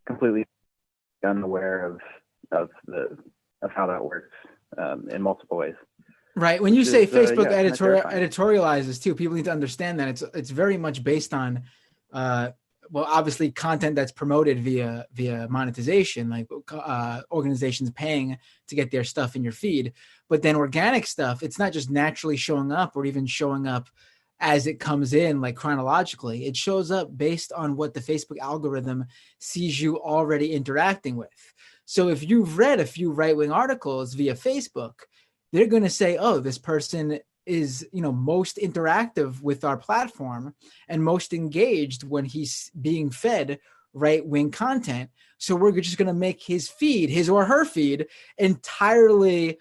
I: completely unaware of how that works in multiple ways.
K: Right. When you say Facebook
I: terrifying.
K: editorializes too, people need to understand that it's very much based on, obviously content that's promoted via monetization, like organizations paying to get their stuff in your feed. But then organic stuff, it's not just naturally showing up or even showing up as it comes in, like chronologically. It shows up based on what the Facebook algorithm sees you already interacting with. So if you've read a few right-wing articles via Facebook, they're going to say, oh, this person is, most interactive with our platform and most engaged when he's being fed right-wing content. So we're just going to make his or her feed entirely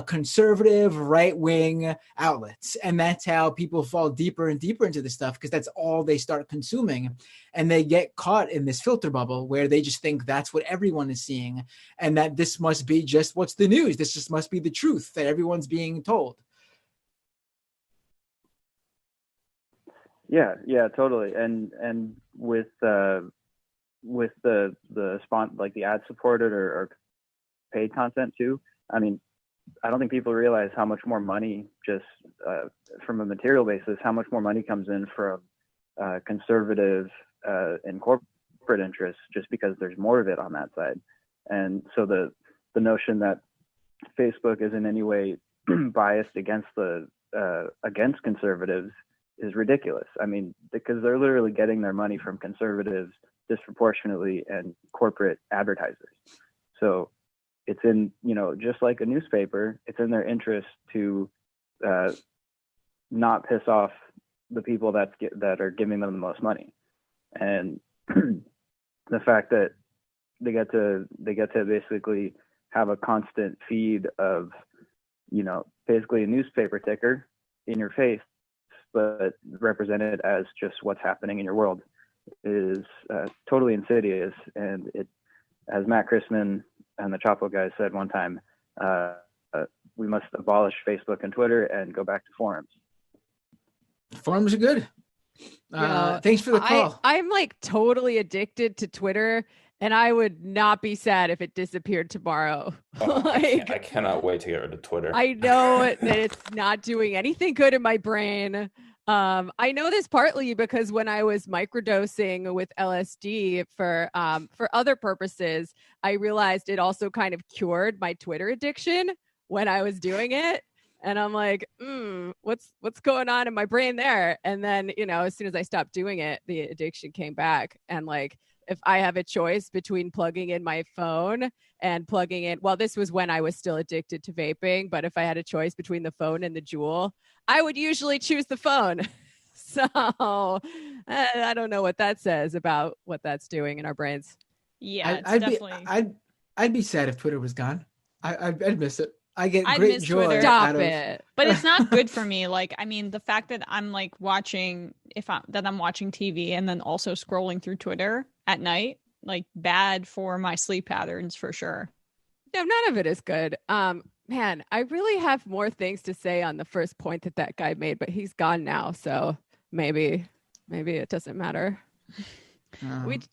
K: conservative right-wing outlets. And that's how people fall deeper and deeper into this stuff, because that's all they start consuming. And they get caught in this filter bubble where they just think that's what everyone is seeing, and that this must be just what's the news. This just must be the truth that everyone's being told.
I: Yeah, totally. And with the like the ad supported or paid content too, I mean, I don't think people realize how much more money, just from a material basis, how much more money comes in from conservative and corporate interests, just because there's more of it on that side. And so the notion that Facebook is in any way biased against conservatives is ridiculous. I mean, because they're literally getting their money from conservatives disproportionately and corporate advertisers. So it's in, just like a newspaper, it's in their interest to not piss off the people that are giving them the most money. And the fact that they get to basically have a constant feed of, basically a newspaper ticker in your face, but represented as just what's happening in your world, is totally insidious. And it, as Matt Christman and the Chapo guys said one time, we must abolish Facebook and Twitter and go back to forums.
K: Forums are good. Thanks for the call.
M: I'm like totally addicted to Twitter, and I would not be sad if it disappeared tomorrow.
C: I cannot wait to get rid of Twitter.
M: I know that it's not doing anything good in my brain. I know this partly because when I was microdosing with LSD for other purposes, I realized it also kind of cured my Twitter addiction, when I was doing it. And I'm like, what's going on in my brain there? And then, as soon as I stopped doing it, the addiction came back. And like, if I have a choice between plugging in my phone and plugging in, well, this was when I was still addicted to vaping, but if I had a choice between the phone and the Juul, I would usually choose the phone. So I don't know what that says about what that's doing in our brains.
G: Yeah,
K: I'd be sad if Twitter was gone. I'd miss it. I'd
G: miss
K: joy
G: Twitter.
K: out of it.
G: But it's not good for me. Like, I mean, the fact that I'm like watching TV and then also scrolling through Twitter at night, like bad for my sleep patterns for sure.
M: No, none of it is good. Man, I really have more things to say on the first point that guy made, but he's gone now, so maybe it doesn't matter.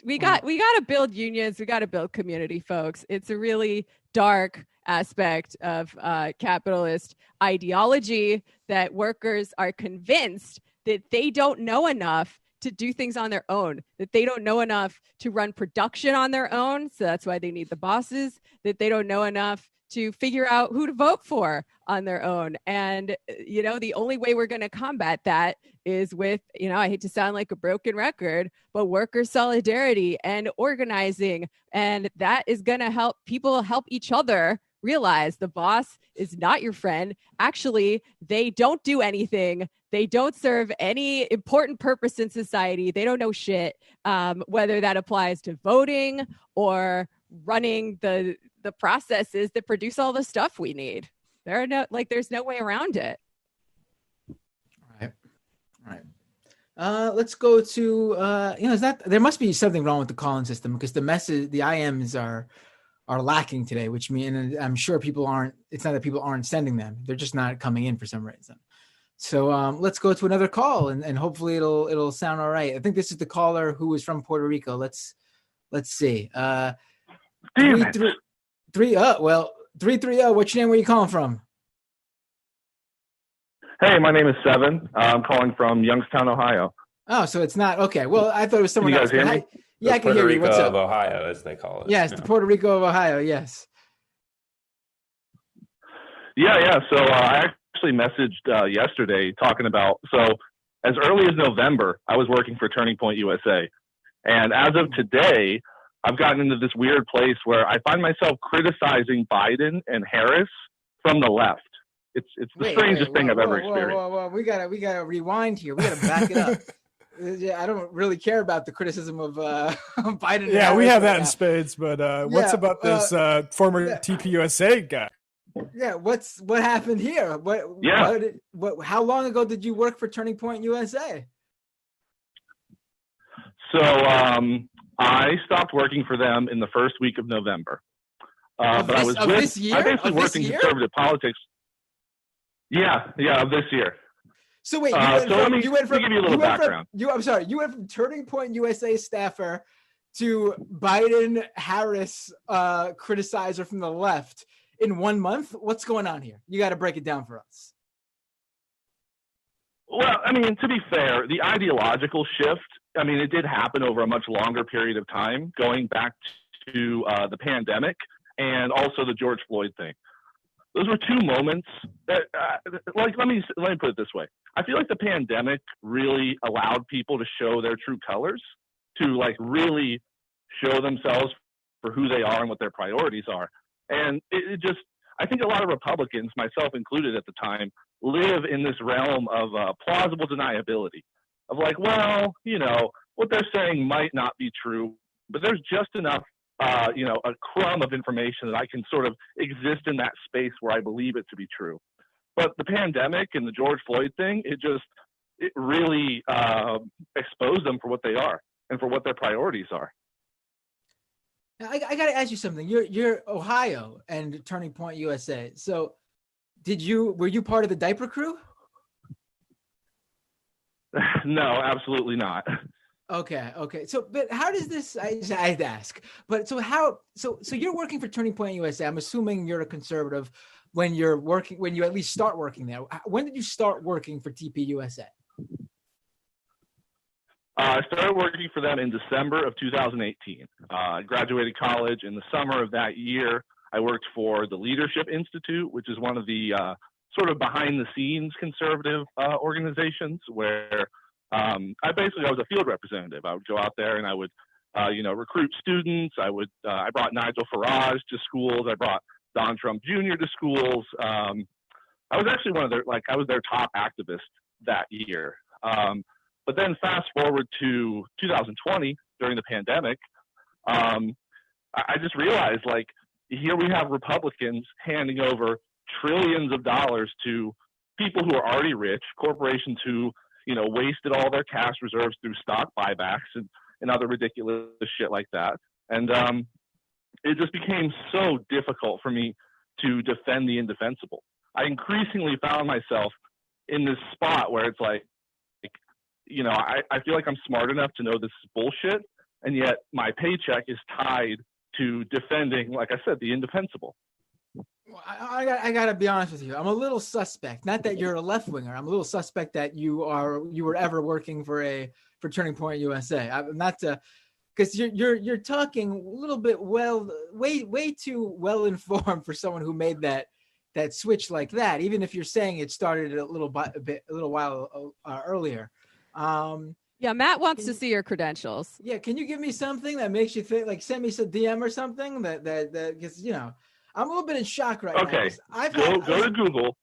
M: We got to build unions. We got to build community, folks. It's a really dark aspect of capitalist ideology that workers are convinced that they don't know enough to do things on their own, that they don't know enough to run production on their own. So that's why they need the bosses, that they don't know enough to figure out who to vote for on their own. And, the only way we're going to combat that is with, I hate to sound like a broken record, but worker solidarity and organizing. And that is going to help people help each other realize the boss is not your friend. Actually, they don't do anything. They don't serve any important purpose in society. They don't know shit, whether that applies to voting or running the processes that produce all the stuff we need. There's no way around it.
K: All right. Let's go to, there must be something wrong with the calling system because the IMs are lacking today, which means I'm sure it's not that people aren't sending them. They're just not coming in for some reason. So let's go to another call and hopefully it'll sound all right. I think this is the caller who is from Puerto Rico. Let's see. 330. What's your name? Where you calling from?
J: Hey, my name is Seven. I'm calling from Youngstown, Ohio.
K: Oh, so it's not okay. Well, I thought it was someone else.
J: Can you guys hear me?
K: Yeah, I can hear you. What's up?
C: Puerto Rico of Ohio, as they call it.
K: Yes, the Puerto Rico of Ohio. Yes.
J: Yeah. So I actually messaged yesterday talking about, so as early as November, I was working for Turning Point USA. And as of today, I've gotten into this weird place where I find myself criticizing Biden and Harris from the left. It's the strangest thing I've ever experienced.
K: Whoa. We gotta rewind here. We gotta back it up. I don't really care about the criticism of Biden.
L: Yeah, we have that in spades. But what's about this former TPUSA guy?
K: Yeah, what happened here? How long ago did you work for Turning Point USA?
J: So I stopped working for them in the first week of November. But I basically worked in conservative politics. Yeah, of this year.
K: So wait, you went from Turning Point USA staffer to Biden Harris criticizer from the left in 1 month. What's going on here? You got to break it down for us.
J: Well, I mean, to be fair, the ideological shift, I mean, it did happen over a much longer period of time, going back to the pandemic and also the George Floyd thing. Those were two moments that, let me put it this way. I feel like the pandemic really allowed people to show their true colors, to really show themselves for who they are and what their priorities are. And it just, I think a lot of Republicans, myself included at the time, live in this realm of plausible deniability of what they're saying might not be true, but there's just enough a crumb of information that I can sort of exist in that space where I believe it to be true. But the pandemic and the George Floyd thing, it really exposed them for what they are and for what their priorities are.
K: Now, I got to ask you something. You're Ohio and Turning Point USA. So were you part of the diaper crew?
J: No, absolutely not.
K: Okay. So, but how does this? I had to ask. But so you're working for Turning Point USA. I'm assuming you're a conservative when you at least start working there. When did you start working for TPUSA?
J: I started working for them in December of 2018. I graduated college in the summer of that year. I worked for the Leadership Institute, which is one of the sort of behind-the-scenes conservative organizations where I was a field representative. I would go out there and I would, recruit students. I brought Nigel Farage to schools. I brought Don Trump Jr. to schools. I was actually I was their top activist that year. But then fast forward to 2020 during the pandemic, I just realized, like, here we have Republicans handing over trillions of dollars to people who are already rich, corporations who, wasted all their cash reserves through stock buybacks and other ridiculous shit like that. And it just became so difficult for me to defend the indefensible. I increasingly found myself in this spot where it's like, I feel like I'm smart enough to know this is bullshit, and yet my paycheck is tied to defending, like I said, the indefensible.
K: I gotta be honest with you. I'm a little suspect. Not that you're a left winger. I'm a little suspect that you were ever working for Turning Point USA. I'm not to, because you're talking a little bit way too well informed for someone who made that switch like that. Even if you're saying it started a little while earlier.
M: Yeah, Matt wants to see your credentials.
K: Yeah, can you give me something that makes you think, like send me some DM or something that because I'm a little bit in shock right now.
J: Okay, go to Google.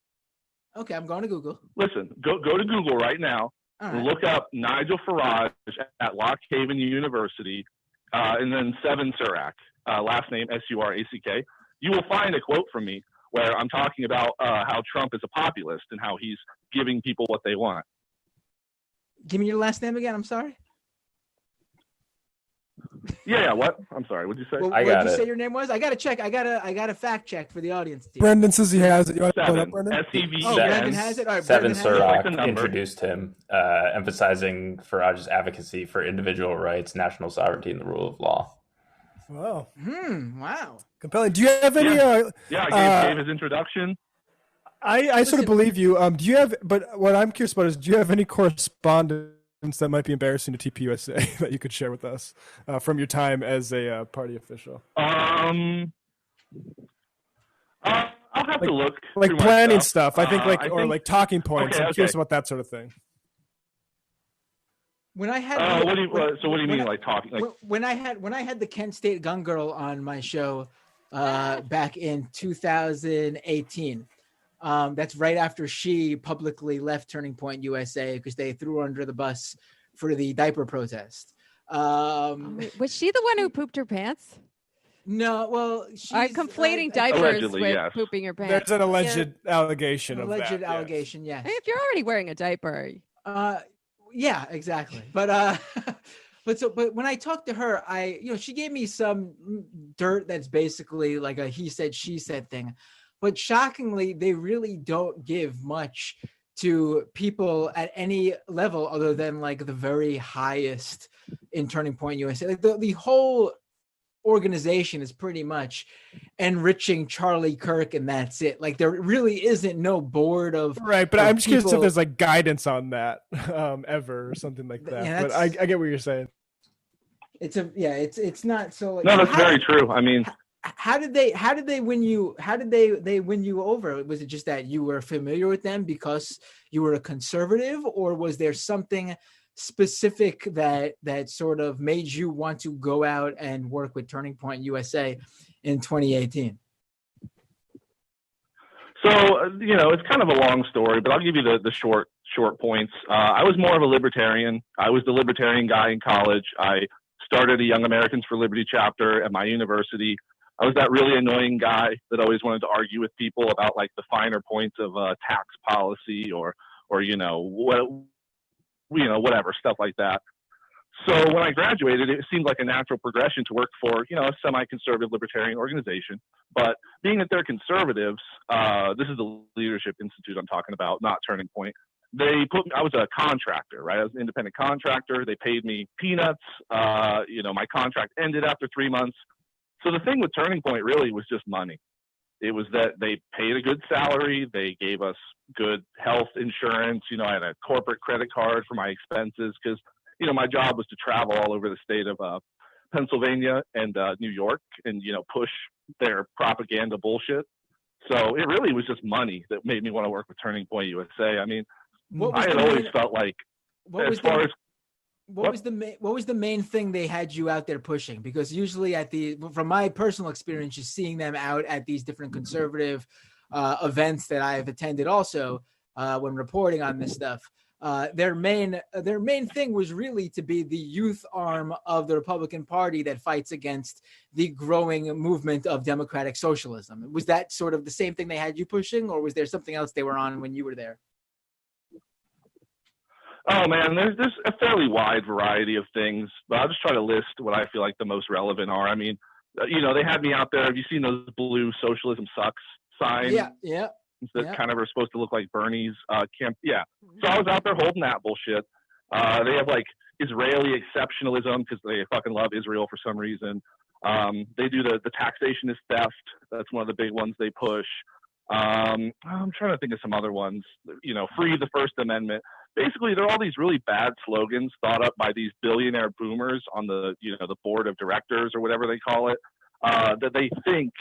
K: Okay, I'm going to Google.
J: Listen, go to Google right now.
K: Right.
J: Look up Nigel Farage at Lock Haven University, and then Seven Surack, last name Surack. You will find a quote from me where I'm talking about how Trump is a populist and how he's giving people what they want.
K: Give me your last name again. I'm sorry.
J: Yeah. What? I'm sorry. What'd you say?
K: What did you say your name was? I gotta check. I gotta fact check for the audience.
L: Brendan says he has it. You want to pull it up,
J: Seven.
L: Brendan?
J: SEV.
K: Oh, Brendan has it. All right,
C: Seven
K: Brendan has it.
C: Surack introduced him, emphasizing Farage's advocacy for individual rights, national sovereignty, and the rule of law.
L: Wow.
K: Wow.
L: Compelling. Do you have any?
J: I gave his introduction.
L: I sort of believe you. Do you have? But what I'm curious about is, do you have any correspondence that might be embarrassing to TPUSA that you could share with us from your time as a party official?
J: I'll have to look.
L: Like
J: through
L: planning
J: my
L: stuff. I think like talking points. I'm curious about that sort of thing.
K: When I had
J: what do you mean, like talking? Like,
K: when I had the Kent State Gun Girl on my show back in 2018. That's right after she publicly left Turning Point USA because they threw her under the bus for the diaper protest.
M: Was she the one who pooped her pants?
K: No, well,
M: I'm conflating diapers with
J: yes.
M: pooping your pants.
L: There's an alleged allegation of that.
K: Alleged allegation, yes.
M: Hey, if you're already wearing a diaper.
K: Yeah, exactly. But but when I talked to her, she gave me some dirt that's basically like a he said, she said thing. But shockingly, they really don't give much to people at any level other than like the very highest in Turning Point USA. Like the whole organization is pretty much enriching Charlie Kirk, and that's it. Like there really isn't no board of
L: right. But I'm just curious if there's like guidance on that ever or something like that.
K: Yeah,
L: but I get what you're saying.
K: It's not so. Like,
J: no, that's very true. I mean.
K: How did they win you? How did they win you over? Was it just that you were familiar with them because you were a conservative, or was there something specific that sort of made you want to go out and work with Turning Point USA in 2018?
J: So it's kind of a long story, but I'll give you the short points. I was more of a libertarian. I was the libertarian guy in college. I started a Young Americans for Liberty chapter at my university. I was that really annoying guy that always wanted to argue with people about like the finer points of tax policy or whatever stuff like that. So when I graduated, it seemed like a natural progression to work for a semi-conservative libertarian organization. But being that they're conservatives, this is the Leadership Institute I'm talking about, not Turning Point. I was a contractor, right? I was an independent contractor. They paid me peanuts. My contract ended after 3 months. So the thing with Turning Point really was just money. It was that they paid a good salary. They gave us good health insurance. I had a corporate credit card for my expenses because, my job was to travel all over the state of Pennsylvania and New York and, push their propaganda bullshit. So it really was just money that made me want to work with Turning Point USA. I mean, I had always felt like,
K: what was the main thing they had you out there pushing? Because usually from my personal experience, just seeing them out at these different conservative events that I have attended also when reporting on this stuff, their main thing was really to be the youth arm of the Republican Party that fights against the growing movement of democratic socialism. Was that sort of the same thing they had you pushing, or was there something else they were on when you were there?
J: Oh man, there's a fairly wide variety of things, but I'll just try to list what I feel like the most relevant are. I mean, they had me out there. Have you seen those blue "Socialism Sucks" signs?
K: Yeah.
J: That kind of are supposed to look like Bernie's camp. Yeah. So I was out there holding that bullshit. They have like Israeli exceptionalism because they fucking love Israel for some reason. They do the taxation is theft. That's one of the big ones they push. I'm trying to think of some other ones. Free the First Amendment. Basically, there are all these really bad slogans thought up by these billionaire boomers on the the board of directors or whatever they call it, that they think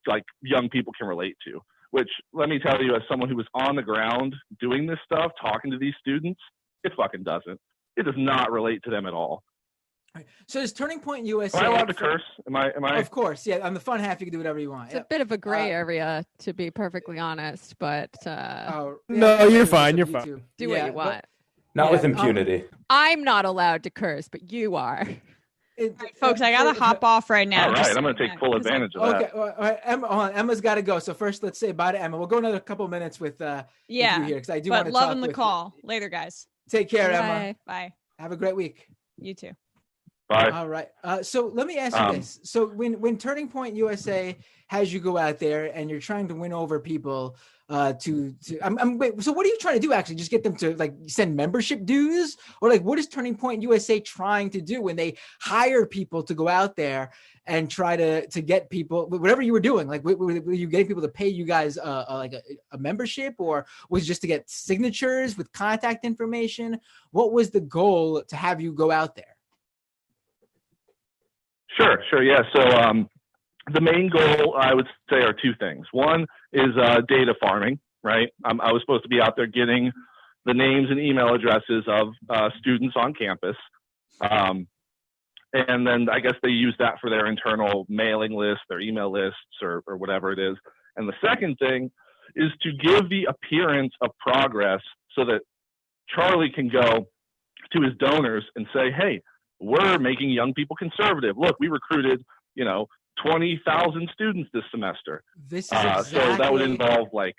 J: like young people can relate to. Which, let me tell you, as someone who was on the ground doing this stuff, talking to these students, it fucking doesn't. It does not relate to them at all.
K: Right. So is Turning Point USA?
J: Am I allowed to curse? Am I?
K: Of course, yeah. On the fun half, you can do whatever you want.
M: It's a bit of a gray area, to be perfectly honest. But
L: no, you're fine. You're fine.
M: Do what you want.
C: Not with impunity.
M: I'm not allowed to curse, but you are.
G: Folks, I gotta hop off right now.
J: All right, I'm gonna take full advantage of that.
K: Okay, all right, Emma, hold on. Emma's got to go. So first, let's say bye to Emma. We'll go another couple minutes with with you here because I do want to talk.
G: Loving the call. Later, guys.
K: Take care,
G: Bye.
K: Emma.
G: Bye.
K: Have a great week.
G: You too.
J: Bye.
K: All right. So let me ask you this. So when Turning Point USA has you go out there and you're trying to win over people wait, so what are you trying to do actually? Just get them to like send membership dues, or like what is Turning Point USA trying to do when they hire people to go out there and try to get people, whatever you were doing, like were you getting people to pay you guys like a membership, or was it just to get signatures with contact information? What was the goal to have you go out there?
J: Sure. Yeah. So the main goal, I would say, are two things. One is data farming, right? I was supposed to be out there getting the names and email addresses of students on campus. And then I guess they use that for their internal mailing list, their email lists, or whatever it is. And the second thing is to give the appearance of progress so that Charlie can go to his donors and say, hey, we're making young people conservative. Look, we recruited, 20,000 students this semester.
K: This is exactly,
J: so that would involve like.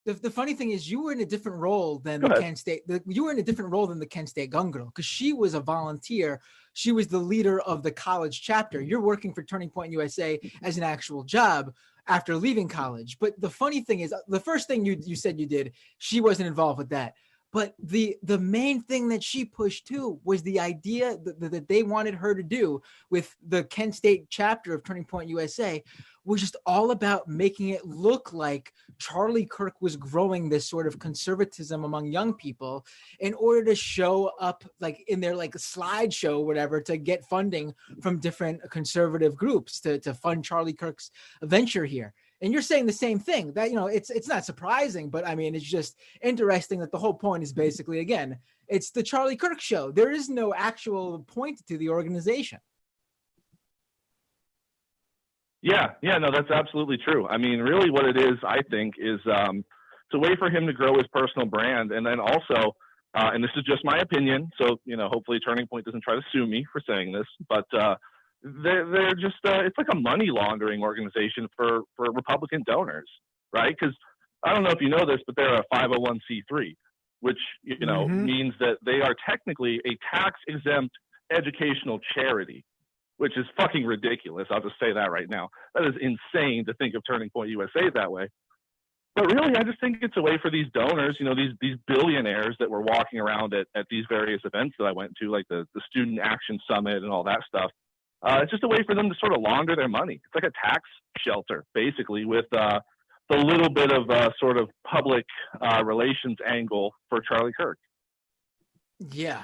K: The funny thing is, you were in a different role than the Kent State. You were in a different role than the Kent State Gun Girl because she was a volunteer. She was the leader of the college chapter. You're working for Turning Point USA as an actual job after leaving college. But the funny thing is, the first thing you said you did, she wasn't involved with that. But the main thing that she pushed too was the idea that they wanted her to do with the Kent State chapter of Turning Point USA was just all about making it look like Charlie Kirk was growing this sort of conservatism among young people in order to show up like in their like slideshow or whatever to get funding from different conservative groups to fund Charlie Kirk's venture here. And you're saying the same thing that, it's not surprising, but I mean, it's just interesting that the whole point is basically, again, it's the Charlie Kirk show. There is no actual point to the organization.
J: Yeah, no, that's absolutely true. I mean, really what it is, I think, is it's a way for him to grow his personal brand. And then also, and this is just my opinion, so, hopefully Turning Point doesn't try to sue me for saying this, but they're just it's like a money laundering organization for Republican donors, right? Because I don't know if you know this, but they're a 501c3, which means that they are technically a tax exempt educational charity, which is fucking ridiculous. I'll just say that right now. That is insane to think of Turning Point USA that way. But really, I just think it's a way for these donors, these billionaires that were walking around at these various events that I went to, like the Student Action Summit and all that stuff. It's just a way for them to sort of launder their money. It's like a tax shelter, basically, with the little bit of sort of public relations angle for Charlie Kirk.
K: Yeah.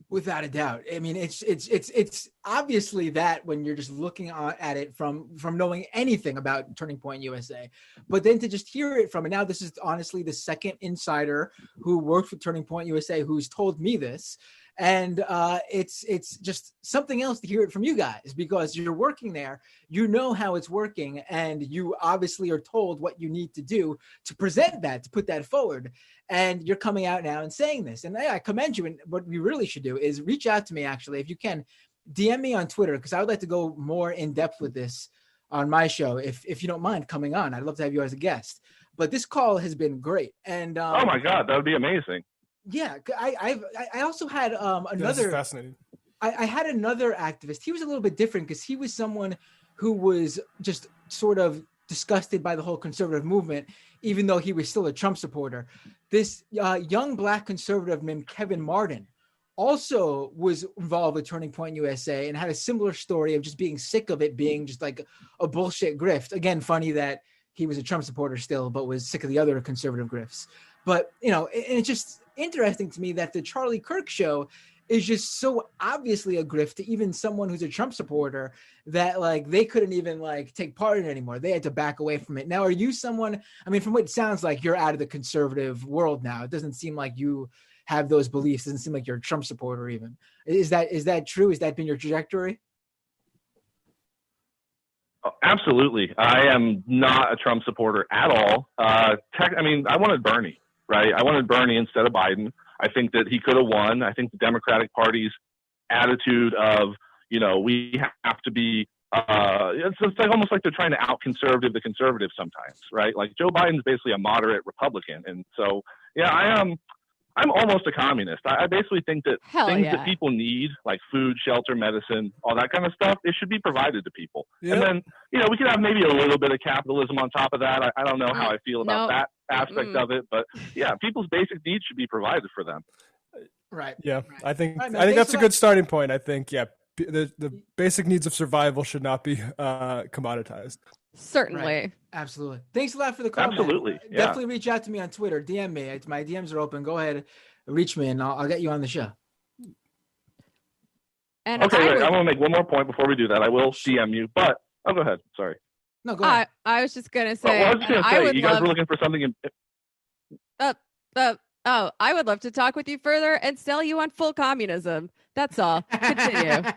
K: Without a doubt. I mean, it's obviously that when you're just looking at it from knowing anything about Turning Point USA, but then to just hear it from, and now this is honestly the second insider who worked for Turning Point USA who's told me this. And it's just something else to hear it from you guys, because you're working there, you know how it's working, and you obviously are told what you need to do to present that, to put that forward. And you're coming out now and saying this. And I commend you. And what we really should do is reach out to me, actually, if you can, DM me on Twitter, because I would like to go more in depth with this on my show. If you don't mind coming on, I'd love to have you as a guest. But this call has been great. And
J: oh my God, that would be amazing.
K: Yeah, I also had another.
L: This is fascinating.
K: I had another activist. He was a little bit different because he was someone who was just sort of disgusted by the whole conservative movement, even though he was still a Trump supporter. This young Black conservative named Kevin Martin also was involved with Turning Point USA and had a similar story of just being sick of it being just like a bullshit grift. Again, funny that he was a Trump supporter still, but was sick of the other conservative grifts. But, you know, and it's just interesting to me that the Charlie Kirk show is just so obviously a grift to even someone who's a Trump supporter that like they couldn't even like take part in it anymore. They had to back away from it. Now, are you someone, I mean, from what it sounds like, you're out of the conservative world now. It doesn't seem like you have those beliefs. It doesn't seem like you're a Trump supporter even. Is that true? Has that been your trajectory?
J: Absolutely. I am not a Trump supporter at all. I mean, I wanted Bernie, right? I wanted Bernie instead of Biden. I think that he could have won. I think the Democratic Party's attitude of, you know, we have to be, it's like almost like they're trying to out-conservative the conservatives sometimes, right? Like Joe Biden's basically a moderate Republican. And so, yeah, I'm almost a communist. I basically think that that people need, like food, shelter, medicine, all that kind of stuff, it should be provided to people. Yep. And then, you know, we could have maybe a little bit of capitalism on top of that. I don't know how I feel about that aspect of it, but yeah, people's basic needs should be provided for them.
K: Right.
L: Yeah, I think
K: right,
L: I think that's a good starting point. I think, yeah, the basic needs of survival should not be commoditized.
M: Certainly.
K: Right. Absolutely. Thanks a lot for the call.
J: Absolutely.
K: Man.
J: Yeah.
K: Definitely reach out to me on Twitter. DM me. My DMs are open. Go ahead, reach me, and I'll get you on the show.
M: And
J: okay, wait, I want to make one more point before we do that. I will DM you, but go ahead. Sorry.
K: No, go ahead.
M: I was just gonna say.
J: I was just gonna say, you guys were looking for something.
M: I would love to talk with you further and sell you on full communism. That's all. Continue.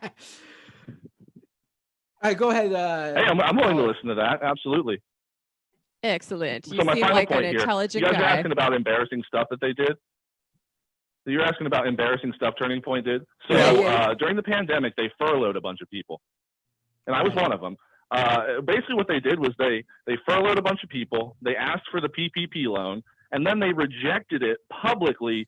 K: All right, go ahead.
J: Hey, I'm willing to listen to that. Absolutely.
M: Excellent. You
J: so my
M: seem
J: final
M: like
J: point
M: an
J: here,
M: intelligent
J: you guys
M: guy.
J: are asking about embarrassing stuff that they did. So you're asking about embarrassing stuff Turning Point did. So during the pandemic, they furloughed a bunch of people, and I was one of them. Basically, what they did was they furloughed a bunch of people. They asked for the PPP loan, and then they rejected it publicly,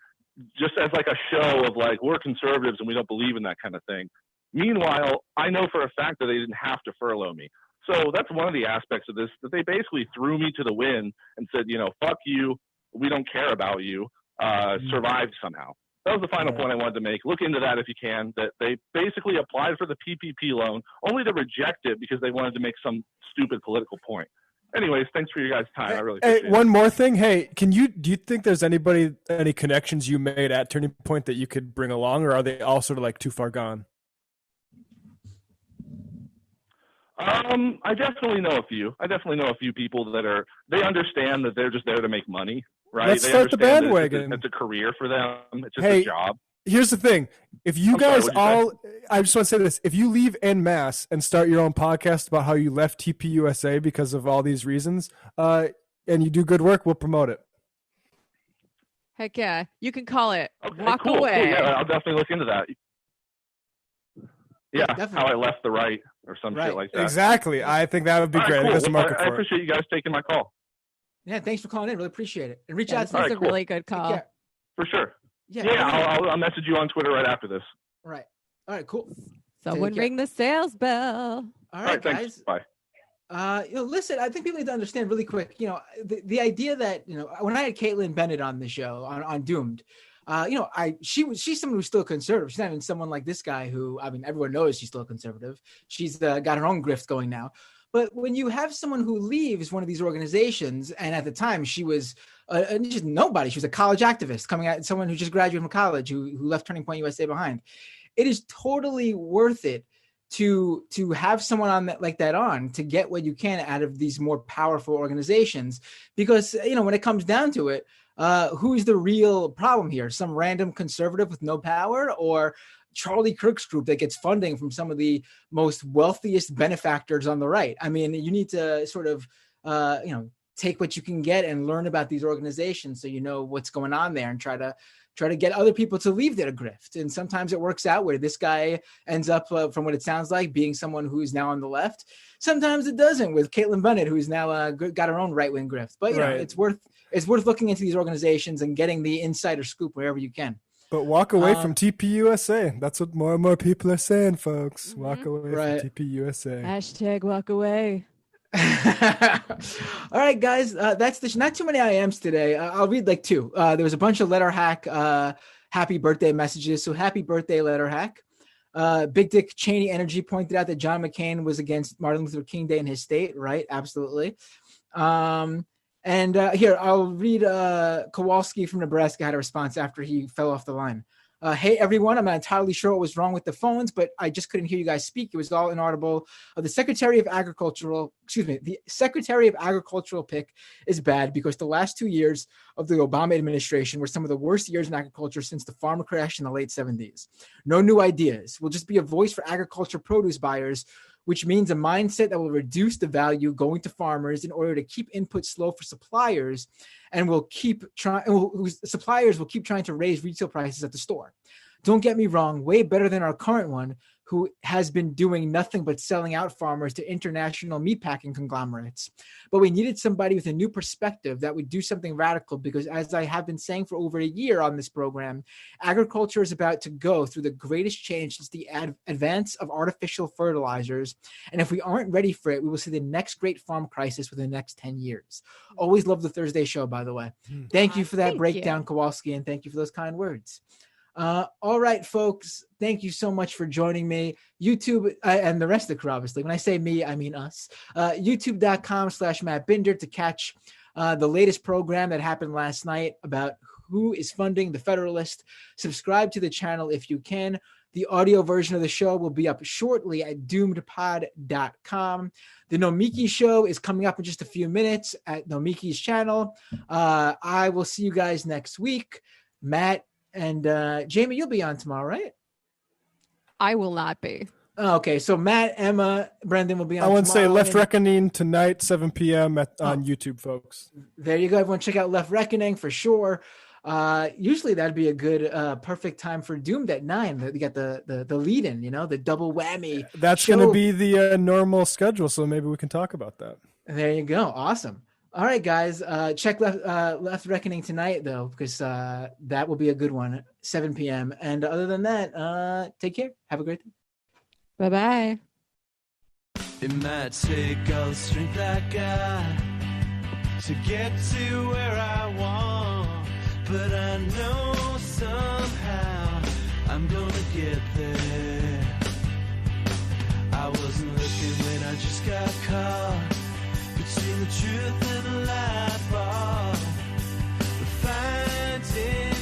J: just as like a show of like, we're conservatives and we don't believe in that kind of thing. Meanwhile, I know for a fact that they didn't have to furlough me. So that's one of the aspects of this, that they basically threw me to the wind and said, you know, fuck you, we don't care about you, survived somehow. That was the final point I wanted to make. Look into that if you can, that they basically applied for the PPP loan only to reject it because they wanted to make some stupid political point. Anyways, thanks for your guys' time. I really appreciate it.
L: One more thing. Hey, do you think there's any connections you made at Turning Point that you could bring along, or are they all sort of like too far gone?
J: I definitely know a few. I definitely know a few people that they understand that they're just there to make money, right?
L: Let's
J: they
L: start the bandwagon.
J: It's a career for them. It's just a job.
L: Here's the thing. If you I just want to say this. If you leave en masse and start your own podcast about how you left TPUSA because of all these reasons, and you do good work, we'll promote it.
M: Heck yeah. You can call it Walk
J: cool,
M: Away.
J: Cool. Yeah, I'll definitely look into that. Yeah, how I left the right or some shit like that.
L: Exactly. I think that would be great.
J: Cool.
L: There's a market
J: I
L: for it.
J: appreciate you guys taking my call.
K: Yeah, thanks for calling in. Really appreciate it. And reach out to
M: me. This is a really good call.
J: For sure.
K: Yeah,
J: I'll message you on Twitter right after this.
K: All right, cool.
M: Someone ring the sales bell.
K: All right,
J: thanks.
K: guys.
J: Bye.
K: Listen, I think people need to understand really quick, the idea that, when I had Caitlin Bennett on the show on Doomed, she's someone who's still conservative. She's not even someone like this guy who, I mean, everyone knows she's still conservative. She's got her own grift going now. But when you have someone who leaves one of these organizations, and at the time she was just nobody, she was a college activist coming out, someone who just graduated from college, who left Turning Point USA behind. It is totally worth it to have someone on that like that on to get what you can out of these more powerful organizations, because when it comes down to it, who's the real problem here? Some random conservative with no power, or Charlie Kirk's group that gets funding from some of the most wealthiest benefactors on the right? I mean, you need to sort of take what you can get and learn about these organizations so you know what's going on there, and try to get other people to leave their grift. And sometimes it works out where this guy ends up, from what it sounds like, being someone who's now on the left. Sometimes it doesn't, with Caitlin Bennett, who's now got her own right-wing grift. But it's worth looking into these organizations and getting the insider scoop wherever you can.
L: But walk away from TPUSA. That's what more and more people are saying, folks. Walk away from TPUSA.
M: Hashtag walk away.
K: All right, guys, that's not too many IMs today. I'll read like two. There was a bunch of letter hack happy birthday messages. So happy birthday, letter hack. Big Dick Cheney Energy pointed out that John McCain was against Martin Luther King Day in his state. Right. Absolutely. And here, I'll read Kowalski from Nebraska had a response after he fell off the line. Hey, everyone, I'm not entirely sure what was wrong with the phones, but I just couldn't hear you guys speak. It was all inaudible. The Secretary of Agricultural pick is bad because the last 2 years of the Obama administration were some of the worst years in agriculture since the farm crash in the late 70s. No new ideas. We'll just be a voice for agriculture produce buyers, which means a mindset that will reduce the value going to farmers in order to keep inputs low for suppliers, and suppliers will keep trying to raise retail prices at the store. Don't get me wrong, way better than our current one, who has been doing nothing but selling out farmers to international meatpacking conglomerates. But we needed somebody with a new perspective that would do something radical, because as I have been saying for over a year on this program, agriculture is about to go through the greatest change since the advance of artificial fertilizers. And if we aren't ready for it, we will see the next great farm crisis within the next 10 years. Always love the Thursday show, by the way. Thank you for that breakdown, Kowalski, and thank you for those kind words. All right, folks, thank you so much for joining me. YouTube and the rest of the crew, obviously. When I say me, I mean us. YouTube.com/Matt Binder to catch the latest program that happened last night about who is funding the Federalist. Subscribe to the channel if you can. The audio version of the show will be up shortly at doomedpod.com. The Nomiki show is coming up in just a few minutes at Nomiki's channel. I will see you guys next week. Matt and Jamie, you'll be on tomorrow, right?
M: I will not be.
K: Oh, okay, so Matt, Emma, Brendan will be on.
L: I want to say Left
K: and
L: Reckoning tonight, 7 p.m. on YouTube, folks.
K: There you go. Everyone check out Left Reckoning for sure. Usually that'd be a good, perfect time for Doomed at 9. You got the lead-in, the double whammy.
L: That's going to be the normal schedule, so maybe we can talk about that.
K: There you go. Awesome. All right, guys. Check Left Reckoning tonight, though, because that will be a good one, 7 p.m. And other than that, take care. Have a great day.
M: Bye-bye.
N: It might take all the strength I got to get to where I want, but I know somehow I'm gonna get there. I wasn't looking when I just got caught between the truth and the lie.